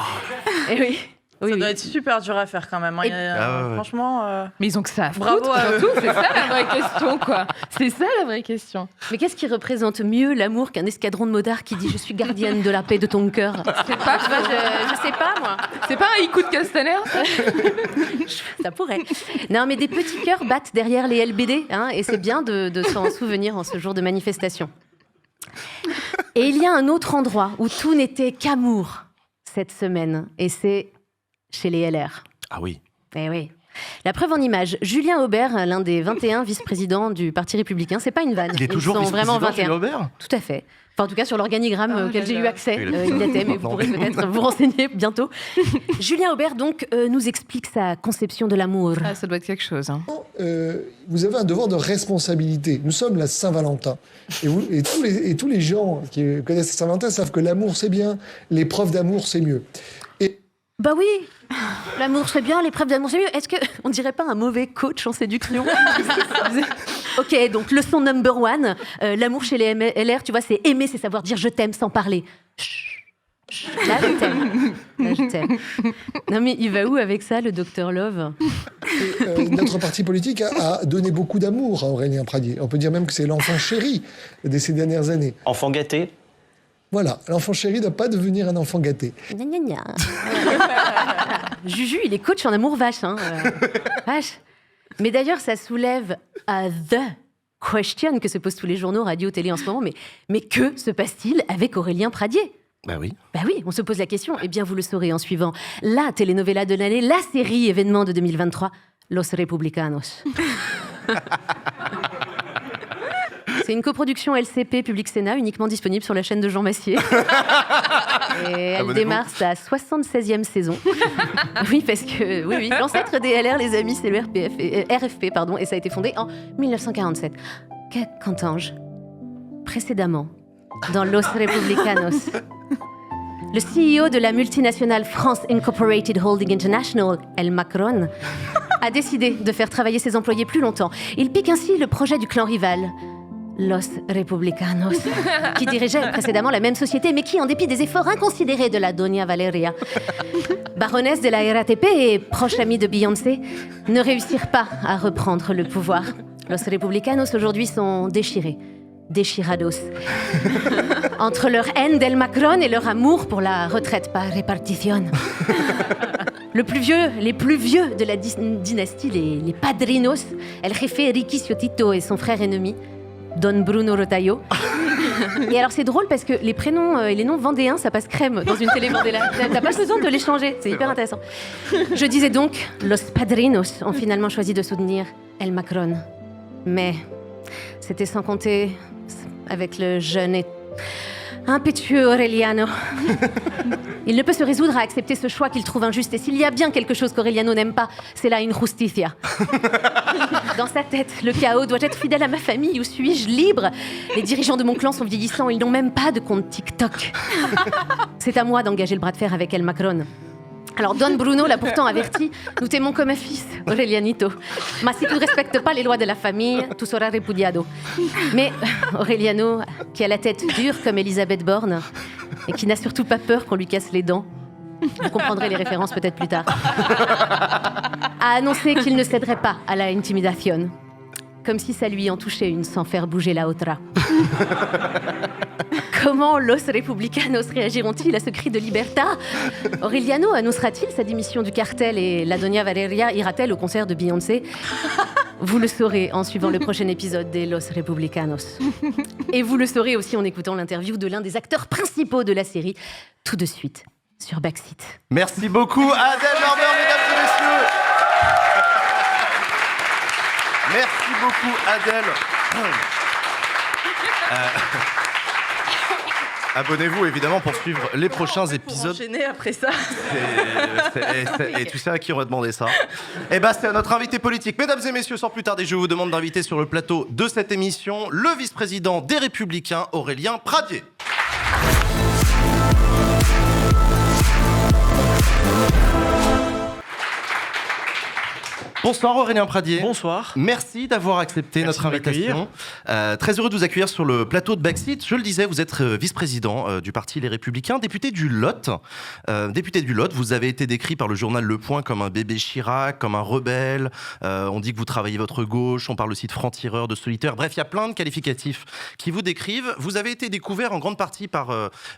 G: Et oui.
C: Ça doit être super dur à faire quand même. Hein. Franchement.
B: Mais ils ont que ça à foutre.
C: Bravo à eux.
B: C'est ça la vraie question, quoi. C'est ça la vraie question.
G: Mais qu'est-ce qui représente mieux l'amour qu'un escadron de motards qui dit « Je suis gardienne de la paix de ton cœur »
B: Je sais pas,
G: je sais pas, moi.
B: C'est pas un haïku de Castaner, ça?
G: Ça pourrait. Non, mais des petits cœurs battent derrière les LBD, hein, et c'est bien de s'en souvenir en ce jour de manifestation. Et il y a un autre endroit où tout n'était qu'amour cette semaine, et c'est chez les LR.
A: Ah oui.
G: Eh oui. La preuve en image, Julien Aubert, l'un des 21 vice-présidents du Parti républicain, c'est pas une vanne.
A: Il est toujours vice-président, Julien Aubert ?
G: Tout à fait. Enfin, en tout cas, sur l'organigramme auquel j'ai eu accès, il l'était, mais vous pourrez peut-être vous renseigner bientôt. Julien Aubert, donc, nous explique sa conception de l'amour.
B: Ah, ça doit être quelque chose. Hein.
J: Vous avez un devoir de responsabilité. Nous sommes la Saint-Valentin. Et tous les gens qui connaissent la Saint-Valentin savent que l'amour, c'est bien, l'épreuve d'amour, c'est mieux.
G: Bah oui, l'amour c'est bien, l'épreuve d'amour c'est mieux. Est-ce qu'on dirait pas un mauvais coach en séduction? Ok, donc leçon number one, l'amour chez les LR, tu vois, c'est aimer, c'est savoir dire je t'aime sans parler. Là je t'aime. Là je t'aime. Non mais il va où avec ça, le Dr Love?
J: Notre parti politique a donné beaucoup d'amour à Aurélien Pradier. On peut dire même que c'est l'enfant chéri de ces dernières années.
K: Enfant gâté?
J: Voilà, l'enfant chéri ne doit pas devenir un enfant gâté.
G: Gna gna gna. Juju, il est coach en amour vache. Hein. Vache. Mais d'ailleurs, ça soulève the question que se posent tous les journaux, radio, télé en ce moment. Mais que se passe-t-il avec Aurélien Pradier?
A: Bah oui,
G: on se pose la question. Eh bien, vous le saurez en suivant la telenovela de l'année, la série événement de 2023, Los Republicanos. C'est une coproduction LCP Public Sénat, uniquement disponible sur la chaîne de Jean Massier. Et elle démarre sa 76e saison. Oui, parce que oui, l'ancêtre des LR, les amis, c'est le RFP, et ça a été fondé en 1947. Qu'entends-je? Précédemment, dans Los Republicanos, le CEO de la multinationale France Incorporated Holding International, El Macron, a décidé de faire travailler ses employés plus longtemps. Il pique ainsi le projet du clan rival, Los Republicanos, qui dirigeait précédemment la même société, mais qui, en dépit des efforts inconsidérés de la Doña Valeria, baronesse de la RATP et proche amie de Beyoncé, ne réussirent pas à reprendre le pouvoir. Los Republicanos, aujourd'hui, sont déchirés. Déchirados. Entre leur haine d'El Macron et leur amour pour la retraite par répartition. Les plus vieux de la dynastie, les padrinos, El Jefe Ricky Ciotito et son frère ennemi, Don Bruno Rotayo. Et alors c'est drôle parce que les prénoms et les noms vendéens, ça passe crème dans une télé vendéenne. T'as pas besoin de les changer, c'est hyper intéressant. Je disais donc, Los Padrinos ont finalement choisi de soutenir El Macron. Mais c'était sans compter avec le jeune et Impétueux Aureliano. Il ne peut se résoudre à accepter ce choix qu'il trouve injuste. Et s'il y a bien quelque chose qu'Aureliano n'aime pas, c'est la injusticia. Dans sa tête, le chaos doit être fidèle à ma famille. Où suis-je libre? Les dirigeants de mon clan sont vieillissants. Ils n'ont même pas de compte TikTok. C'est à moi d'engager le bras de fer avec El Macron. Alors Don Bruno l'a pourtant averti, nous t'aimons comme un fils, Aurelianito. Mais si tu ne respectes pas les lois de la famille, tu seras repudiado. Mais Aureliano, qui a la tête dure comme Elisabeth Borne, et qui n'a surtout pas peur qu'on lui casse les dents, vous comprendrez les références peut-être plus tard, a annoncé qu'il ne céderait pas à la intimidation. Comme si ça lui en touchait une sans faire bouger la otra. Comment los republicanos réagiront-ils à ce cri de libertà? Aureliano annoncera-t-il sa démission du cartel et la Doña Valeria ira-t-elle au concert de Beyoncé? Vous le saurez en suivant le prochain épisode des Los Republicanos. Et vous le saurez aussi en écoutant l'interview de l'un des acteurs principaux de la série, tout de suite sur Backseat.
A: Merci beaucoup Adèle Normer, mesdames et messieurs. Merci beaucoup Adèle. Abonnez-vous évidemment pour suivre les prochains épisodes.
C: Enchaîner après ça.
A: Et tu sais à qui on va demander ça? Eh ben c'est à notre invité politique. Mesdames et messieurs, sans plus tarder, je vous demande d'inviter sur le plateau de cette émission le vice-président des Républicains, Aurélien Pradié. Bonsoir Aurélien Pradié.
K: Bonsoir.
A: Merci d'avoir accepté notre invitation. Très heureux de vous accueillir sur le plateau de Backseat. Je le disais, vous êtes vice-président du parti Les Républicains, député du Lot. Vous avez été décrit par le journal Le Point comme un bébé Chirac, comme un rebelle. On dit que vous travaillez votre gauche, on parle aussi de franc-tireur, de solitaire. Bref, il y a plein de qualificatifs qui vous décrivent. Vous avez été découvert en grande partie par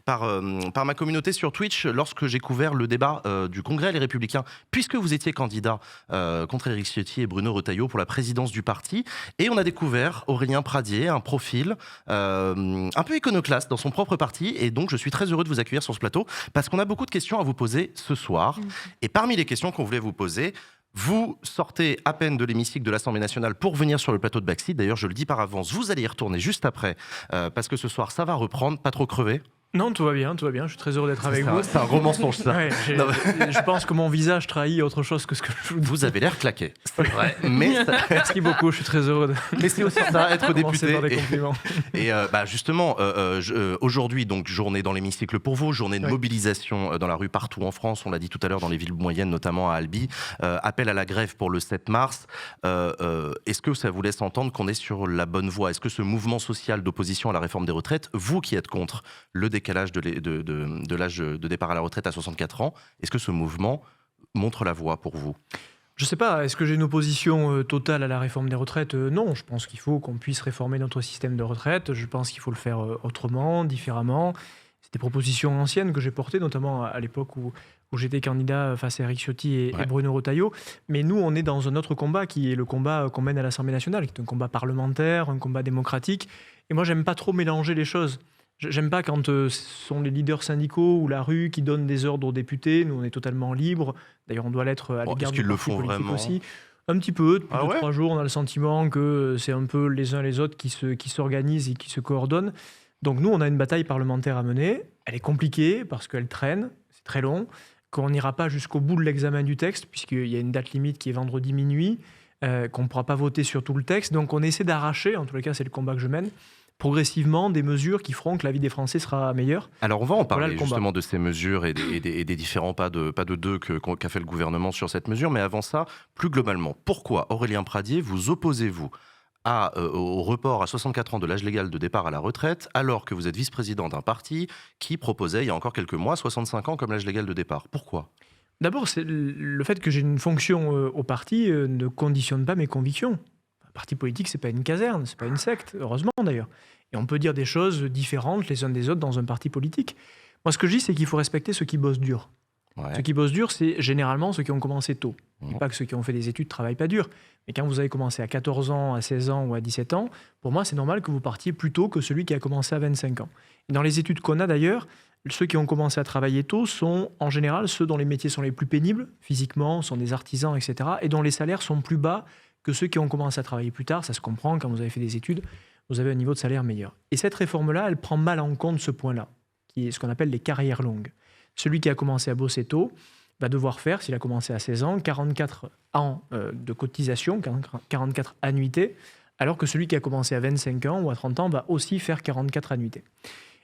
A: ma communauté sur Twitch lorsque j'ai couvert le débat du Congrès Les Républicains, puisque vous étiez candidat contre Éric Ciotti et Bruno Retailleau pour la présidence du parti. Et on a découvert Aurélien Pradié, un profil un peu iconoclaste dans son propre parti. Et donc, je suis très heureux de vous accueillir sur ce plateau parce qu'on a beaucoup de questions à vous poser ce soir. Et parmi les questions qu'on voulait vous poser, vous sortez à peine de l'hémicycle de l'Assemblée nationale pour venir sur le plateau de Backseat. D'ailleurs, je le dis par avance, vous allez y retourner juste après parce que ce soir, ça va reprendre, pas trop crevé.
K: Non, tout va bien, je suis très heureux d'être avec vous.
A: C'est un gros mensonge, ça.
K: Ouais, je pense que mon visage trahit autre chose que ce que je vous dis.
A: Vous avez l'air claqué, c'est vrai. Mais
K: merci beaucoup, je suis très heureux.
A: Mais c'est aussi ça, être député.
K: Par des compliments.
A: Et justement, aujourd'hui, donc, journée dans l'hémicycle pour vous, journée de mobilisation dans la rue partout en France, on l'a dit tout à l'heure, dans les villes moyennes, notamment à Albi. Appel à la grève pour le 7 mars. Est-ce que ça vous laisse entendre qu'on est sur la bonne voie? Est-ce que ce mouvement social d'opposition à la réforme des retraites, vous qui êtes contre le décalage de l'âge de départ à la retraite à 64 ans, est-ce que ce mouvement montre la voie pour vous?
K: Je ne sais pas, est-ce que j'ai une opposition totale à la réforme des retraites? Non, je pense qu'il faut qu'on puisse réformer notre système de retraite, je pense qu'il faut le faire autrement, différemment. C'est des propositions anciennes que j'ai portées, notamment à l'époque où j'étais candidat face à Éric Ciotti et Bruno Retailleau. Mais nous, on est dans un autre combat qui est le combat qu'on mène à l'Assemblée nationale, qui est un combat parlementaire, un combat démocratique. Et moi, j'aime pas trop mélanger les choses. J'aime pas quand ce sont les leaders syndicaux ou la rue qui donnent des ordres aux députés. Nous, on est totalement libres. D'ailleurs, on doit l'être à l'égard du parti politique aussi. Un petit peu, depuis 2-3 jours, on a le sentiment que c'est un peu les uns les autres qui s'organisent et qui se coordonnent. Donc nous, on a une bataille parlementaire à mener. Elle est compliquée parce qu'elle traîne, c'est très long, qu'on n'ira pas jusqu'au bout de l'examen du texte, puisqu'il y a une date limite qui est vendredi minuit, qu'on ne pourra pas voter sur tout le texte. Donc on essaie d'arracher, en tous les cas c'est le combat que je mène, progressivement des mesures qui feront que la vie des Français sera meilleure.
A: Alors on va en parler justement de ces mesures et des différents pas de deux qu'a fait le gouvernement sur cette mesure. Mais avant ça, plus globalement, pourquoi Aurélien Pradié vous opposez-vous au report à 64 ans de l'âge légal de départ à la retraite, alors que vous êtes vice-président d'un parti qui proposait il y a encore quelques mois 65 ans comme l'âge légal de départ? Pourquoi?
K: D'abord, c'est le fait que j'ai une fonction au parti ne conditionne pas mes convictions. Un parti politique, c'est pas une caserne, c'est pas une secte, heureusement d'ailleurs. Et on peut dire des choses différentes les uns des autres dans un parti politique. Moi, ce que je dis, c'est qu'il faut respecter ceux qui bossent dur. Ouais. Ceux qui bossent dur, c'est généralement ceux qui ont commencé tôt. Je ne dis pas que ceux qui ont fait des études ne travaillent pas dur. Mais quand vous avez commencé à 14 ans, à 16 ans ou à 17 ans, pour moi, c'est normal que vous partiez plus tôt que celui qui a commencé à 25 ans. Et dans les études qu'on a d'ailleurs, ceux qui ont commencé à travailler tôt sont en général ceux dont les métiers sont les plus pénibles, physiquement, sont des artisans, etc. et dont les salaires sont plus bas que ceux qui ont commencé à travailler plus tard. Ça se comprend, quand vous avez fait des études, vous avez un niveau de salaire meilleur. Et cette réforme-là, elle prend mal en compte ce point-là. qui est ce qu'on appelle les carrières longues. Celui qui a commencé à bosser tôt va devoir faire, s'il a commencé à 16 ans, 44 ans de cotisation, 44 annuités, alors que celui qui a commencé à 25 ans ou à 30 ans va aussi faire 44 annuités.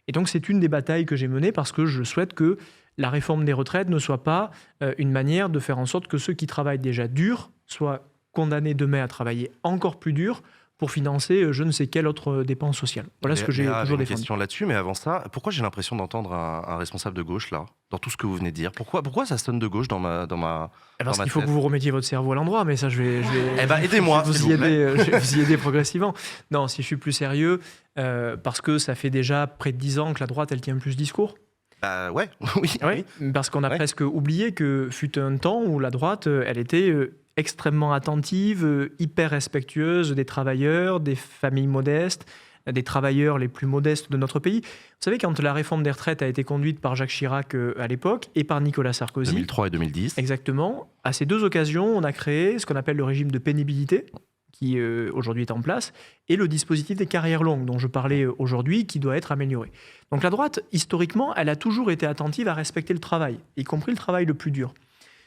K: Et donc c'est une des batailles que j'ai menées parce que je souhaite que la réforme des retraites ne soit pas une manière de faire en sorte que ceux qui travaillent déjà dur soient condamnés demain à travailler encore plus dur pour financer je ne sais quelle autre dépense sociale. Voilà ce que j'ai toujours défendu.
A: Une question là-dessus, mais avant ça, pourquoi j'ai l'impression d'entendre un responsable de gauche là, dans tout ce que vous venez de dire ? Pourquoi ça sonne de gauche dans ma
K: Parce qu'il faut que vous remettiez votre cerveau à l'endroit, mais ça je vais
A: aidez-moi,
K: je vais vous y aider progressivement. Non, si je suis plus sérieux, parce que ça fait déjà près de 10 ans que la droite elle tient plus discours.
A: Oui.
K: Parce qu'on a presque oublié que fut un temps où la droite, elle était extrêmement attentive, hyper respectueuse des travailleurs, des familles modestes, des travailleurs les plus modestes de notre pays. Vous savez, quand la réforme des retraites a été conduite par Jacques Chirac à l'époque et par Nicolas Sarkozy...
A: 2003 et 2010.
K: Exactement. À ces deux occasions, on a créé ce qu'on appelle le régime de pénibilité, qui aujourd'hui est en place, et le dispositif des carrières longues, dont je parlais aujourd'hui, qui doit être amélioré. Donc la droite, historiquement, elle a toujours été attentive à respecter le travail, y compris le travail le plus dur.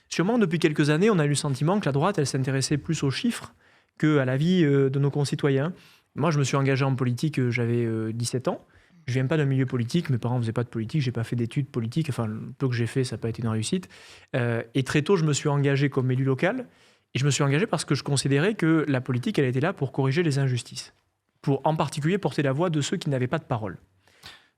K: Sûrement, depuis quelques années, on a eu le sentiment que la droite, elle s'intéressait plus aux chiffres qu'à la vie de nos concitoyens. Moi, je me suis engagé en politique, j'avais 17 ans. Je ne viens pas d'un milieu politique, mes parents ne faisaient pas de politique, je n'ai pas fait d'études politiques, enfin, le peu que j'ai fait, ça n'a pas été une réussite. Et très tôt, je me suis engagé comme élu local, et je me suis engagé parce que je considérais que la politique, elle était là pour corriger les injustices, pour en particulier porter la voix de ceux qui n'avaient pas de parole.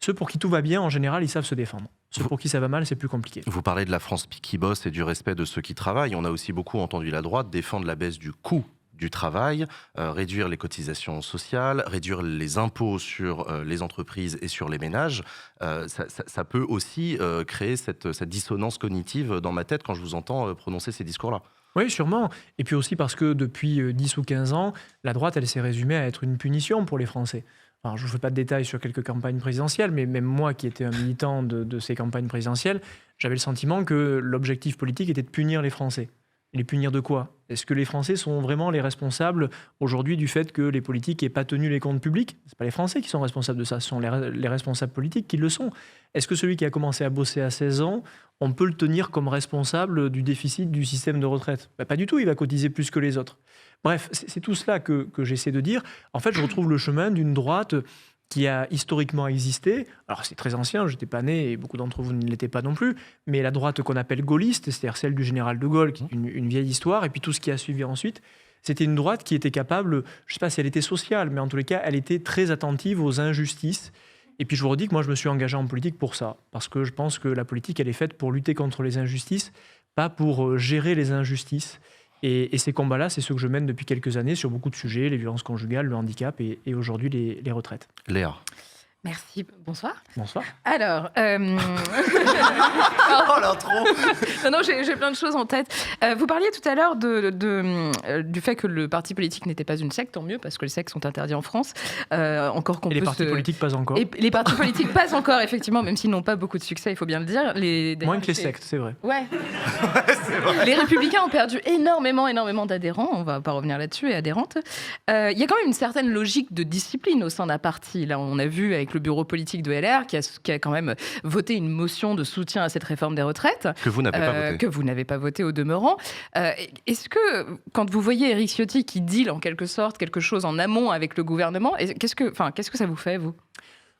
K: Ceux pour qui tout va bien, en général, ils savent se défendre. Ceux pour qui ça va mal, c'est plus compliqué.
A: Vous parlez de la France qui bosse et du respect de ceux qui travaillent. On a aussi beaucoup entendu la droite défendre la baisse du coût du travail, réduire les cotisations sociales, réduire les impôts sur les entreprises et sur les ménages. Ça peut aussi créer cette dissonance cognitive dans ma tête quand je vous entends prononcer ces discours-là.
K: Oui, sûrement. Et puis aussi parce que depuis 10 ou 15 ans, la droite, elle s'est résumée à être une punition pour les Français. Alors, je ne vous fais pas de détails sur quelques campagnes présidentielles, mais même moi qui étais un militant de ces campagnes présidentielles, j'avais le sentiment que l'objectif politique était de punir les Français. Et les punir de quoi ? Est-ce que les Français sont vraiment les responsables aujourd'hui du fait que les politiques n'aient pas tenu les comptes publics ? Ce n'est pas les Français qui sont responsables de ça, ce sont les responsables politiques qui le sont. Est-ce que celui qui a commencé à bosser à 16 ans, on peut le tenir comme responsable du déficit du système de retraite ? Pas du tout, il va cotiser plus que les autres. Bref, c'est tout cela que j'essaie de dire. En fait, je retrouve le chemin d'une droite qui a historiquement existé. Alors, c'est très ancien, je n'étais pas né et beaucoup d'entre vous ne l'étaient pas non plus, mais la droite qu'on appelle gaulliste, c'est-à-dire celle du général de Gaulle, qui est une vieille histoire, et puis tout ce qui a suivi ensuite, c'était une droite qui était capable, je ne sais pas si elle était sociale, mais en tous les cas, elle était très attentive aux injustices. Et puis, je vous redis que moi, je me suis engagé en politique pour ça, parce que je pense que la politique, elle est faite pour lutter contre les injustices, pas pour gérer les injustices. Et ces combats-là, c'est ceux que je mène depuis quelques années sur beaucoup de sujets, les violences conjugales, le handicap et aujourd'hui les retraites.
A: Léa.
B: Merci. Bonsoir.
K: Bonsoir.
B: Alors,
A: oh l'intro.
B: Non, j'ai plein de choses en tête. Vous parliez tout à l'heure du fait que le parti politique n'était pas une secte, tant mieux, parce que les sectes sont interdits en France. Encore qu'on
K: et les partis politiques pas encore.
B: Et les partis politiques pas encore, effectivement, même s'ils n'ont pas beaucoup de succès, il faut bien le dire.
K: Moins que les sectes, c'est vrai.
B: Ouais. C'est vrai. Les Républicains ont perdu énormément d'adhérents, on va pas revenir là-dessus, et adhérentes. Il y a quand même une certaine logique de discipline au sein d'un parti. Là, on a vu avec le bureau politique de LR qui a quand même voté une motion de soutien à cette réforme des retraites.
A: Que vous n'avez pas voté.
B: Que vous n'avez pas voté au demeurant. Est-ce que, quand vous voyez Éric Ciotti qui deal en quelque sorte quelque chose en amont avec le gouvernement, qu'est-ce que ça vous fait, vous ?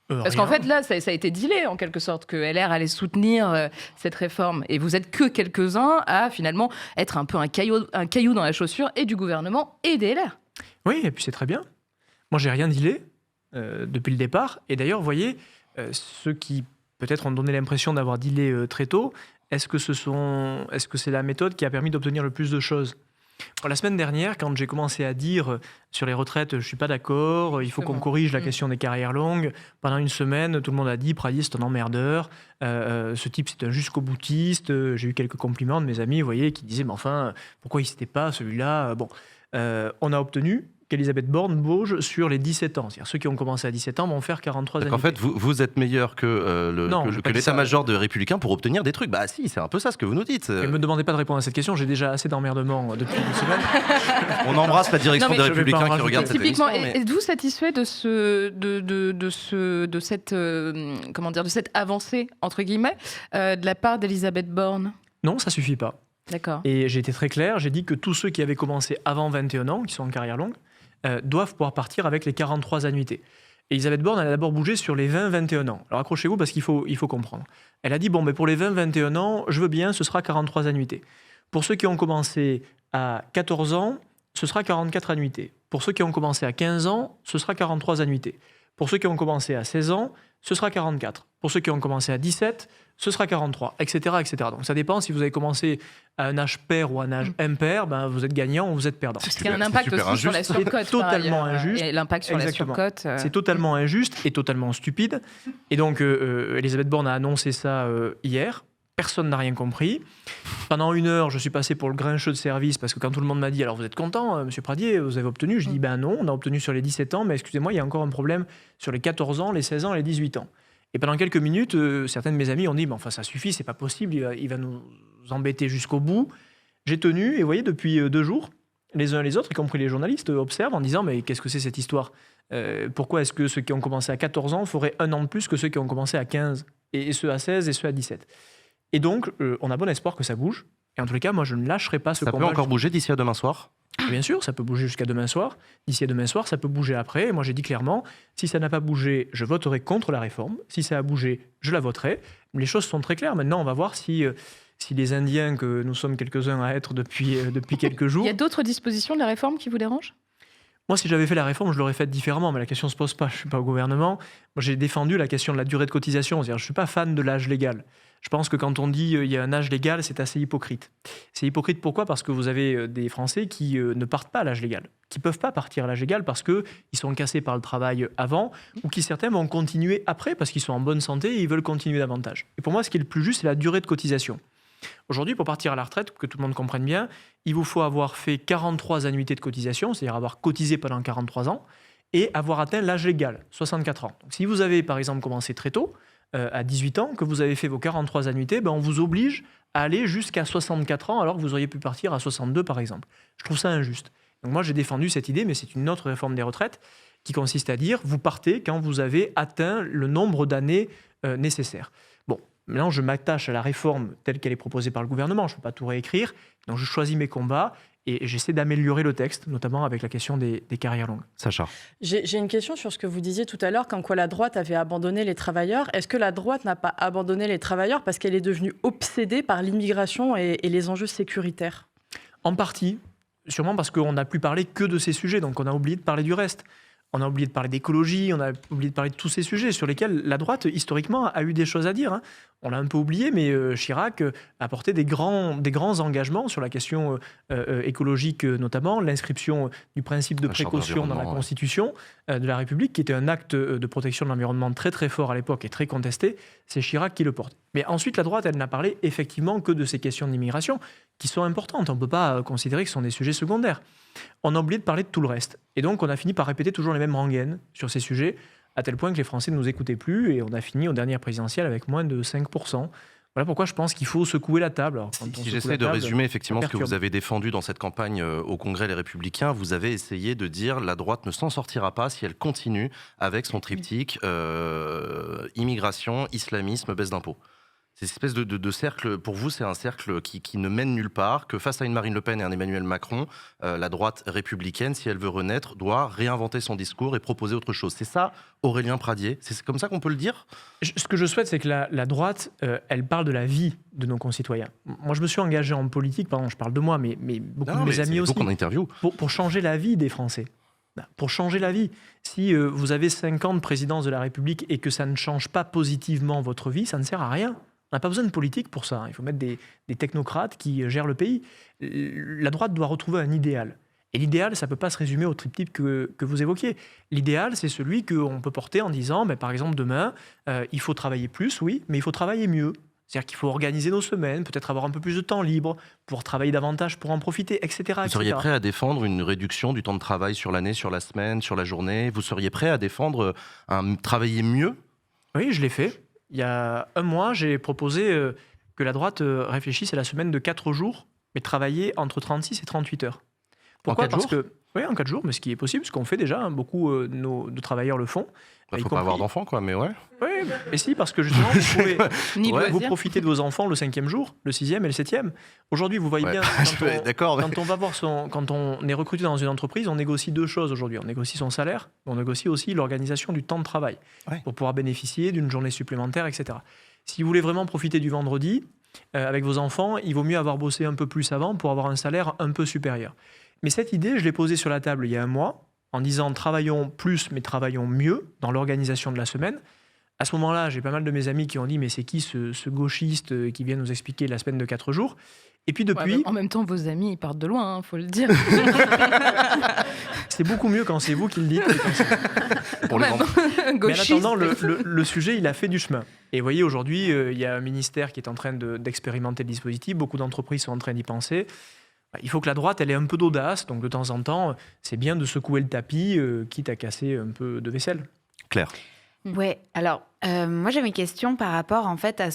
B: Parce qu'en fait, là, ça a été dealé, en quelque sorte, que LR allait soutenir cette réforme. Et vous êtes que quelques-uns à, finalement, être un peu un caillou dans la chaussure et du gouvernement et des LR.
K: Oui, et puis c'est très bien. Moi, j'ai rien dealé depuis le départ. Et d'ailleurs, vous voyez, ceux qui, peut-être, ont donné l'impression d'avoir dealé très tôt, est-ce que c'est la méthode qui a permis d'obtenir le plus de choses ? La semaine dernière, quand j'ai commencé à dire sur les retraites, je ne suis pas d'accord, il faut qu'on corrige la question des carrières longues, pendant une semaine, tout le monde a dit Pradier, c'est un emmerdeur, ce type, c'est un jusqu'au-boutiste. J'ai eu quelques compliments de mes amis, vous voyez, qui disaient mais enfin, pourquoi il ne s'était pas celui-là ? Bon, on a obtenu qu'Elisabeth Borne bouge sur les 17 ans. C'est-à-dire ceux qui ont commencé à 17 ans vont faire 43 années.
A: En fait, vous êtes meilleur que l'état-major de Républicains pour obtenir des trucs. Bah si, c'est un peu ça ce que vous nous dites.
K: Ne me demandez pas de répondre à cette question, j'ai déjà assez d'emmerdements depuis une semaine.
A: On embrasse la direction des Républicains qui regarde cette émission.
B: Typiquement, êtes-vous satisfait de cette avancée, entre guillemets, de la part d'Elisabeth Borne ?
K: Non, ça suffit pas.
B: D'accord.
K: Et j'ai été très clair, j'ai dit que tous ceux qui avaient commencé avant 21 ans, qui sont en carrière longue, doivent pouvoir partir avec les 43 annuités. Elisabeth Borne, elle a d'abord bougé sur les 20-21 ans. Alors accrochez-vous parce qu'il faut comprendre. Elle a dit, bon, mais pour les 20-21 ans, je veux bien, ce sera 43 annuités. Pour ceux qui ont commencé à 14 ans, ce sera 44 annuités. Pour ceux qui ont commencé à 15 ans, ce sera 43 annuités. Pour ceux qui ont commencé à 16 ans, ce sera 44. Pour ceux qui ont commencé à 17, ce sera 43, etc., etc. Donc ça dépend si vous avez commencé à un âge pair ou à un âge impair, vous êtes gagnant ou vous êtes perdant.
B: Il y a un impact aussi sur la surcote.
K: C'est totalement injuste.
B: Et l'impact sur la surcote.
K: C'est totalement injuste et totalement stupide. Et donc Elisabeth Borne a annoncé ça hier. Personne n'a rien compris. Pendant 1 heure, je suis passé pour le grincheux de service parce que quand tout le monde m'a dit « Alors vous êtes content, monsieur Pradier, vous avez obtenu ?» Je dis « Ben non, on a obtenu sur les 17 ans, mais excusez-moi, il y a encore un problème sur les 14 ans, les 16 ans et les 18 ans. » Et pendant quelques minutes, certains de mes amis ont dit « Enfin, ça suffit, c'est pas possible, il va nous embêter jusqu'au bout. » J'ai tenu, et vous voyez, depuis 2 jours, les uns et les autres, y compris les journalistes, observent en disant « Mais qu'est-ce que c'est cette histoire ? Pourquoi est-ce que ceux qui ont commencé à 14 ans feraient 1 an de plus que ceux qui ont commencé à 15 ? Et ceux à 16 et ceux à 17 ?» Et donc, on a bon espoir que ça bouge. Et en tous les cas, moi, je ne lâcherai pas ce combat.
A: Ça peut encore bouger d'ici à demain soir ?
K: Bien sûr, ça peut bouger jusqu'à demain soir. D'ici à demain soir, ça peut bouger après. Et moi, j'ai dit clairement, si ça n'a pas bougé, je voterai contre la réforme. Si ça a bougé, je la voterai. Les choses sont très claires. Maintenant, on va voir si les Indiens, que nous sommes quelques-uns à être depuis quelques jours...
B: Il y a d'autres dispositions de la réforme qui vous dérangent ?
K: Moi, si j'avais fait la réforme, je l'aurais faite différemment, mais la question ne se pose pas. Je ne suis pas au gouvernement. Moi, j'ai défendu la question de la durée de cotisation. C'est-à-dire, je ne suis pas fan de l'âge légal. Je pense que quand on dit il y a un âge légal, c'est assez hypocrite. C'est hypocrite pourquoi ? Parce que vous avez des Français qui ne partent pas à l'âge légal, qui ne peuvent pas partir à l'âge légal parce qu'ils sont cassés par le travail avant, ou qui certains vont continuer après parce qu'ils sont en bonne santé et ils veulent continuer davantage. Et pour moi, ce qui est le plus juste, c'est la durée de cotisation. Aujourd'hui, pour partir à la retraite, que tout le monde comprenne bien, il vous faut avoir fait 43 annuités de cotisation, c'est-à-dire avoir cotisé pendant 43 ans, et avoir atteint l'âge légal, 64 ans. Donc, si vous avez, par exemple, commencé très tôt, à 18 ans, que vous avez fait vos 43 annuités, on vous oblige à aller jusqu'à 64 ans, alors que vous auriez pu partir à 62, par exemple. Je trouve ça injuste. Donc moi, j'ai défendu cette idée, mais c'est une autre réforme des retraites, qui consiste à dire, vous partez quand vous avez atteint le nombre d'années nécessaires. Bon, maintenant, je m'attache à la réforme telle qu'elle est proposée par le gouvernement, je ne peux pas tout réécrire, donc je choisis mes combats, et j'essaie d'améliorer le texte, notamment avec la question des carrières longues.
A: Sacha.
C: J'ai une question sur ce que vous disiez tout à l'heure, comme quoi la droite avait abandonné les travailleurs. Est-ce que la droite n'a pas abandonné les travailleurs parce qu'elle est devenue obsédée par l'immigration et les enjeux sécuritaires ?
K: En partie, sûrement parce qu'on n'a plus parlé que de ces sujets, donc on a oublié de parler du reste. On a oublié de parler d'écologie, on a oublié de parler de tous ces sujets sur lesquels la droite, historiquement, a eu des choses à dire. On l'a un peu oublié, mais Chirac a porté des grands engagements sur la question écologique, notamment l'inscription du principe de précaution dans la Constitution de la République, qui était un acte de protection de l'environnement très très fort à l'époque et très contesté. C'est Chirac qui le porte. Mais ensuite, la droite, elle n'a parlé effectivement que de ces questions d'immigration, qui sont importantes. On ne peut pas considérer que ce sont des sujets secondaires. On a oublié de parler de tout le reste. Et donc, on a fini par répéter toujours les mêmes rengaines sur ces sujets, à tel point que les Français ne nous écoutaient plus, et on a fini aux dernières présidentielles avec moins de 5%. Voilà pourquoi je pense qu'il faut secouer la table. Alors,
A: si j'essaie de résumer effectivement ce que vous avez défendu dans cette campagne au Congrès Les Républicains, vous avez essayé de dire la droite ne s'en sortira pas si elle continue avec son triptyque immigration, islamisme, baisse d'impôts. C'est cette espèce de cercle, pour vous, c'est un cercle qui ne mène nulle part, que face à une Marine Le Pen et un Emmanuel Macron, la droite républicaine, si elle veut renaître, doit réinventer son discours et proposer autre chose. C'est ça, Aurélien Pradier ? C'est comme ça qu'on peut le dire ?
K: Ce que je souhaite, c'est que la droite, elle parle de la vie de nos concitoyens. Moi, je me suis engagé en politique, pardon, je parle de moi, mais beaucoup de mes amis aussi, pour changer la vie des Français. Pour changer la vie. Si vous avez 5 ans de présidence de la République et que ça ne change pas positivement votre vie, ça ne sert à rien. On n'a pas besoin de politique pour ça. Il faut mettre des technocrates qui gèrent le pays. La droite doit retrouver un idéal. Et l'idéal, ça ne peut pas se résumer au triptyque que vous évoquiez. L'idéal, c'est celui qu'on peut porter en disant, par exemple, demain, il faut travailler plus, oui, mais il faut travailler mieux. C'est-à-dire qu'il faut organiser nos semaines, peut-être avoir un peu plus de temps libre, pouvoir travailler davantage pour en profiter, etc.
A: Vous seriez prêt à défendre une réduction du temps de travail sur l'année, sur la semaine, sur la journée? Vous seriez prêt à défendre travailler mieux?
K: Oui, je l'ai fait. Il y a un mois, j'ai proposé que la droite réfléchisse à la semaine de 4 jours, mais travailler entre 36 et 38 heures. Pourquoi?
A: En 4 jours?
K: Oui, en 4 jours, mais ce qui est possible, ce qu'on fait déjà, hein, beaucoup de travailleurs le font.
A: Il ne faut pas avoir d'enfants, quoi, mais ouais.
K: Oui, mais si, parce que justement, vous pouvez vous profiter de vos enfants le 5e jour, le 6e et le 7e. Aujourd'hui, vous voyez bien, quand on est recruté dans une entreprise, on négocie 2 choses aujourd'hui. On négocie son salaire, on négocie aussi l'organisation du temps de travail pour pouvoir bénéficier d'une journée supplémentaire, etc. Si vous voulez vraiment profiter du vendredi avec vos enfants, il vaut mieux avoir bossé un peu plus avant pour avoir un salaire un peu supérieur. Mais cette idée, je l'ai posée sur la table il y a un mois, en disant travaillons plus, mais travaillons mieux dans l'organisation de la semaine. À ce moment-là, j'ai pas mal de mes amis qui ont dit mais c'est qui ce gauchiste qui vient nous expliquer la semaine de 4 jours? Et puis depuis...
B: Ouais, en même temps, vos amis, ils partent de loin, hein, faut le dire.
K: C'est beaucoup mieux quand c'est vous qui le dites.
A: Pour le moment.
K: Mais en attendant, le sujet, il a fait du chemin. Et vous voyez, aujourd'hui, il y a un ministère qui est en train d'expérimenter le dispositif. Beaucoup d'entreprises sont en train d'y penser. Il faut que la droite, elle ait un peu d'audace. Donc, de temps en temps, c'est bien de secouer le tapis, quitte à casser un peu de vaisselle.
A: Claire.
D: Ouais, alors moi j'avais une question par rapport en fait à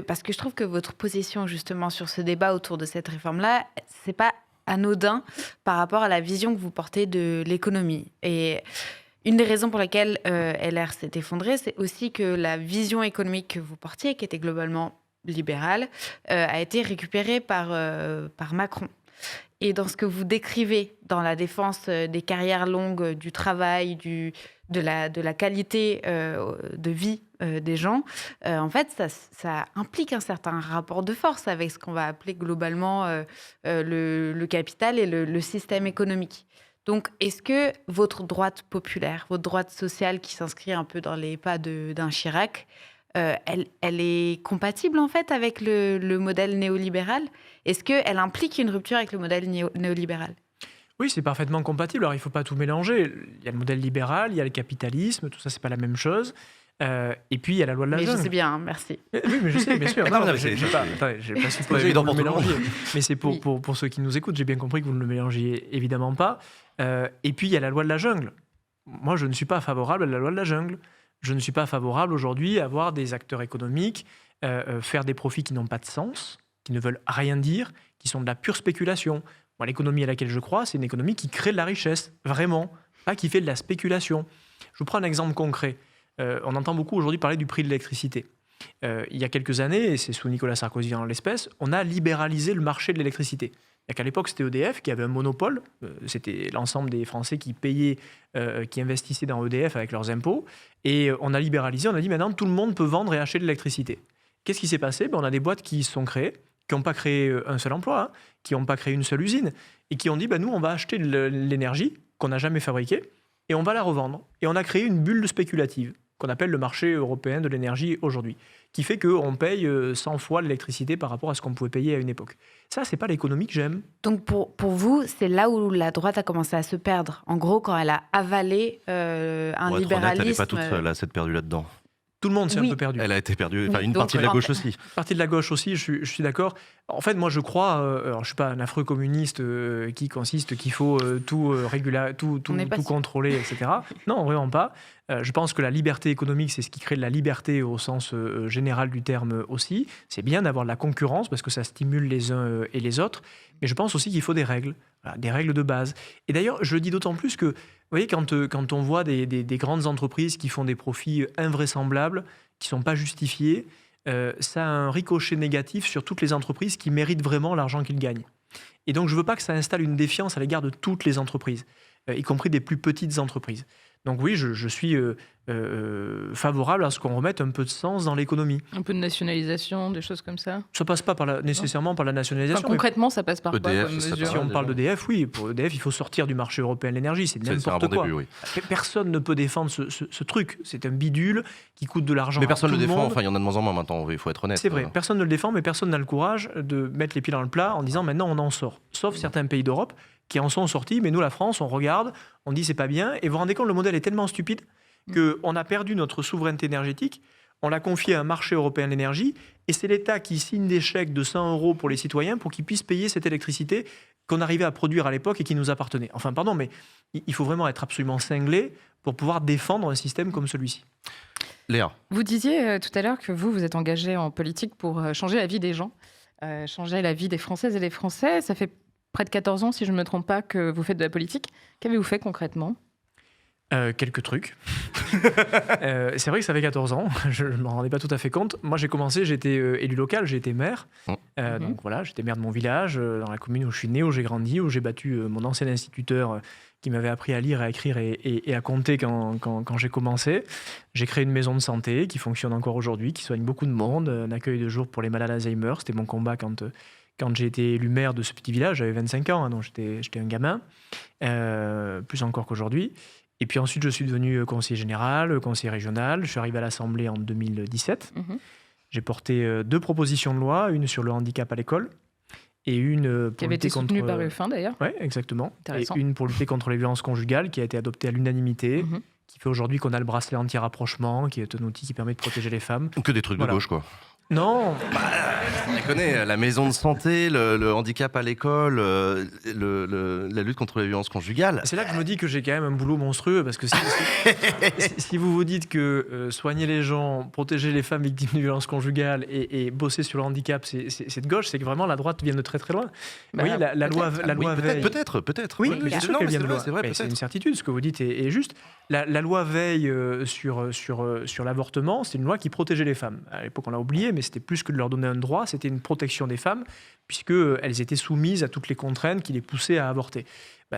D: parce que je trouve que votre position justement sur ce débat autour de cette réforme-là, c'est pas anodin par rapport à la vision que vous portez de l'économie. Et une des raisons pour lesquelles LR s'est effondré, c'est aussi que la vision économique que vous portiez, qui était globalement libérale, a été récupérée par Macron. Et dans ce que vous décrivez dans la défense des carrières longues, du travail, de la qualité de vie des gens, en fait, ça implique un certain rapport de force avec ce qu'on va appeler globalement le capital et le système économique. Donc, est-ce que votre droite populaire, votre droite sociale qui s'inscrit un peu dans les pas d'un Chirac, elle est compatible en fait avec le modèle néolibéral? Est-ce qu'elle implique une rupture avec le modèle néolibéral?
K: Oui, c'est parfaitement compatible. Alors, il ne faut pas tout mélanger. Il y a le modèle libéral, il y a le capitalisme, tout ça, ce n'est pas la même chose. Et puis, il y a la loi de la jungle.
D: Mais je sais bien, hein, merci.
K: Oui, mais je sais, bien sûr. Non, je n'ai pas supposé que vous le mélangiez. Mais c'est pour ceux qui nous écoutent, j'ai bien compris que vous ne le mélangiez évidemment pas. Et puis, il y a la loi de la jungle. Moi, je ne suis pas favorable à la loi de la jungle. Je ne suis pas favorable aujourd'hui à voir des acteurs économiques faire des profits qui n'ont pas de sens, qui ne veulent rien dire, qui sont de la pure spéculation. Moi, l'économie à laquelle je crois, c'est une économie qui crée de la richesse, vraiment, pas qui fait de la spéculation. Je vous prends un exemple concret. On entend beaucoup aujourd'hui parler du prix de l'électricité. Il y a quelques années, et c'est sous Nicolas Sarkozy en l'espèce, on a libéralisé le marché de l'électricité. Et qu'à l'époque, c'était EDF qui avait un monopole. C'était l'ensemble des Français qui payaient, qui investissaient dans EDF avec leurs impôts. Et on a libéralisé, on a dit maintenant tout le monde peut vendre et acheter de l'électricité. Qu'est-ce qui s'est passé? On a des boîtes qui se sont créées, qui n'ont pas créé un seul emploi, hein, qui n'ont pas créé une seule usine, et qui ont dit nous, on va acheter de l'énergie qu'on n'a jamais fabriquée, et on va la revendre. Et on a créé une bulle spéculative, qu'on appelle le marché européen de l'énergie aujourd'hui, qui fait qu'on paye 100 fois l'électricité par rapport à ce qu'on pouvait payer à une époque. Ça, c'est pas l'économie que j'aime.
D: Donc pour vous, c'est là où la droite a commencé à se perdre. En gros, quand elle a avalé un libéralisme...
A: Elle n'est pas toute seule à s'être perdue là-dedans.
K: Tout le monde s'est un peu perdu.
A: Elle a été perdue, une partie de la gauche aussi.
K: Une partie de la gauche aussi, je suis d'accord. En fait, moi, je crois, alors je ne suis pas un affreux communiste qui consiste qu'il faut tout contrôler, etc. Non, vraiment pas. Je pense que la liberté économique, c'est ce qui crée de la liberté au sens général du terme aussi. C'est bien d'avoir de la concurrence parce que ça stimule les uns et les autres. Mais je pense aussi qu'il faut des règles de base. Et d'ailleurs, je le dis d'autant plus que, vous voyez, quand on voit des grandes entreprises qui font des profits invraisemblables, qui ne sont pas justifiés, ça a un ricochet négatif sur toutes les entreprises qui méritent vraiment l'argent qu'ils gagnent. Et donc, je ne veux pas que ça installe une défiance à l'égard de toutes les entreprises, y compris des plus petites entreprises. Donc oui, je suis favorable à ce qu'on remette un peu de sens dans l'économie.
B: Un peu de nationalisation, des choses comme ça?
K: Ça passe pas nécessairement par la nationalisation.
B: Enfin, concrètement, ça passe par quoi comme mesure?
K: Si on parle d'EDF, oui. Pour EDF, il faut sortir du marché européen de l'énergie. C'est n'importe quoi. Début, oui. Personne ne peut défendre ce truc. C'est un bidule qui coûte de l'argent.
A: Mais personne ne le défend. Enfin, il y en a de moins en moins maintenant. Il faut être honnête.
K: C'est vrai. Personne ne le défend, mais personne n'a le courage de mettre les pieds dans le plat en disant maintenant on en sort. Sauf certains pays d'Europe qui en sont sortis, mais nous, la France, on regarde, on dit c'est pas bien, et vous vous rendez compte, le modèle est tellement stupide qu'on a perdu notre souveraineté énergétique, on l'a confié à un marché européen de l'énergie, et c'est l'État qui signe des chèques de 100 € pour les citoyens pour qu'ils puissent payer cette électricité qu'on arrivait à produire à l'époque et qui nous appartenait. Enfin, pardon, mais il faut vraiment être absolument cinglé pour pouvoir défendre un système comme celui-ci.
A: Léa.
B: Vous disiez tout à l'heure que vous êtes engagé en politique pour changer la vie des gens, changer la vie des Françaises et des Français. Ça fait près de 14 ans, si je ne me trompe pas, que vous faites de la politique. Qu'avez-vous fait concrètement ?
K: Quelques trucs. C'est vrai que ça fait 14 ans, je ne m'en rendais pas tout à fait compte. Moi, j'ai commencé, j'étais élu local, j'ai été maire. Donc voilà, j'étais maire de mon village, dans la commune où je suis né, où j'ai grandi, où j'ai battu mon ancien instituteur qui m'avait appris à lire, à écrire et à compter quand j'ai commencé. J'ai créé une maison de santé qui fonctionne encore aujourd'hui, qui soigne beaucoup de monde, un accueil de jour pour les malades Alzheimer. C'était mon combat quand j'ai été élu maire de ce petit village. J'avais 25 ans, donc j'étais un gamin, plus encore qu'aujourd'hui. Et puis ensuite, je suis devenu conseiller général, conseiller régional. Je suis arrivé à l'Assemblée en 2017. J'ai porté 2 propositions de loi, une sur le handicap à l'école et une pour
B: qui avait été soutenue par UFIN d'ailleurs.
K: Oui, exactement. Et une pour lutter contre les violences conjugales qui a été adoptée à l'unanimité, qui fait aujourd'hui qu'on a le bracelet anti-rapprochement, qui est un outil qui permet de protéger les femmes.
A: Que des trucs de gauche, quoi.
K: Non.
A: On connaît la maison de santé, le handicap à l'école, la lutte contre les violences conjugales.
K: C'est là que je me dis que j'ai quand même un boulot monstrueux, parce que si vous vous dites que soigner les gens, protéger les femmes victimes de violences conjugales et bosser sur le handicap, c'est de gauche, c'est que vraiment la droite vient de très très loin.
B: Bah,
K: oui, la loi Veil...
A: Peut-être.
K: Oui, bien sûr qu'elle vient de loin.
A: C'est
K: c'est une certitude, ce que vous dites est juste. La loi Veil sur l'avortement, c'est une loi qui protégeait les femmes. À l'époque, on l'a oublié, mais c'était plus que de leur donner un droit, c'était une protection des femmes, puisqu'elles étaient soumises à toutes les contraintes qui les poussaient à avorter.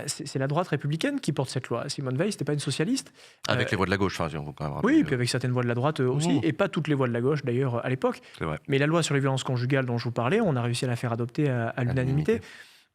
K: C'est la droite républicaine qui porte cette loi. Simone Veil, c'était pas une socialiste.
A: Avec les voix de la gauche, on va quand même rappeler.
K: Oui, puis avec certaines voix de la droite aussi, et pas toutes les voix de la gauche d'ailleurs à l'époque.
A: C'est vrai.
K: Mais la loi sur les violences conjugales dont je vous parlais, on a réussi à la faire adopter à l'unanimité.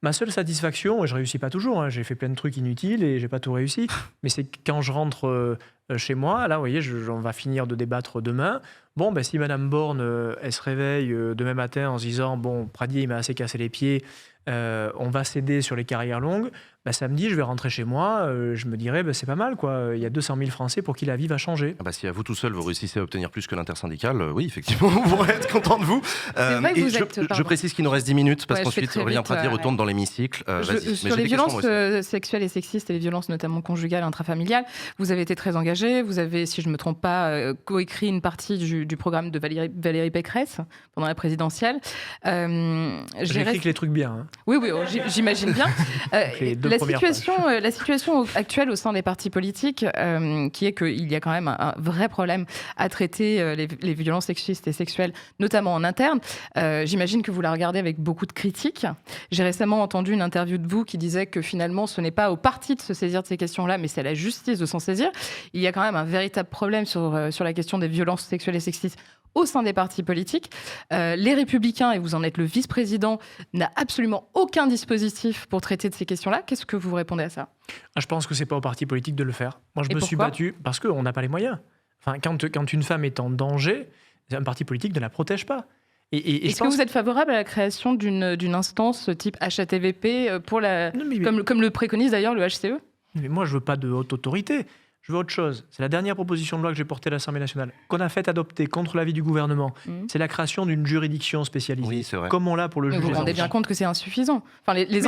K: Ma seule satisfaction, et je ne réussis pas toujours, j'ai fait plein de trucs inutiles et je n'ai pas tout réussi, mais c'est quand je rentre chez moi, là, vous voyez, on va finir de débattre demain. Bon, si Madame Borne, elle se réveille demain matin en se disant « Bon, Pradier, il m'a assez cassé les pieds, on va céder sur les carrières longues », samedi, je vais rentrer chez moi, je me dirais c'est pas mal, quoi. Il y a 200 000 Français pour qui la vie va changer.
A: Si à vous tout seul, vous réussissez à obtenir plus que l'intersyndicale, oui, effectivement, vous pourrez être content de vous. Je précise qu'il nous reste 10 minutes, parce qu'ensuite, Aurélien Pradier retourne dans l'hémicycle.
B: Sur les violences sexuelles et sexistes, et les violences notamment conjugales, intrafamiliales, vous avez été très engagé. Vous avez, si je ne me trompe pas, coécrit une partie du programme de Valérie Pécresse pendant la présidentielle.
K: J'ai écrit que les trucs bien. Hein.
B: Oui, j'imagine bien. La situation actuelle au sein des partis politiques, qui est qu'il y a quand même un vrai problème à traiter les violences sexistes et sexuelles, notamment en interne. J'imagine que vous la regardez avec beaucoup de critiques. J'ai récemment entendu une interview de vous qui disait que finalement, ce n'est pas aux partis de se saisir de ces questions-là, mais c'est à la justice de s'en saisir. Il y a quand même un véritable problème sur la question des violences sexuelles et sexistes au sein des partis politiques. Les Républicains, et vous en êtes le vice-président, n'a absolument aucun dispositif pour traiter de ces questions-là. Qu'est-ce que vous répondez à ça ?
K: Je pense que ce n'est pas aux partis politiques de le faire. Moi, je me suis battu parce qu'on n'a pas les moyens. Enfin, quand une femme est en danger, un parti politique ne la protège pas.
B: Est-ce que vous êtes favorable à la création d'une instance type HATVP comme le préconise d'ailleurs le HCE ?
K: Mais moi, je ne veux pas de haute autorité. Je veux autre chose. C'est la dernière proposition de loi que j'ai portée à l'Assemblée nationale, qu'on a fait adopter contre l'avis du gouvernement. C'est la création d'une juridiction spécialisée.
A: Oui, c'est vrai.
K: Comme on l'a pour le juge.
B: Vous vous rendez bien compte que c'est insuffisant. Enfin, les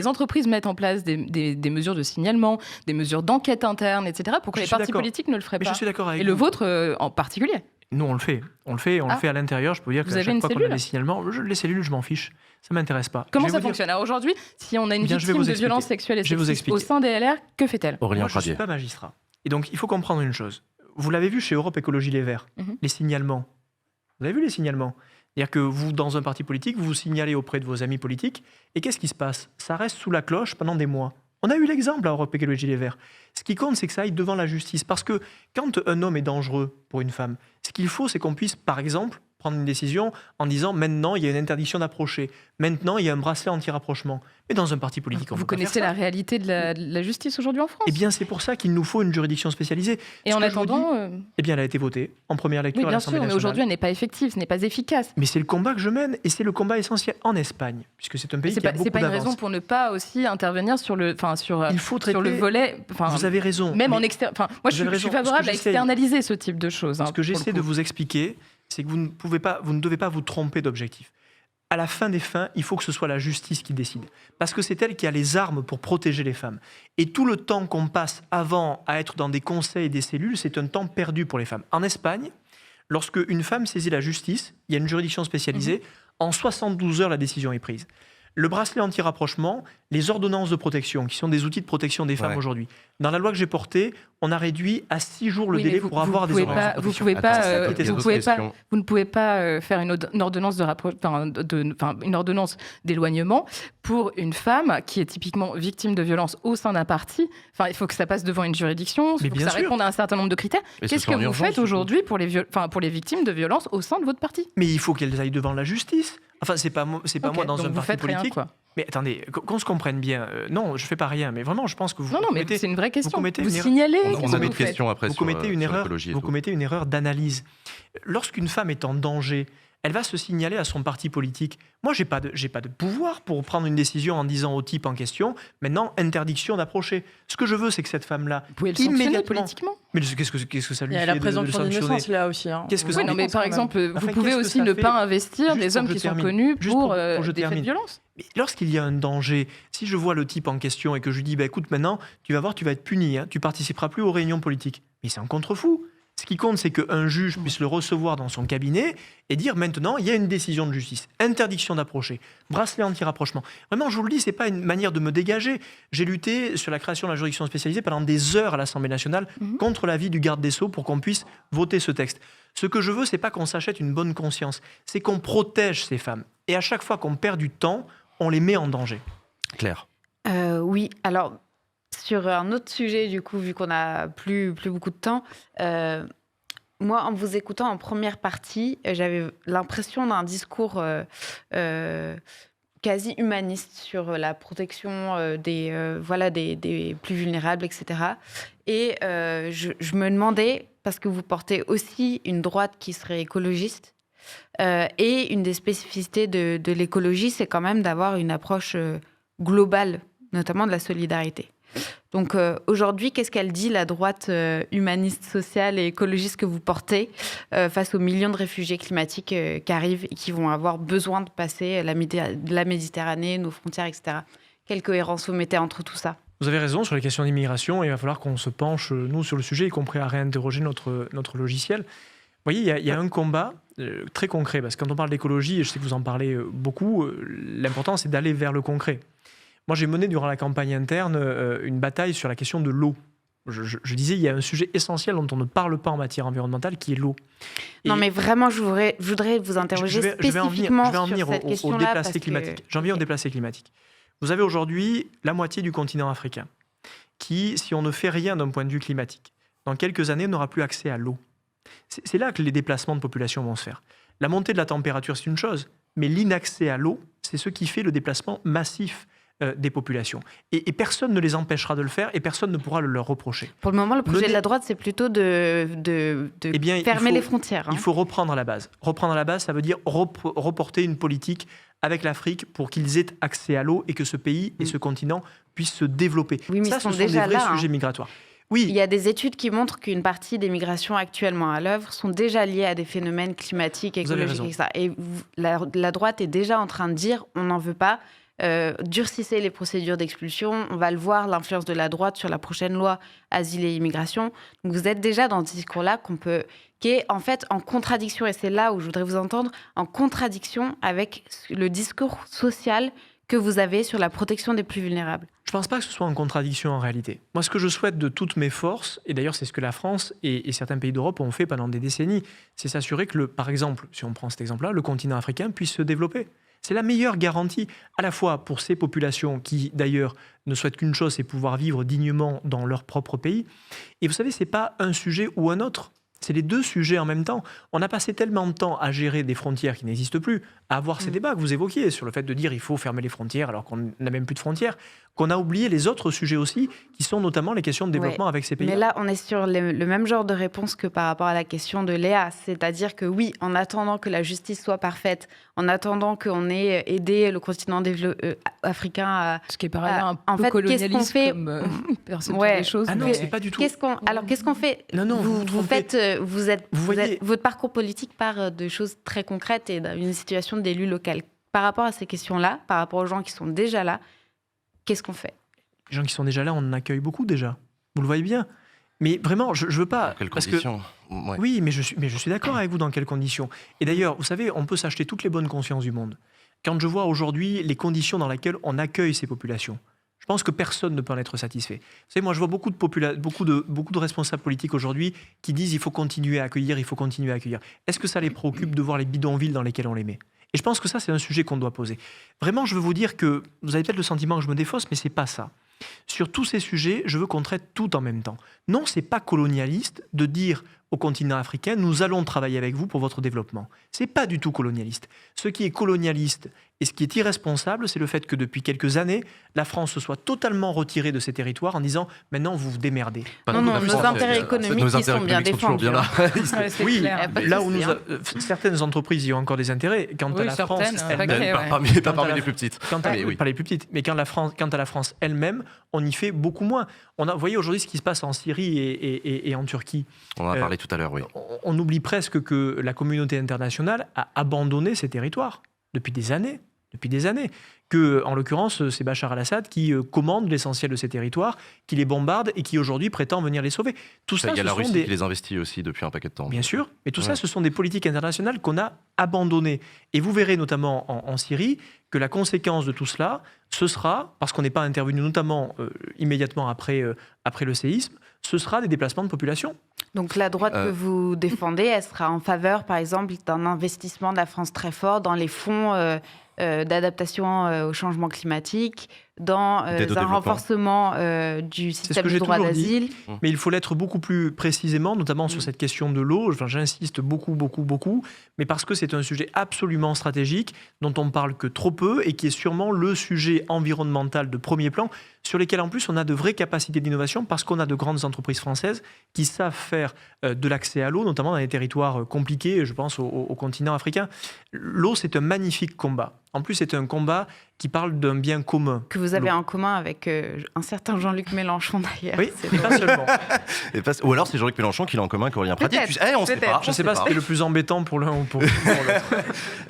B: entreprises mettent en place des mesures de signalement, des mesures d'enquête interne, etc. pour que les partis politiques ne le feraient pas.
K: Je suis d'accord avec
B: vous. Et le vôtre en particulier.
K: Nous, on le fait. On le fait à l'intérieur. Je peux vous dire qu'à chaque fois qu'on a des signalements, les cellules, je m'en fiche. Ça ne m'intéresse pas.
B: Comment ça fonctionne ? Alors aujourd'hui, si on a une victime de violences sexuelles et sexistes au sein des LR, que fait-elle ?
K: Moi, je ne suis pas magistrat. Et donc, il faut comprendre une chose. Vous l'avez vu chez Europe Écologie Les Verts, les signalements. Vous avez vu les signalements ? C'est-à-dire que vous, dans un parti politique, vous vous signalez auprès de vos amis politiques. Et qu'est-ce qui se passe ? Ça reste sous la cloche pendant des mois. On a eu l'exemple à Europe Écologie Les Verts. Ce qui compte, c'est que ça aille devant la justice. Parce que quand un homme est dangereux pour une femme, ce qu'il faut, c'est qu'on puisse, par exemple, prendre une décision en disant maintenant il y a une interdiction d'approcher, maintenant il y a un bracelet anti-rapprochement. Mais dans un parti politique,
B: vous connaissez la réalité de la justice aujourd'hui en France.
K: Eh bien, c'est pour ça qu'il nous faut une juridiction spécialisée.
B: Et en attendant,
K: eh bien, elle a été votée en première lecture à l'Assemblée nationale.
B: Mais aujourd'hui, elle n'est pas effective, ce n'est pas efficace.
K: Mais c'est le combat que je mène et c'est le combat essentiel en Espagne, puisque c'est un pays qui a beaucoup d'avance.
B: C'est pas une raison pour ne pas aussi intervenir sur le, sur le volet.
K: Vous avez raison.
B: Même en moi, je suis favorable à externaliser ce type de choses.
K: Ce que j'essaie de vous expliquer, c'est que vous ne devez pas vous tromper d'objectif. À la fin des fins, il faut que ce soit la justice qui décide. Parce que c'est elle qui a les armes pour protéger les femmes. Et tout le temps qu'on passe avant à être dans des conseils et des cellules, c'est un temps perdu pour les femmes. En Espagne, lorsque une femme saisit la justice, il y a une juridiction spécialisée, en 72 heures, la décision est prise. Le bracelet anti-rapprochement, les ordonnances de protection, qui sont des outils de protection des femmes aujourd'hui. Dans la loi que j'ai portée, on a réduit à 6 jours le délai pour avoir des ordonnances de protection.
B: Vous ne pouvez pas faire une ordonnance une ordonnance d'éloignement pour une femme qui est typiquement victime de violence au sein d'un parti. Enfin, il faut que ça passe devant une juridiction, il faut que ça réponde à un certain nombre de critères. Qu'est-ce que vous faites aujourd'hui pour les victimes de violence au sein de votre parti ?
K: Mais il faut qu'elles aillent devant la justice. Enfin, c'est pas moi dans un parti politique. Mais attendez, qu'on se comprenne bien. Non, je fais pas rien. Mais vraiment, je pense que vous.
B: Non, mais c'est une vraie question. Vous signalez.
A: On a d'autres questions après.
K: Vous commettez une erreur d'analyse. Lorsqu'une femme est en danger, elle va se signaler à son parti politique. Moi, j'ai pas de pouvoir pour prendre une décision en disant au type en question, maintenant, interdiction d'approcher. Ce que je veux, c'est que cette femme-là,
B: vous pouvez le sanctionner politiquement.
K: Mais qu'est-ce que ça lui fait
C: de le sanctionner ? Il y a la présomption d'innocence là aussi.
K: Qu'est-ce que ça
B: non, mais par exemple, vous pouvez aussi ne pas investir des hommes qui sont connus pour des faits de violence.
K: Mais lorsqu'il y a un danger, si je vois le type en question et que je lui dis, écoute, maintenant, tu vas voir, tu vas être puni, tu participeras plus aux réunions politiques. Mais c'est un contre-fou. Ce qui compte, c'est qu'un juge puisse le recevoir dans son cabinet et dire maintenant, il y a une décision de justice, interdiction d'approcher, bracelet anti-rapprochement. Vraiment, je vous le dis, ce n'est pas une manière de me dégager. J'ai lutté sur la création de la juridiction spécialisée pendant des heures à l'Assemblée nationale contre l'avis du garde des Sceaux pour qu'on puisse voter ce texte. Ce que je veux, ce n'est pas qu'on s'achète une bonne conscience, c'est qu'on protège ces femmes. Et à chaque fois qu'on perd du temps, on les met en danger.
A: Claire.
D: Oui, alors... Sur un autre sujet, du coup, vu qu'on n'a plus beaucoup de temps, moi, en vous écoutant en première partie, j'avais l'impression d'un discours quasi humaniste sur la protection des plus vulnérables, etc. Et je me demandais, parce que vous portez aussi une droite qui serait écologiste, et une des spécificités de l'écologie, c'est quand même d'avoir une approche globale, notamment de la solidarité. Donc aujourd'hui, qu'est-ce qu'elle dit, la droite humaniste, sociale et écologiste que vous portez face aux millions de réfugiés climatiques qui arrivent et qui vont avoir besoin de passer la Méditerranée, nos frontières, etc. Quelle cohérence vous mettez entre tout ça ?
K: Vous avez raison sur les questions d'immigration. Il va falloir qu'on se penche, nous, sur le sujet, y compris à réinterroger notre logiciel. Vous voyez, il y a un combat très concret, parce que quand on parle d'écologie, et je sais que vous en parlez beaucoup, l'important, c'est d'aller vers le concret. Moi, j'ai mené durant la campagne interne une bataille sur la question de l'eau. Je disais, il y a un sujet essentiel dont on ne parle pas en matière environnementale, qui est l'eau.
D: Non, mais vraiment, je voudrais vous interroger spécifiquement sur cette question-là.
K: J'en viens aux déplacés climatiques. Vous avez aujourd'hui la moitié du continent africain qui, si on ne fait rien d'un point de vue climatique, dans quelques années, n'aura plus accès à l'eau. C'est là que les déplacements de population vont se faire. La montée de la température, c'est une chose, mais l'inaccès à l'eau, c'est ce qui fait le déplacement massif des populations. Et personne ne les empêchera de le faire et personne ne pourra le leur reprocher.
D: Pour le moment, le projet de la droite, c'est plutôt de fermer les frontières.
K: Il faut reprendre à la base. Reprendre à la base, ça veut dire reporter une politique avec l'Afrique pour qu'ils aient accès à l'eau et que ce pays et ce continent puissent se développer.
D: Oui, mais
K: ça, ce sont des vrais sujets migratoires.
D: Oui. Il y a des études qui montrent qu'une partie des migrations actuellement à l'œuvre sont déjà liées à des phénomènes climatiques, écologiques, etc. Et la droite est déjà en train de dire on n'en veut pas. Durcissez les procédures d'expulsion. On va le voir, l'influence de la droite sur la prochaine loi Asile et Immigration. Donc vous êtes déjà dans ce discours-là qui est en fait en contradiction, et c'est là où je voudrais vous entendre, en contradiction avec le discours social que vous avez sur la protection des plus vulnérables.
K: Je ne pense pas que ce soit en contradiction en réalité. Moi, ce que je souhaite de toutes mes forces, et d'ailleurs c'est ce que la France et certains pays d'Europe ont fait pendant des décennies, c'est s'assurer que, par exemple, si on prend cet exemple-là, le continent africain puisse se développer. C'est la meilleure garantie, à la fois pour ces populations qui, d'ailleurs, ne souhaitent qu'une chose, c'est pouvoir vivre dignement dans leur propre pays. Et vous savez, ce n'est pas un sujet ou un autre. C'est les deux sujets en même temps. On a passé tellement de temps à gérer des frontières qui n'existent plus, à avoir ces débats que vous évoquiez sur le fait de dire il faut fermer les frontières alors qu'on n'a même plus de frontières, qu'on a oublié les autres sujets aussi, qui sont notamment les questions de développement avec ces pays.
D: Mais là, on est sur le même genre de réponse que par rapport à la question de Léa. C'est-à-dire que oui, en attendant que la justice soit parfaite, en attendant qu'on ait aidé le continent africain à...
B: Ce qui est pareil, un peu colonialiste comme perception des choses.
K: Ah non, c'est pas du tout...
D: Alors, qu'est-ce qu'on fait?
K: Non,
D: votre parcours politique part de choses très concrètes et d'une situation d'élu local. Par rapport à ces questions-là, par rapport aux gens qui sont déjà là, qu'est-ce qu'on fait?
K: Les gens qui sont déjà là, on en accueille beaucoup déjà. Vous le voyez bien. Mais vraiment, je veux pas...
A: Dans quelles conditions?
K: Oui, mais je suis d'accord avec vous dans quelles conditions. Et d'ailleurs, vous savez, on peut s'acheter toutes les bonnes consciences du monde. Quand je vois aujourd'hui les conditions dans lesquelles on accueille ces populations, je pense que personne ne peut en être satisfait. Vous savez, moi, je vois beaucoup de responsables politiques aujourd'hui qui disent il faut continuer à accueillir, il faut continuer à accueillir. Est-ce que ça les préoccupe de voir les bidonvilles dans lesquels on les met? Et je pense que ça, c'est un sujet qu'on doit poser. Vraiment, je veux vous dire que vous avez peut-être le sentiment que je me défausse, mais c'est pas ça. Sur tous ces sujets, je veux qu'on traite tout en même temps. Non, c'est pas colonialiste de dire au continent africain, nous allons travailler avec vous pour votre développement. C'est pas du tout colonialiste. Ce qui est colonialiste et ce qui est irresponsable, c'est le fait que depuis quelques années, la France se soit totalement retirée de ces territoires en disant maintenant vous vous démerdez.
D: Non, nos intérêts économiques ils sont bien défendus.
K: Oui, là où certaines entreprises y ont encore des intérêts, quant à la France elle-même,
A: pas parmi les plus petites.
K: Pas les plus petites, mais quant à la France elle-même, on y fait beaucoup moins. Vous voyez aujourd'hui ce qui se passe en Syrie et en Turquie.
A: On en a parlé tout à l'heure, oui.
K: On oublie presque que la communauté internationale a abandonné ces territoires depuis des années. Que, en l'occurrence, c'est Bachar al-Assad qui commande l'essentiel de ces territoires, qui les bombarde et qui aujourd'hui prétend venir les sauver. Tout ça,
A: il y a la Russie qui les investit aussi depuis un paquet de temps.
K: Bien sûr, mais tout ça, ce sont des politiques internationales qu'on a abandonnées. Et vous verrez notamment en Syrie que la conséquence de tout cela, ce sera, parce qu'on n'est pas intervenu notamment immédiatement après le séisme, ce sera des déplacements de population.
D: Donc la droite que vous défendez, elle sera en faveur, par exemple, d'un investissement de la France très fort dans les fonds d'adaptation au changement climatique, dans un renforcement du système de droit d'asile.
K: Mais il faut l'être beaucoup plus précisément, notamment sur cette question de l'eau. Enfin, j'insiste beaucoup, mais parce que c'est un sujet absolument stratégique, dont on ne parle que trop peu, et qui est sûrement le sujet environnemental de premier plan, sur lesquels en plus on a de vraies capacités d'innovation, parce qu'on a de grandes entreprises françaises qui savent faire de l'accès à l'eau, notamment dans les territoires compliqués, je pense au continent africain. L'eau, c'est un magnifique combat. En plus, c'est un combat qui parle d'un bien commun.
D: Que vous avez en commun avec un certain Jean-Luc Mélenchon, d'ailleurs.
K: Oui, mais pas seulement.
A: Ou alors c'est Jean-Luc Mélenchon qui l'a en commun avec Aurélien Pradier. On ne sait pas.
K: Je ne sais pas ce qui est le plus embêtant pour l'un ou pour l'autre.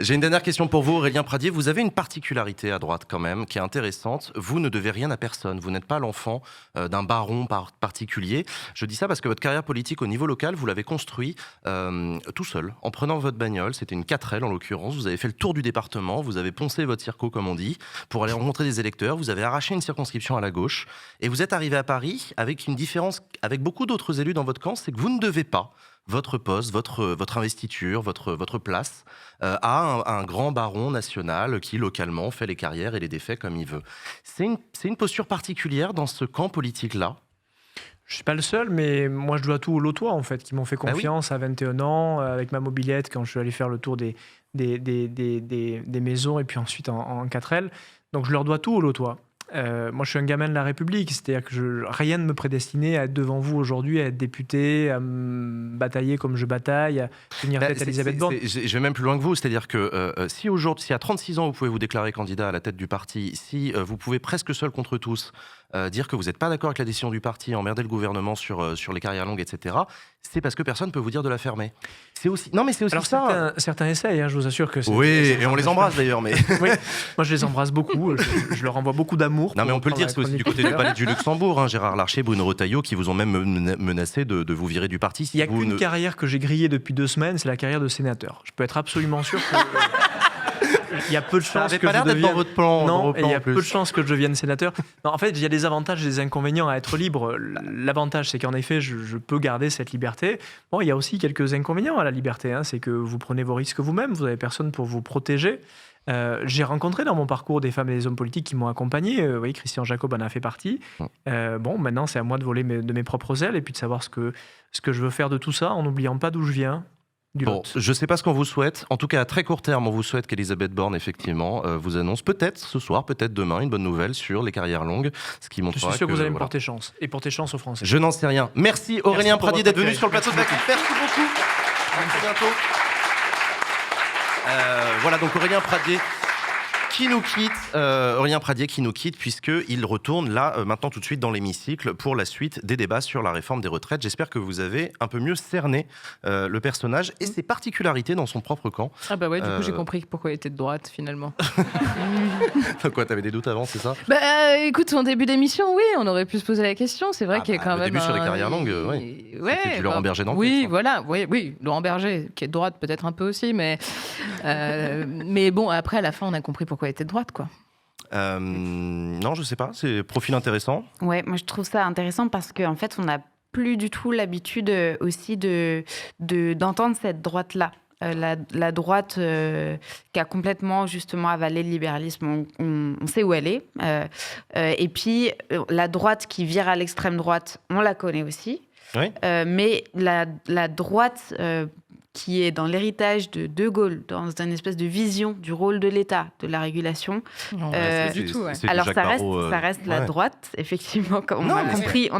A: J'ai une dernière question pour vous, Aurélien Pradier. Vous avez une particularité à droite quand même, qui est intéressante. Vous ne devez rien à personne. Vous n'êtes pas l'enfant d'un baron particulier. Je dis ça parce que votre carrière politique au niveau local, vous l'avez construit tout seul, en prenant votre bagnole. C'était une 4L en l'occurrence. Vous avez fait le tour du département. Vous avez poncé votre circo, comme on dit, pour aller rencontrer des électeurs. Vous avez arraché une circonscription à la gauche et vous êtes arrivé à Paris avec une différence avec beaucoup d'autres élus dans votre camp, c'est que vous ne devez pas votre poste, votre investiture, votre place à un grand baron national qui localement fait les carrières et les défait comme il veut. C'est une posture particulière dans ce camp politique-là.
K: Je ne suis pas le seul, mais moi je dois tout aux Lotois en fait, qui m'ont fait confiance à 21 ans, avec ma mobilette quand je suis allé faire le tour des maisons et puis ensuite en 4L. Donc je leur dois tout aux Lotois. Moi je suis un gamin de la République, c'est-à-dire que rien ne me prédestinait à être devant vous aujourd'hui, à être député, à me batailler comme je bataille, à tenir tête à Elisabeth Borne.
A: Je vais même plus loin que vous, c'est-à-dire que si à 36 ans vous pouvez vous déclarer candidat à la tête du parti, si vous pouvez presque seul contre tous dire que vous n'êtes pas d'accord avec la décision du parti, emmerder le gouvernement sur les carrières longues, etc., c'est parce que personne ne peut vous dire de la fermer. C'est aussi
K: Alors,
A: ça.
K: Certains essayent, je vous assure que c'est...
A: Oui, et on les embrasse d'ailleurs. Mais...
K: oui, moi je les embrasse beaucoup, je leur envoie beaucoup d'amour.
A: Non mais on peut le dire, c'est aussi du côté du palais du Luxembourg, Gérard Larcher, Bruno Retailleau, qui vous ont même menacé de vous virer du parti.
K: Il n'y a qu'une carrière que j'ai grillée depuis 2 semaines, c'est la carrière de sénateur. Je peux être absolument sûr que... Il y a peu de chances que je devienne...
A: dans votre plan.
K: Non, il y a peu de chances que je devienne sénateur. Non, en fait, il y a des avantages et des inconvénients à être libre. L'avantage, c'est qu'en effet, je peux garder cette liberté. Bon, il y a aussi quelques inconvénients à la liberté. C'est que vous prenez vos risques vous-même, vous n'avez personne pour vous protéger. J'ai rencontré dans mon parcours des femmes et des hommes politiques qui m'ont accompagné. Vous voyez, Christian Jacob en a fait partie. Bon, maintenant, c'est à moi de voler de mes propres ailes et puis de savoir ce que je veux faire de tout ça en n'oubliant pas d'où je viens.
A: Bon, je ne sais pas ce qu'on vous souhaite. En tout cas, à très court terme, on vous souhaite qu'Elisabeth Borne, effectivement, vous annonce peut-être ce soir, peut-être demain, une bonne nouvelle sur les carrières longues. Ce qui montrera
K: je suis sûr que vous allez me porter chance. Et porter chance aux Français.
A: Je n'en sais rien. Merci Aurélien Pradier d'être venu sur le plateau de la Coupe. Merci beaucoup. À très bientôt. Voilà, donc Aurélien Pradier qui nous quitte puisqu'il retourne là maintenant tout de suite dans l'hémicycle pour la suite des débats sur la réforme des retraites. J'espère que vous avez un peu mieux cerné le personnage et ses particularités dans son propre camp.
B: Ah bah ouais, du coup j'ai compris pourquoi il était de droite finalement.
A: Quoi, t'avais des doutes avant, c'est ça?
B: Bah écoute, en début d'émission, oui, on aurait pu se poser la question. C'est vrai qu'il y a quand même
A: début sur les carrières longues, oui.
B: Ouais,
A: c'était du Laurent Berger dans le
B: oui,
A: texte,
B: voilà, oui, Laurent Berger qui est de droite peut-être un peu aussi, mais bon, après à la fin on a compris pourquoi il était de droite, quoi.
A: Non, je sais pas, c'est profil intéressant.
D: Ouais, moi je trouve ça intéressant parce qu'en fait on n'a plus du tout l'habitude aussi d'entendre cette droite-là. La droite qui a complètement justement avalé le libéralisme, on sait où elle est. Et puis la droite qui vire à l'extrême droite, on la connaît aussi.
A: Oui.
D: Mais la droite qui est dans l'héritage de De Gaulle, dans une espèce de vision du rôle de l'État, de la régulation.
B: Non, du tout. Ouais.
D: Alors ça reste la droite, on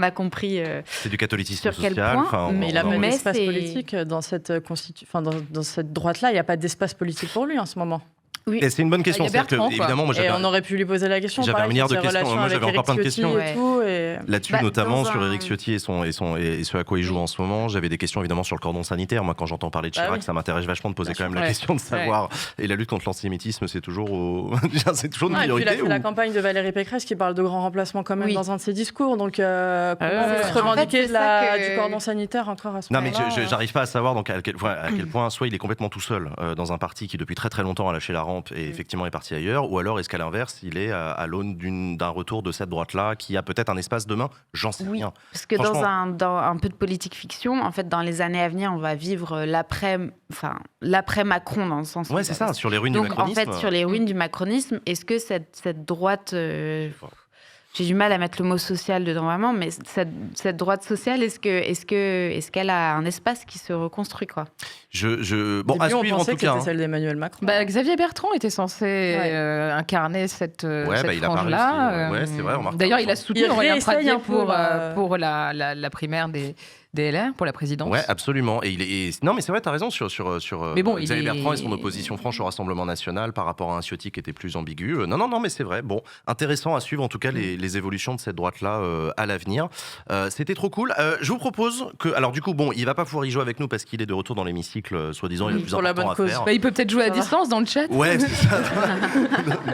D: a compris.
A: C'est du catholicisme
D: sur
A: social.
D: Quel point,
C: mais il n'a pas d'espace politique dans cette dans cette droite-là. Il n'y a pas d'espace politique pour lui en ce moment.
D: Oui.
A: Et c'est une bonne question.
B: Il y a Bertrand,
A: évidemment, moi,
C: on aurait pu lui poser la question.
A: J'avais un milliard de questions. Moi, j'avais encore plein de questions. Là-dessus, notamment sur Éric Ciotti et ce à quoi il joue en ce moment. J'avais des questions évidemment sur le cordon sanitaire. Moi, quand j'entends parler de Chirac, ça m'intéresse vachement de poser quand même la question de savoir. Et la lutte contre l'antisémitisme, c'est toujours c'est toujours une priorité.
C: Et puis il a fait la campagne de Valérie Pécresse qui parle de grand remplacement quand même dans un de ses discours. Donc, se revendiquer du cordon sanitaire encore à ce moment-là.
A: Non, mais j'arrive pas à savoir à quel point soit il est complètement tout seul dans un parti qui depuis très très longtemps a lâché la rampe et effectivement est parti ailleurs, ou alors est-ce qu'à l'inverse, il est à l'aune d'un retour de cette droite-là qui a peut-être un espace demain? J'en sais rien.
D: Parce que dans un peu de politique fiction, en fait, dans les années à venir, on va vivre l'après-Macron dans le sens.
A: Ouais, c'est ça, sur les ruines du macronisme.
D: Donc, en fait, sur les ruines du macronisme, est-ce que cette droite... j'ai du mal à mettre le mot social dedans vraiment, mais cette droite sociale, est-ce qu'elle a un espace qui se reconstruit, quoi?
A: Bon, à suivre en tout cas.
C: C'était celle d'Emmanuel Macron.
B: Xavier Bertrand était censé incarner cette frange-là.
A: Ouais, c'est vrai.
B: D'ailleurs, il a soutenu Aurélien Pradier pour la primaire des LR, pour la présidence.
A: Ouais, absolument. Non, mais c'est vrai, t'as raison sur Xavier Bertrand et son opposition franche au Rassemblement National par rapport à un Ciotti qui était plus ambigu. Non, mais c'est vrai. Bon, intéressant à suivre en tout cas les évolutions de cette droite-là à l'avenir. C'était trop cool. Je vous propose que, alors du coup, bon, il va pas pouvoir y jouer avec nous parce qu'il est de retour dans l'hémicycle, soi-disant, il a plus important à faire.
B: Il peut peut-être jouer à distance dans le chat.
A: Ouais, c'est ça,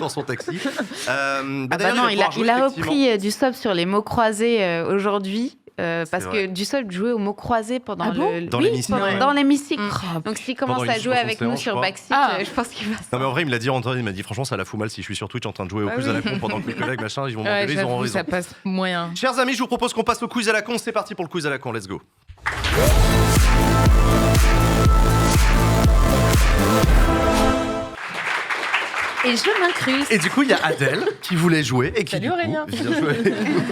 A: dans son taxi.
D: Non, il a repris du stop sur les mots croisés aujourd'hui. Parce que Dussopt jouait aux mots croisés pendant dans l'hémicycle. Donc s'il commence à jouer avec nous sur Backseat, je pense qu'il va.
A: Non mais en vrai il m'a dit franchement ça la fout mal si je suis sur Twitch en train de jouer au quiz à la con pendant que mes collègues machin ils vont m'engueuler, ils auront raison.
B: Ça passe moyen.
A: Chers amis, je vous propose qu'on passe au quiz à la con. C'est parti pour le quiz à la con. Let's go.
G: Et je m'incruste.
A: Et du coup, il y a Adèle qui voulait jouer et qui
B: Salut Aurélien.
A: vient jouer avec nous.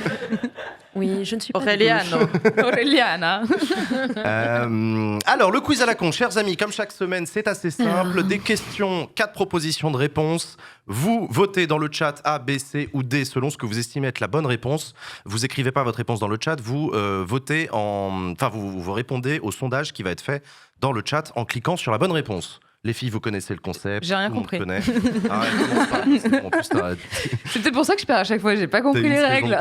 G: Oui, je ne suis pas
B: Auréliane.
A: Alors, le quiz à la con, chers amis, comme chaque semaine, c'est assez simple. Des questions, 4 propositions de réponse. Vous votez dans le chat A, B, C ou D selon ce que vous estimez être la bonne réponse. Vous écrivez pas votre réponse dans le chat, vous votez vous répondez au sondage qui va être fait dans le chat en cliquant sur la bonne réponse. Les filles, vous connaissez le concept.
B: J'ai rien compris.
A: C'est
B: peut-être pour ça que je perds à chaque fois, j'ai pas compris les règles.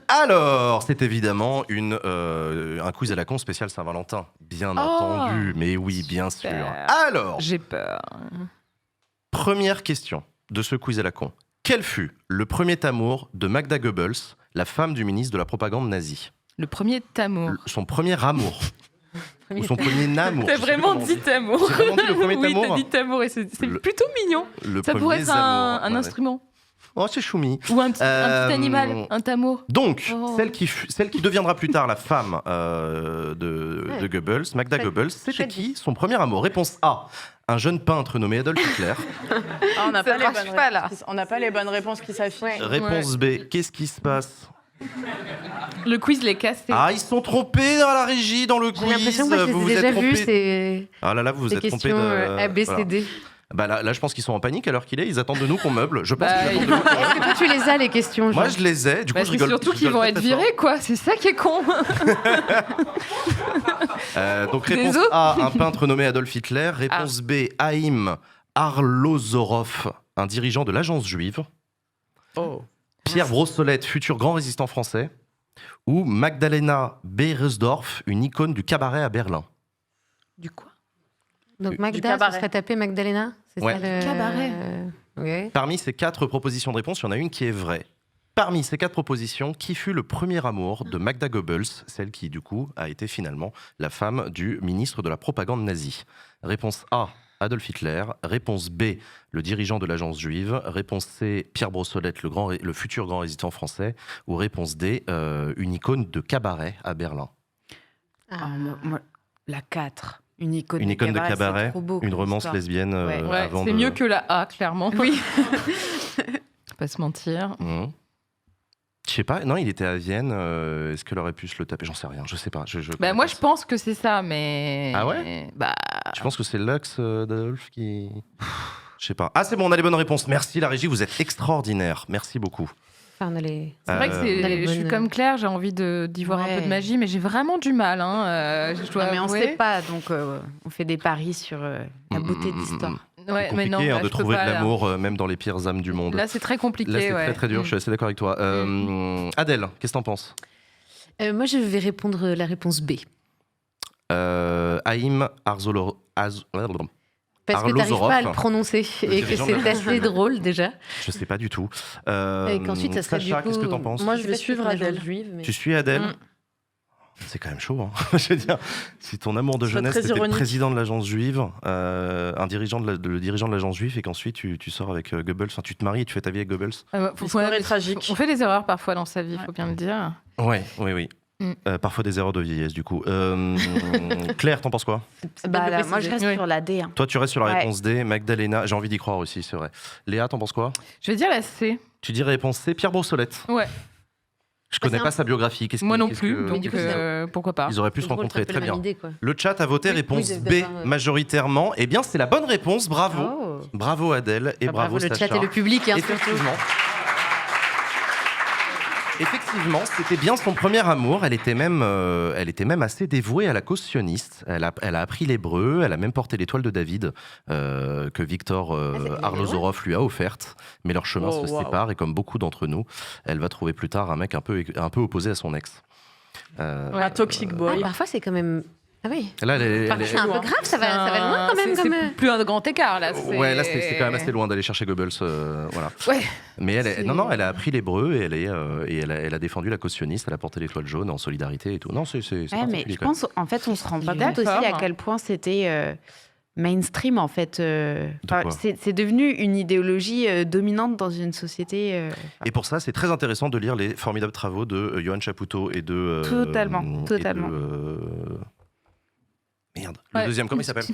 A: Alors, c'est évidemment un quiz à la con spécial Saint-Valentin. Bien entendu, mais oui, bien sûr. Alors,
B: j'ai peur.
A: Première question de ce quiz à la con. Quel fut le premier amour de Magda Goebbels, la femme du ministre de la propagande nazie?
B: Le premier amour.
A: Son premier amour. Ou son premier amour.
B: T'as vraiment dit amour.
A: J'ai vraiment dit le premier amour.
B: Oui, t'as dit amour et c'est plutôt mignon. Ça pourrait être un instrument.
A: Oh, c'est choumi.
B: Ou un petit animal, un tamour.
A: Donc, celle qui deviendra plus tard la femme de Goebbels, Magda Goebbels, c'était qui son premier amour? Réponse A, un jeune peintre nommé Adolf Hitler.
C: On n'a pas les bonnes réponses qui s'affichent.
A: Réponse B, qu'est-ce qui se passe?
B: Le quiz les casse.
A: Ah, ils se sont trompés dans la régie, dans le quiz.
G: J'ai l'impression que vous ai déjà vu ces...
A: Ah là là, vous vous êtes trompés de...
G: A, B, C, D.
A: Bah là, je pense qu'ils sont en panique à l'heure qu'il est. Ils attendent de nous qu'on meuble. Je pense qu'ils attendent de nous
G: Est-ce que toi, tu les as, les questions?
A: Moi, je les ai. Du coup, je rigole.
B: Surtout qu'ils vont être virés, quoi. C'est ça qui est con.
A: Donc, réponse A, un peintre nommé Adolf Hitler. Réponse B, Haïm Arlozorov, un dirigeant de l'agence juive. Pierre Brossolette, futur grand résistant français. Ou Magdalena Beiersdorf, une icône du cabaret à Berlin.
B: Du quoi?
G: Donc Magda, ça serait tapé Magdalena? C'est
A: ouais.
G: Ça le
B: cabaret.
G: Okay.
A: Parmi ces 4 propositions de réponse, il y en a une qui est vraie. Parmi ces 4 propositions, qui fut le premier amour de Magda Goebbels, celle qui, du coup, a été finalement la femme du ministre de la propagande nazie? Réponse A, Adolf Hitler. Réponse B, le dirigeant de l'agence juive. Réponse C, Pierre Brossolette, le futur grand résistant français. Ou réponse D, une icône de cabaret à Berlin.
D: Moi, la 4. Une icône
A: de cabaret,
D: beau,
A: une romance lesbienne avant
B: c'est mieux que la A, clairement. Oui. Pas se mentir.
A: Je sais pas, non, il était à Vienne. Est-ce qu'elle aurait pu se le taper? J'en sais rien, je sais pas.
B: Moi, je pense que c'est ça, mais.
A: Ah ouais? Je pense que c'est Lux d'Adolphe qui. Je sais pas. Ah, c'est bon, on a les bonnes réponses. Merci, la régie, vous êtes extraordinaire. Merci beaucoup.
G: Enfin,
B: c'est vrai que je suis comme Claire, j'ai envie d'y voir un peu de magie, mais j'ai vraiment du mal.
D: Mais on ne sait pas, donc on fait des paris sur la beauté de l'histoire.
A: C'est compliqué de trouver de l'amour, même dans les pires âmes du monde.
B: Là, c'est très compliqué.
A: Là, c'est très très dur, je suis assez d'accord avec toi. Adèle, qu'est-ce que t'en penses?
G: Moi, je vais répondre la réponse B.
A: Haïm Arlozorov.
G: Parce que tu n'arrives pas à le prononcer et que c'est assez drôle déjà.
A: Je sais pas du tout.
G: Et qu'ensuite, ça serait
A: Sacha, qu'est-ce que t'en penses?
C: Moi, je vais suivre Adèle.
A: Tu suis Adèle? C'est quand même chaud. Hein. Je veux dire, si ton amour de jeunesse était le président de l'agence juive, le dirigeant de l'agence juive, et qu'ensuite tu sors avec Goebbels, enfin tu te maries et tu fais ta vie avec Goebbels.
C: Tragique.
B: On fait des erreurs parfois dans sa vie, il faut bien le dire.
A: Oui. Parfois des erreurs de vieillesse, du coup. Claire, t'en penses quoi?
D: Moi, je reste sur la D. Hein.
A: Toi, tu restes sur la réponse D. Magdalena, j'ai envie d'y croire aussi, c'est vrai. Léa, t'en penses quoi?
B: Je vais dire la C.
A: Tu dis réponse C, Pierre Brossolette.
B: Ouais.
A: Je connais pas sa biographie.
B: Moi non plus, donc pourquoi pas.
A: Ils auraient pu se rencontrer, très bien.
G: Idée,
A: le chat a voté réponse B majoritairement. Eh bien, c'est la bonne réponse, bravo. Bravo Adèle et bravo Sacha.
G: Le chat et le public,
A: Effectivement, c'était bien son premier amour. Elle était même assez dévouée à la cause sioniste. Elle a appris l'hébreu, elle a même porté l'étoile de David que Victor Arlozorov lui a offerte. Mais leurs chemins se séparent et comme beaucoup d'entre nous, elle va trouver plus tard un mec un peu opposé à son ex.
C: Un toxic boy.
G: Parfois, c'est quand même... Ah oui.
A: Là,
G: c'est un peu grave, ça va loin quand même.
B: C'est plus un grand écart là.
A: Ouais, là c'est quand même assez loin d'aller chercher Goebbels, voilà.
B: Ouais.
A: Mais elle a appris l'hébreu et elle a défendu la cause sioniste, elle a porté l'étoile jaune en solidarité et tout. Non, c'est
D: mais je pense en fait on se rend pas compte aussi à quel point c'était mainstream en fait. C'est devenu une idéologie dominante dans une société.
A: Et pour ça, c'est très intéressant de lire les formidables travaux de Johan Chapoutot et de
D: totalement.
A: Merde, le deuxième, comment il s'appelle?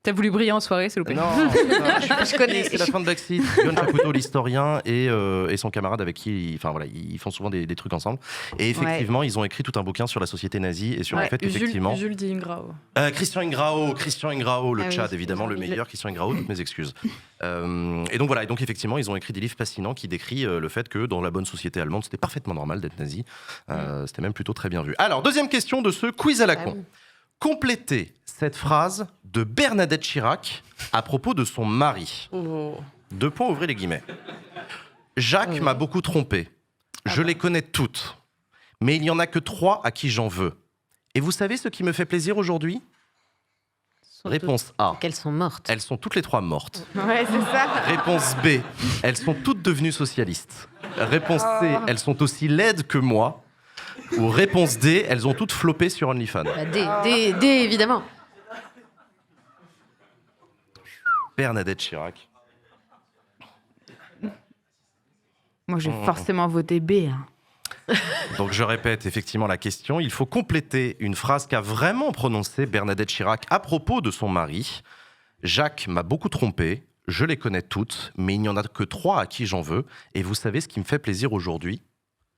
B: T'as voulu briller en soirée, s'il vous plaît?
A: Non, je connais. C'est la fin de Backseat. Johan Chapoutot, l'historien, et son camarade avec qui, ils font souvent des trucs ensemble. Et effectivement, ils ont écrit tout un bouquin sur la société nazie et sur le fait qu'effectivement.
C: Jules dit Ingrao.
A: Christian Ingrao, le chat, évidemment, le meilleur. Christian Ingrao, toutes mes excuses. Et donc voilà, et donc effectivement, ils ont écrit des livres fascinants qui décrivent le fait que dans la bonne société allemande, c'était parfaitement normal d'être nazi. C'était même plutôt très bien vu. Alors, deuxième question de ce quiz à la con. Complétez cette phrase de Bernadette Chirac à propos de son mari. 2 points, ouvrez les guillemets. Jacques m'a beaucoup trompé. Je les connais toutes. Mais il n'y en a que 3 à qui j'en veux. Et vous savez ce qui me fait plaisir aujourd'hui? Réponse A.
G: Qu'elles sont mortes.
A: Elles sont toutes les 3 mortes.
D: Ouais, c'est ça.
A: Réponse B. Elles sont toutes devenues socialistes. Réponse C. Elles sont aussi laides que moi. Ou réponse D, elles ont toutes floppé sur OnlyFans.
G: D, évidemment.
A: Bernadette Chirac.
D: Moi, j'ai forcément voté B. Hein.
A: Donc je répète effectivement la question. Il faut compléter une phrase qu'a vraiment prononcée Bernadette Chirac à propos de son mari. Jacques m'a beaucoup trompé, je les connais toutes, mais il n'y en a que 3 à qui j'en veux. Et vous savez ce qui me fait plaisir aujourd'hui ?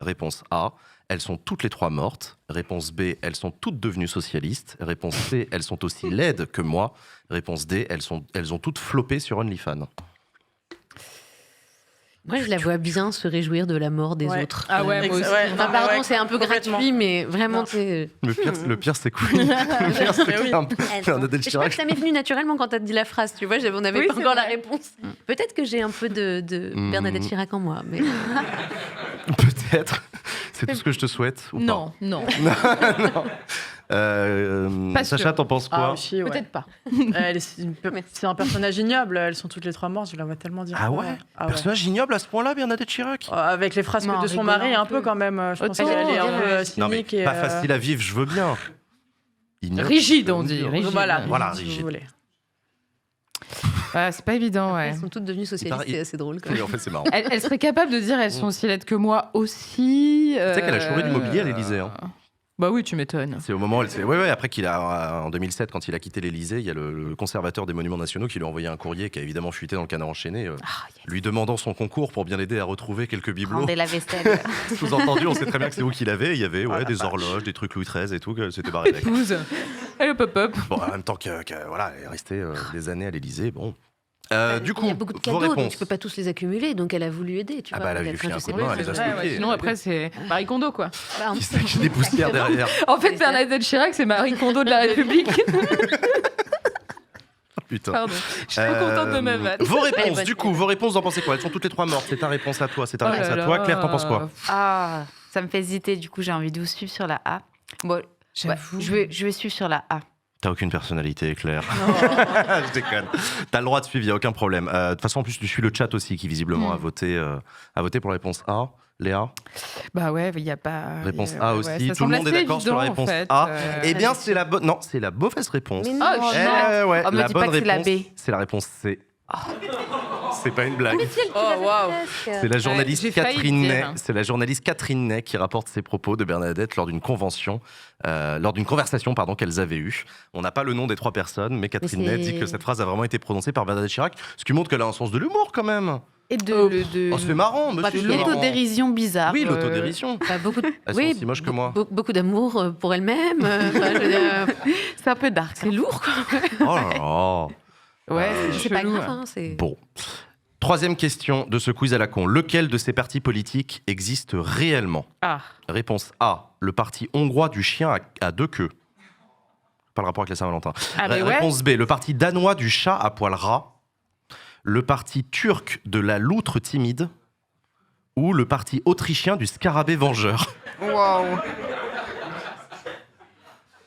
A: Réponse A, elles sont toutes les 3 mortes. Réponse B, elles sont toutes devenues socialistes. Réponse C, elles sont aussi laides que moi. Réponse D, elles ont toutes floppé sur OnlyFans.
G: Moi, je la vois bien se réjouir de la mort des autres.
C: Ah ouais, moi aussi.
G: Enfin, pardon, c'est un peu gratuit, mais vraiment, c'est...
A: Le pire, c'est quoi? Le pire, c'est
G: Je crois que ça m'est venu naturellement quand tu as dit la phrase, tu vois, on n'avait pas encore la réponse. Peut-être que j'ai un peu de Bernadette Chirac en moi, mais...
A: Peut-être. C'est tout ce que je te souhaite, ou
B: non,
A: pas?
B: Non.
A: Sacha, t'en penses quoi?
C: Aussi, ouais.
B: Peut-être pas.
C: C'est un personnage ignoble. Elles sont toutes les 3 mortes. Je la vois tellement dire.
A: Ah ouais, personnage ignoble à ce point-là, Bernadette Chirac?
C: Avec les frasques de son mari, un peu quand même. Je pense qu'elle est un peu cynique.
A: Non, mais pas facile à vivre, je veux bien.
B: Ignoble, rigide, on dit. Rigide.
C: Voilà,
A: rigide.
B: C'est pas évident, ouais.
G: Elles sont toutes devenues socialistes, c'est assez drôle. Quand même.
A: Oui, en fait, c'est marrant.
B: Elle serait capable de dire elles sont aussi laides que moi aussi.
A: Tu sais qu'elle a chouré l'immobilier à l'Élysée. Hein.
B: Bah oui, tu m'étonnes.
A: C'est au moment où après qu'il a, en 2007, quand il a quitté l'Élysée, il y a le conservateur des monuments nationaux qui lui a envoyé un courrier qui a évidemment fuité dans le Canard enchaîné, lui demandant son concours pour bien l'aider à retrouver quelques bibelots.
D: Rendez la vaisselle.
A: Sous-entendu, on sait très bien que c'est vous qui l'avez. Il y avait des horloges, des trucs Louis XIII et tout, que c'était barré avec.
B: Épouse. Elle pop-up.
A: Bon, en même temps elle est restée des années à l'Élysée, bon. Du coup,
G: il y a beaucoup de cadeaux, donc tu peux pas tous les accumuler, donc elle a voulu aider. Tu vois,
A: elle a voulu filer un coup de main, elle les a stockés.
B: Sinon, après, c'est Marie Kondo, quoi.
A: Qui c'est des poussières derrière?
B: En fait, Bernadette Chirac, c'est Marie Kondo de la République.
A: Putain.
B: Pardon, je suis pas contente de ma vanne.
A: Vos réponses, du coup, vous en pensez quoi? Elles sont toutes les 3 mortes. C'est ta réponse à toi, c'est ta réponse à toi. Claire, t'en penses quoi?
D: Ça me fait hésiter, du coup, j'ai envie de vous suivre sur la A. Bon, je vais suivre sur la A.
A: T'as aucune personnalité, Claire. Je déconne. T'as le droit de suivre, il n'y a aucun problème. De toute façon, en plus, tu suis le chat aussi, qui visiblement a voté pour la réponse A. Léa?
B: Bah ouais, il n'y a pas...
A: Réponse A aussi. Tout le monde est d'accord sur la réponse A. Eh bien, c'est la bonne... Non, c'est la mauvaise réponse.
D: Mais non,
A: la bonne réponse,
D: B.
A: c'est la réponse C. C'est pas une blague. C'est la journaliste Catherine Ney. C'est la journaliste Catherine Ney qui rapporte ces propos de Bernadette lors d'une conversation qu'elles avaient eue. On n'a pas le nom des 3 personnes, mais Catherine Ney dit que cette phrase a vraiment été prononcée par Bernadette Chirac, ce qui montre qu'elle a un sens de l'humour quand même.
D: Et
A: c'est marrant, monsieur.
D: L'autodérision bizarre.
A: Oui, l'autodérision.
G: Elles
A: sont aussi moches que moi.
G: Beaucoup d'amour pour elle-même.
D: C'est un peu dark.
G: C'est lourd, quoi.
A: Oh là là.
B: Ouais,
G: c'est pas grave.
A: Bon. 3e question de ce quiz à la con. Lequel de ces partis politiques existe réellement? Réponse A, le parti hongrois du chien à 2 queues. Pas le rapport avec la Saint-Valentin. Réponse B, le parti danois du chat à poil ras. Le parti turc de la loutre timide. Ou le parti autrichien du scarabée vengeur.
D: Waouh.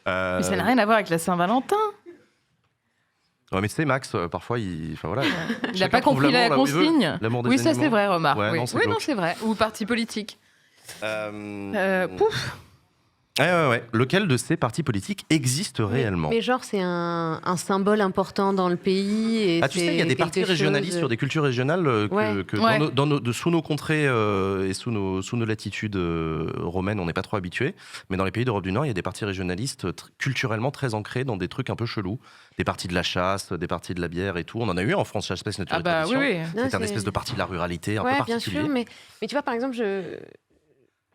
B: Mais ça n'a rien à voir avec la Saint-Valentin.
A: Ouais, mais tu sais, Max, parfois, il
B: n'a pas compris la consigne.
A: Oui,
B: ça c'est vrai, remarque.
A: Ouais,
B: oui, non, c'est vrai. Ou parti politique. Pouf.
A: Ouais. Lequel de ces partis politiques existe réellement?
G: Mais genre, c'est un symbole important dans le pays. Et
A: tu sais, il y a des partis régionalistes sur des cultures régionales sous nos contrées et sous nos latitudes romaines, on n'est pas trop habitués. Mais dans les pays d'Europe du Nord, il y a des partis régionalistes culturellement très ancrés dans des trucs un peu chelous. Des partis de la chasse, des partis de la bière et tout. On en a eu en France, Chasse, Pêche, Nature et Tradition.
B: Oui.
A: C'est un espèce de parti de la ruralité un peu particulier.
G: Bien sûr, mais tu vois, par exemple,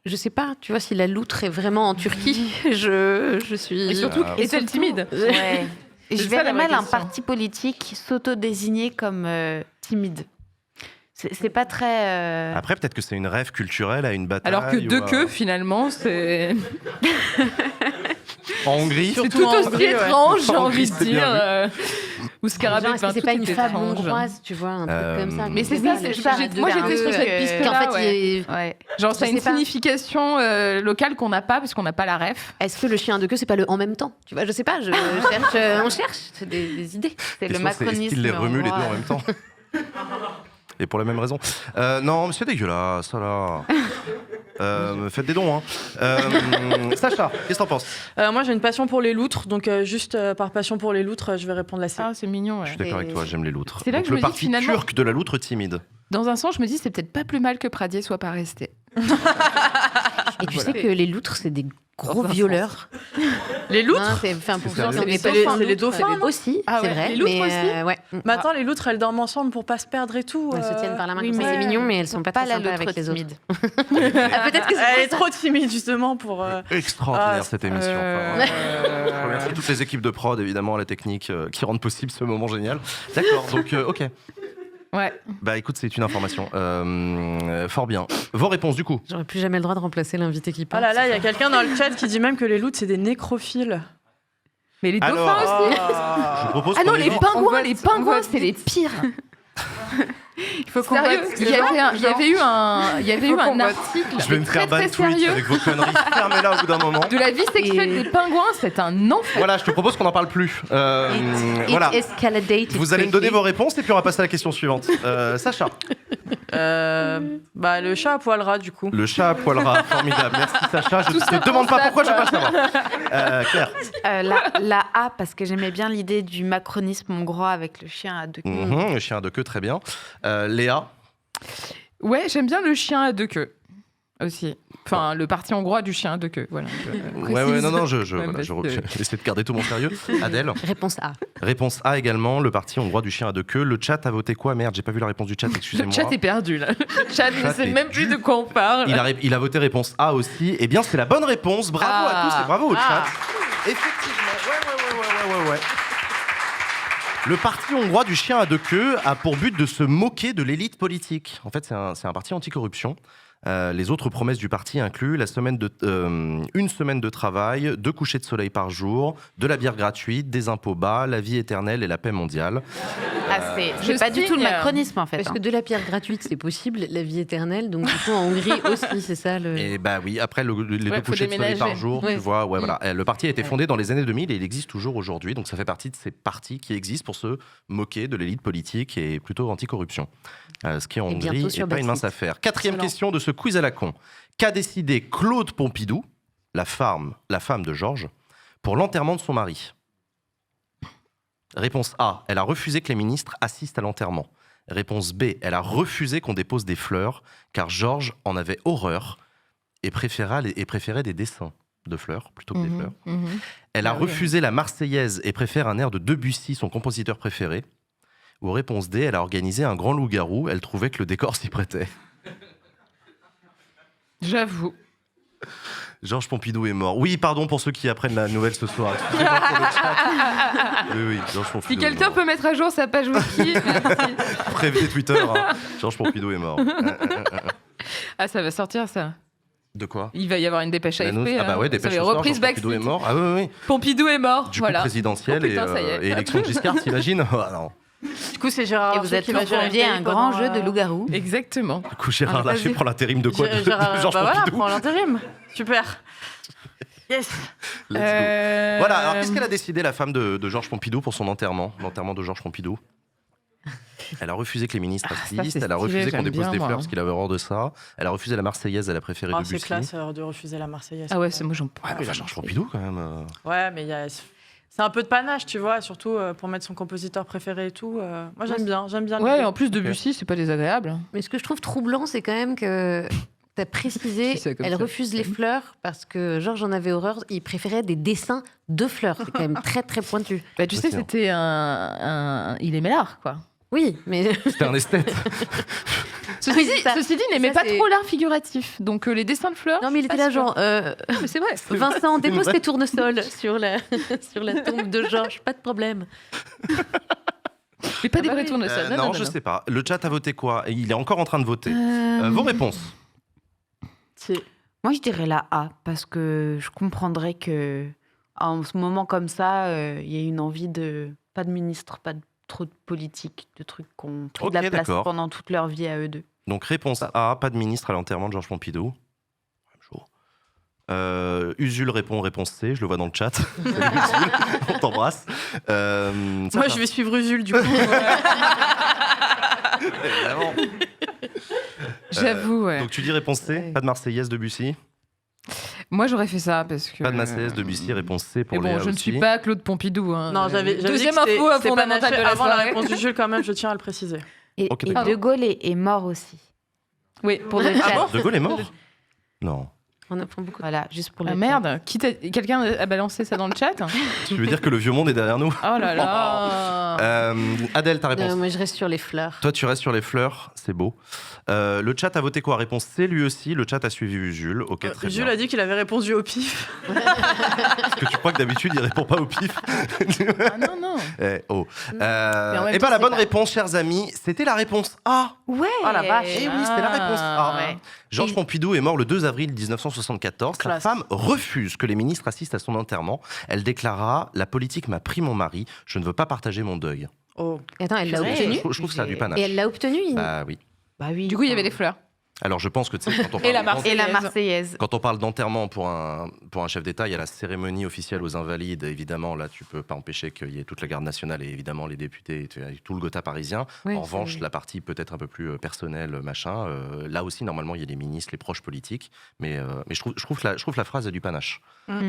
G: je sais pas, tu vois, si la loutre est vraiment en Turquie, je suis...
B: Et surtout, est-elle timide?
D: Ouais. Et je verrais mal un parti politique s'auto-désigner comme timide. C'est pas très...
A: Après, peut-être que c'est une rêve culturelle à une bataille.
B: Alors que 2 queues, finalement, c'est...
A: En Hongrie,
B: c'est tout aussi étrange, j'ai envie de dire. Ou scarabée,
G: est-ce que c'est pas une fable hongroise, tu vois, un truc comme ça.
B: Mais c'est ça, moi j'étais sur cette piste-là. Genre, ça a une signification locale qu'on n'a pas, parce qu'on n'a pas la ref.
G: Est-ce que le chien de queue, c'est pas le en même temps? Tu vois, je sais pas, on cherche des idées.
D: C'est le macronisme.
A: Est-ce qu'il les remue les deux en même temps? Et pour la même raison. Non, mais c'est dégueulasse, ça là. Faites des dons, hein. Sacha, qu'est-ce que t'en penses?
C: Moi, j'ai une passion pour les loutres, donc juste par passion pour les loutres, je vais répondre la C.
B: Ah, c'est mignon, ouais.
A: Je suis d'accord avec toi, j'aime les loutres.
B: C'est là
A: donc,
B: que je
A: le
B: me dis
A: parti
B: finalement...
A: turc de la loutre timide.
B: Dans un sens, je me dis, c'est peut-être pas plus mal que Pradier soit pas resté.
G: Et tu sais que les loutres, c'est des gros violeurs.
C: Les loutres
G: c'est
C: les dauphins
G: aussi, c'est vrai.
C: Les loutres aussi
G: ouais.
C: Mais attends, les loutres, elles dorment ensemble pour pas se perdre et tout.
G: Elles se tiennent par la main comme ça, c'est mignon, mais elles sont pas très sympas avec les autres.
C: Peut-être que elle est trop timide, justement, pour...
A: Extraordinaire, cette émission. Je remercie toutes les équipes de prod, évidemment, la technique, qui rendent possible ce moment génial. D'accord, donc, ok.
B: Ouais.
A: Bah écoute, c'est une information. Fort bien. Vos réponses, du coup.
G: J'aurais plus jamais le droit de remplacer l'invité qui parle.
C: Oh là là, il y a quelqu'un dans le chat qui dit même que les loutres, c'est des nécrophiles.
B: Mais les dauphins aussi.
A: Je propose
B: non,
A: qu'on
B: les pingouins, c'est les pires. Il faut qu'on vote. Il y avait eu un article.
A: Je vais me faire ban tweet avec vos conneries. Fermez-la au bout d'un moment.
B: De la vie sexuelle des pingouins, c'est un enfer.
A: Voilà, je te propose qu'on n'en parle plus. Voilà. Vous allez me donner vos réponses et puis on va passer à la question suivante. Sacha.
C: Le chat à poil ras, du coup.
A: Le chat à poil ras, formidable. Merci Sacha. Je ne te demande pas pourquoi, je ne veux pas le savoir. Claire.
D: La A, parce que j'aimais bien l'idée du macronisme hongrois avec le chien à deux queues.
A: Le chien à deux queues, très bien. Léa.
B: Ouais, j'aime bien le chien à deux queues aussi. Enfin, le parti hongrois du chien à deux queues. Voilà. J'essaie de garder tout mon sérieux. Adèle.
G: Réponse A.
A: Réponse A également, le parti hongrois du chien à deux queues. Le chat a voté quoi? Merde, j'ai pas vu la réponse du chat, excusez-moi.
B: Le chat est perdu là. Le chat ne sait même plus de quoi on parle.
A: Il a voté réponse A aussi. Eh bien, c'est la bonne réponse. Bravo à tous et bravo au chat. Effectivement, ouais. Le parti hongrois du chien à deux queues a pour but de se moquer de l'élite politique. En fait, c'est un parti anticorruption. Les autres promesses du parti incluent une semaine de travail, 2 couchers de soleil par jour, de la bière gratuite, des impôts bas, la vie éternelle et la paix mondiale.
D: C'est pas du tout le macronisme, en fait.
G: Parce que de la bière gratuite, c'est possible, la vie éternelle, donc du coup en Hongrie aussi, c'est ça le...
A: Et bah oui, après les 2 couchers de soleil par jour, tu vois, voilà. Le parti a été fondé dans les années 2000 et il existe toujours aujourd'hui, donc ça fait partie de ces partis qui existent pour se moquer de l'élite politique et plutôt anticorruption. Ce qui en Hongrie n'est pas une mince affaire. 4e question de ce quiz à la con. Qu'a décidé Claude Pompidou, la femme de Georges, pour l'enterrement de son mari? Réponse A, elle a refusé que les ministres assistent à l'enterrement. Réponse B, elle a refusé qu'on dépose des fleurs, car Georges en avait horreur et préférait des dessins de fleurs plutôt que des fleurs. Elle a refusé la Marseillaise et préfère un air de Debussy, son compositeur préféré. Ou réponse D, elle a organisé un grand loup-garou, elle trouvait que le décor s'y prêtait.
B: J'avoue.
A: Georges Pompidou est mort. Oui, pardon pour ceux qui apprennent la nouvelle ce soir. Oui, Georges Pompidou.
B: Si quelqu'un peut mettre à jour sa page wiki,
A: prévenez Twitter, hein. Georges Pompidou est mort.
B: Ah, ça va sortir ça.
A: De quoi?
B: Il va y avoir une dépêche AFP.
A: Ah bah ouais, dépêche reprise
B: Backstreet.
A: Pompidou est mort. Ah oui.
B: Pompidou est mort,
A: du coup, présidentielle et élection de Giscard, t'imagines? Oh, non.
C: Du coup, c'est Gérard
D: Larcher qui va convier un grand jeu de loup-garou.
B: Exactement.
A: Du coup, Gérard Larcher prend l'intérim de quoi? De Georges Pompidou.
C: Prend l'intérim. Super. Yes.
A: Voilà, alors qu'est-ce qu'elle a décidé, la femme de Georges Pompidou, pour son enterrement, l'enterrement de Georges Pompidou? Elle a refusé que les ministres assistent, elle a refusé qu'on dépose des fleurs parce qu'il avait horreur de ça, elle a refusé la Marseillaise, elle a préféré Debussy.
C: C'est classe de refuser la Marseillaise.
B: Ah ouais, c'est moi j'en peux.
A: Ouais, Georges Pompidou quand même.
C: Ouais, mais c'est un peu de panache, tu vois, surtout pour mettre son compositeur préféré et tout. Moi j'aime bien.
B: Ouais, en plus Debussy, c'est pas désagréable.
G: Mais ce que je trouve troublant, c'est quand même que t'as précisé, elle refuse les fleurs parce que Georges en avait horreur, il préférait des dessins de fleurs. C'est quand même très très pointu.
B: Bah, tu sais, c'était il aimait l'art, quoi.
G: Oui, mais...
A: C'était un esthète.
B: Ceci dit, il n'aimait pas trop l'art figuratif. Donc les dessins de fleurs...
G: Non, mais il était là genre...
B: mais c'est vrai.
G: Vincent, dépose tes tournesols sur la tombe de Georges, pas de problème.
B: Mais pas des vrais tournesols.
A: Non, je sais pas. Le chat a voté quoi? Il est encore en train de voter. Vos réponses?
D: Moi, je dirais la A, parce que je comprendrais que en ce moment comme ça, il y a une envie de... Pas de ministre, pas de trop de politique, de trucs qui ont pris de la place pendant toute leur vie à eux deux.
A: Donc réponse A, pas de ministre à l'enterrement de Georges Pompidou. Usul répond réponse C, je le vois dans le chat. On t'embrasse.
C: Moi je vais suivre Usul du coup.
A: Évidemment.
B: J'avoue, ouais.
A: Donc tu dis réponse C, pas de Marseillaise, Debussy?
B: Moi, j'aurais fait ça parce que...
A: Pas de Marseillaise, Debussy, réponse C pour Léa aussi.
B: Je ne suis pas Claude Pompidou. Hein.
C: Non, j'avais
B: deuxième info fondamentale de la
C: avant la réponse du Jules, quand même, je tiens à le préciser.
D: Et De Gaulle est mort aussi.
B: Oui, pour le
A: chat. De Gaulle est mort ? Non.
G: On apprend beaucoup.
D: Voilà, juste pour le
B: merde, quelqu'un a balancé ça dans le chat.
A: Tu veux dire que le vieux monde est derrière nous ?
B: Oh là là.
A: Adèle, ta réponse ?
G: Moi, je reste sur les fleurs.
A: Toi, tu restes sur les fleurs, c'est beau. Le chat a voté quoi ? Réponse C, lui aussi. Le chat a suivi Jules. Ok, très bien.
C: Jules a dit qu'il avait répondu au pif.
A: Est-ce que tu crois que d'habitude, il répond pas au pif ?
B: Ah non.
A: Et bien, la bonne réponse, chers amis, c'était la réponse A.
D: Ouais.
C: Oh la vache.
A: Et oui, c'était la réponse A.
D: Ouais.
A: Georges Pompidou est mort le 2 avril 1974. Sa femme refuse que les ministres assistent à son enterrement. Elle déclara « La politique m'a pris mon mari. Je ne veux pas partager mon deuil. »
G: Oh. Attends, elle l'a obtenu ?
A: Je trouve que ça a du panache.
G: Et elle l'a obtenu
A: Bah oui.
B: Du coup, il y avait les fleurs.
A: Alors je pense que tu sais, quand on parle
D: Et la Marseillaise.
A: Quand on parle d'enterrement pour un chef d'État, il y a la cérémonie officielle aux Invalides. Évidemment, là, tu peux pas empêcher qu'il y ait toute la garde nationale et évidemment les députés, et tout le Gotha parisien.
G: Oui,
A: en revanche, la partie peut-être un peu plus personnelle, machin. Là aussi, normalement, il y a les ministres, les proches politiques. Mais je trouve que la phrase a du panache.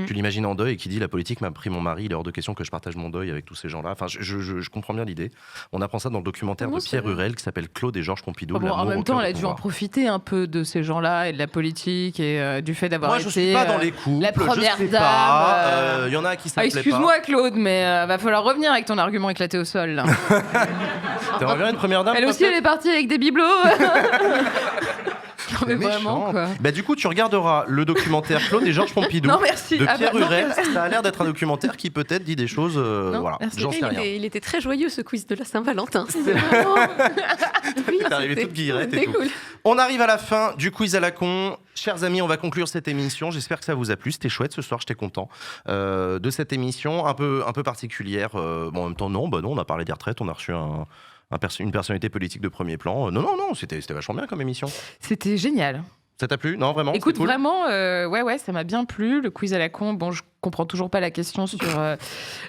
A: Tu l'imagines en deuil et qui dit « La politique m'a pris mon mari, il est hors de question que je partage mon deuil avec tous ces gens-là ». Enfin, je comprends bien l'idée. On apprend ça dans le documentaire de Pierre Hurel qui s'appelle Claude et Georges Pompidou.
B: En même temps, elle a dû en profiter un peu de ces gens-là et de la politique et du fait d'avoir été.
A: Moi, je suis pas dans les couples.
B: La première
A: dame. Il y en a qui s'appellent pas.
B: Excuse-moi, Claude, mais va falloir revenir avec ton argument éclaté au sol.
A: T'aimerais bien une première dame ?
B: Elle aussi, elle est partie avec des bibelots. Non, mais vraiment, quoi.
A: Bah, du coup, tu regarderas le documentaire Claude et Georges Pompidou de Pierre Hurel. Ça a l'air d'être un documentaire qui peut-être dit des choses. Voilà, j'en sais rien.
G: Il était très joyeux ce quiz de la Saint-Valentin.
A: T'es arrivé toute guillerette et tout. Cool. On arrive à la fin du quiz à la con. Chers amis, on va conclure cette émission. J'espère que ça vous a plu. C'était chouette ce soir, j'étais content de cette émission un peu particulière. Bon, en même temps, non, on a parlé des retraites, on a reçu une personnalité politique de premier plan. Non, c'était vachement bien comme émission.
B: C'était génial.
A: Ça t'a plu ? Non, vraiment ?
B: Écoute,
A: cool.
B: vraiment, ouais, ça m'a bien plu. Le quiz à la con, bon, je comprends toujours pas la question sur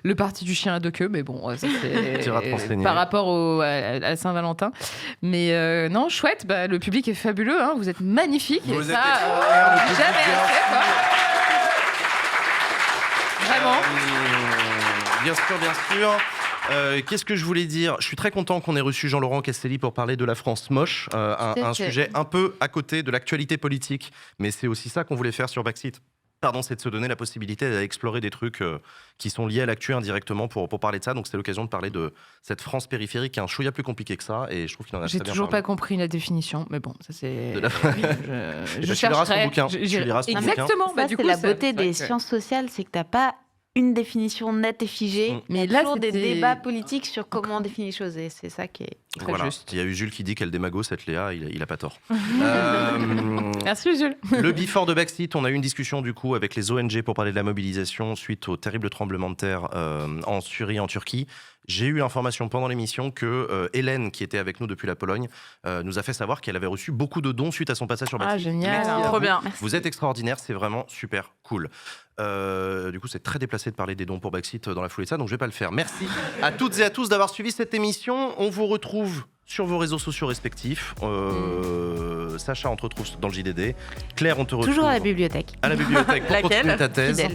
B: le parti du chien à deux queues, mais bon, ça c'est par rapport à Saint-Valentin. Mais non, chouette, le public est fabuleux, hein, vous êtes magnifiques.
A: Vous
B: et
A: êtes
B: jamais assez, quoi. Vraiment.
A: Bien sûr. Qu'est-ce que je voulais dire ? Je suis très content qu'on ait reçu Jean-Laurent Castelli pour parler de la France moche, un sujet un peu à côté de l'actualité politique, mais c'est aussi ça qu'on voulait faire sur Backseat. C'est de se donner la possibilité d'explorer des trucs qui sont liés à l'actu indirectement pour parler de ça. Donc c'était l'occasion de parler de cette France périphérique qui est un chouïa plus compliqué que ça, et je trouve qu'il en a très bien parlé.
B: J'ai toujours pas compris la définition, mais bon, ça c'est...
A: Je chercherai. Tu liras son bouquin.
B: Exactement.
D: Ça, c'est la beauté des sciences sociales, c'est que t'as pas une définition nette et figée. Mais là, toujours des débats politiques sur comment on définit les choses. Et c'est ça qui est très juste.
A: Il y a eu Jules qui dit qu'elle démago, cette Léa, il a pas tort.
B: Merci Jules.
A: Le before de Backseat, on a eu une discussion du coup avec les ONG pour parler de la mobilisation suite au terrible tremblement de terre en Syrie, en Turquie. J'ai eu l'information pendant l'émission que Hélène, qui était avec nous depuis la Pologne, nous a fait savoir qu'elle avait reçu beaucoup de dons suite à son passage sur Backseat.
B: Ah, génial.
C: Trop bien.
A: Vous êtes extraordinaire, c'est vraiment super cool. Du coup, c'est très déplacé de parler des dons pour Backseat dans la foulée de ça, donc je vais pas le faire. Merci à toutes et à tous d'avoir suivi cette émission. On vous retrouve sur vos réseaux sociaux respectifs. Sacha, on te retrouve dans le JDD. Claire, on te retrouve...
D: Toujours à la bibliothèque.
A: À la bibliothèque pour continuer ta thèse.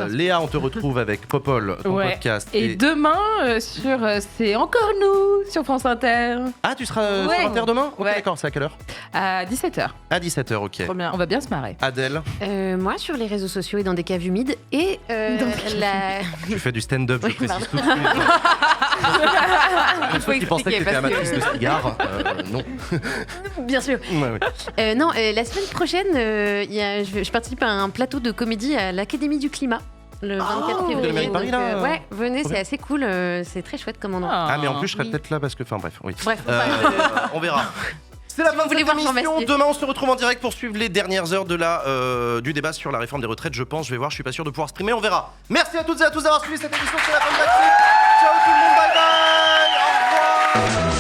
A: Léa, on te retrouve avec Popol, ton podcast.
B: Et demain, sur C'est encore nous, sur France Inter.
A: Ah, tu seras sur Inter demain ? Ok, d'accord, c'est à quelle heure ?
B: À 17h.
A: À 17h, ok.
B: Trop bien. On va bien se marrer.
A: Adèle ?
G: Moi, sur les réseaux sociaux et dans des caves humides. Et
A: Tu fais du stand-up, je précise tout de suite. Pour ceux qui pensaient que tu étais amatrice de cigares, non.
G: Bien sûr.
A: Ouais.
G: Non, la semaine prochaine, je participe à un plateau de comédie à l'Académie du Climat. Le 24 février.
A: Paris, là.
G: Ouais, venez, c'est assez cool. C'est très chouette comme endroit.
A: Ah, mais en plus, je serais peut-être là parce que... Enfin, bref, oui.
G: Bref,
A: on verra. C'est la fin de cette émission. Demain, on se retrouve en direct pour suivre les dernières heures du débat sur la réforme des retraites. Je pense, je vais voir, je suis pas sûr de pouvoir streamer, on verra. Merci à toutes et à tous d'avoir suivi cette émission. C'est la fin de Backseat. Ciao tout le monde, bye bye. Au revoir.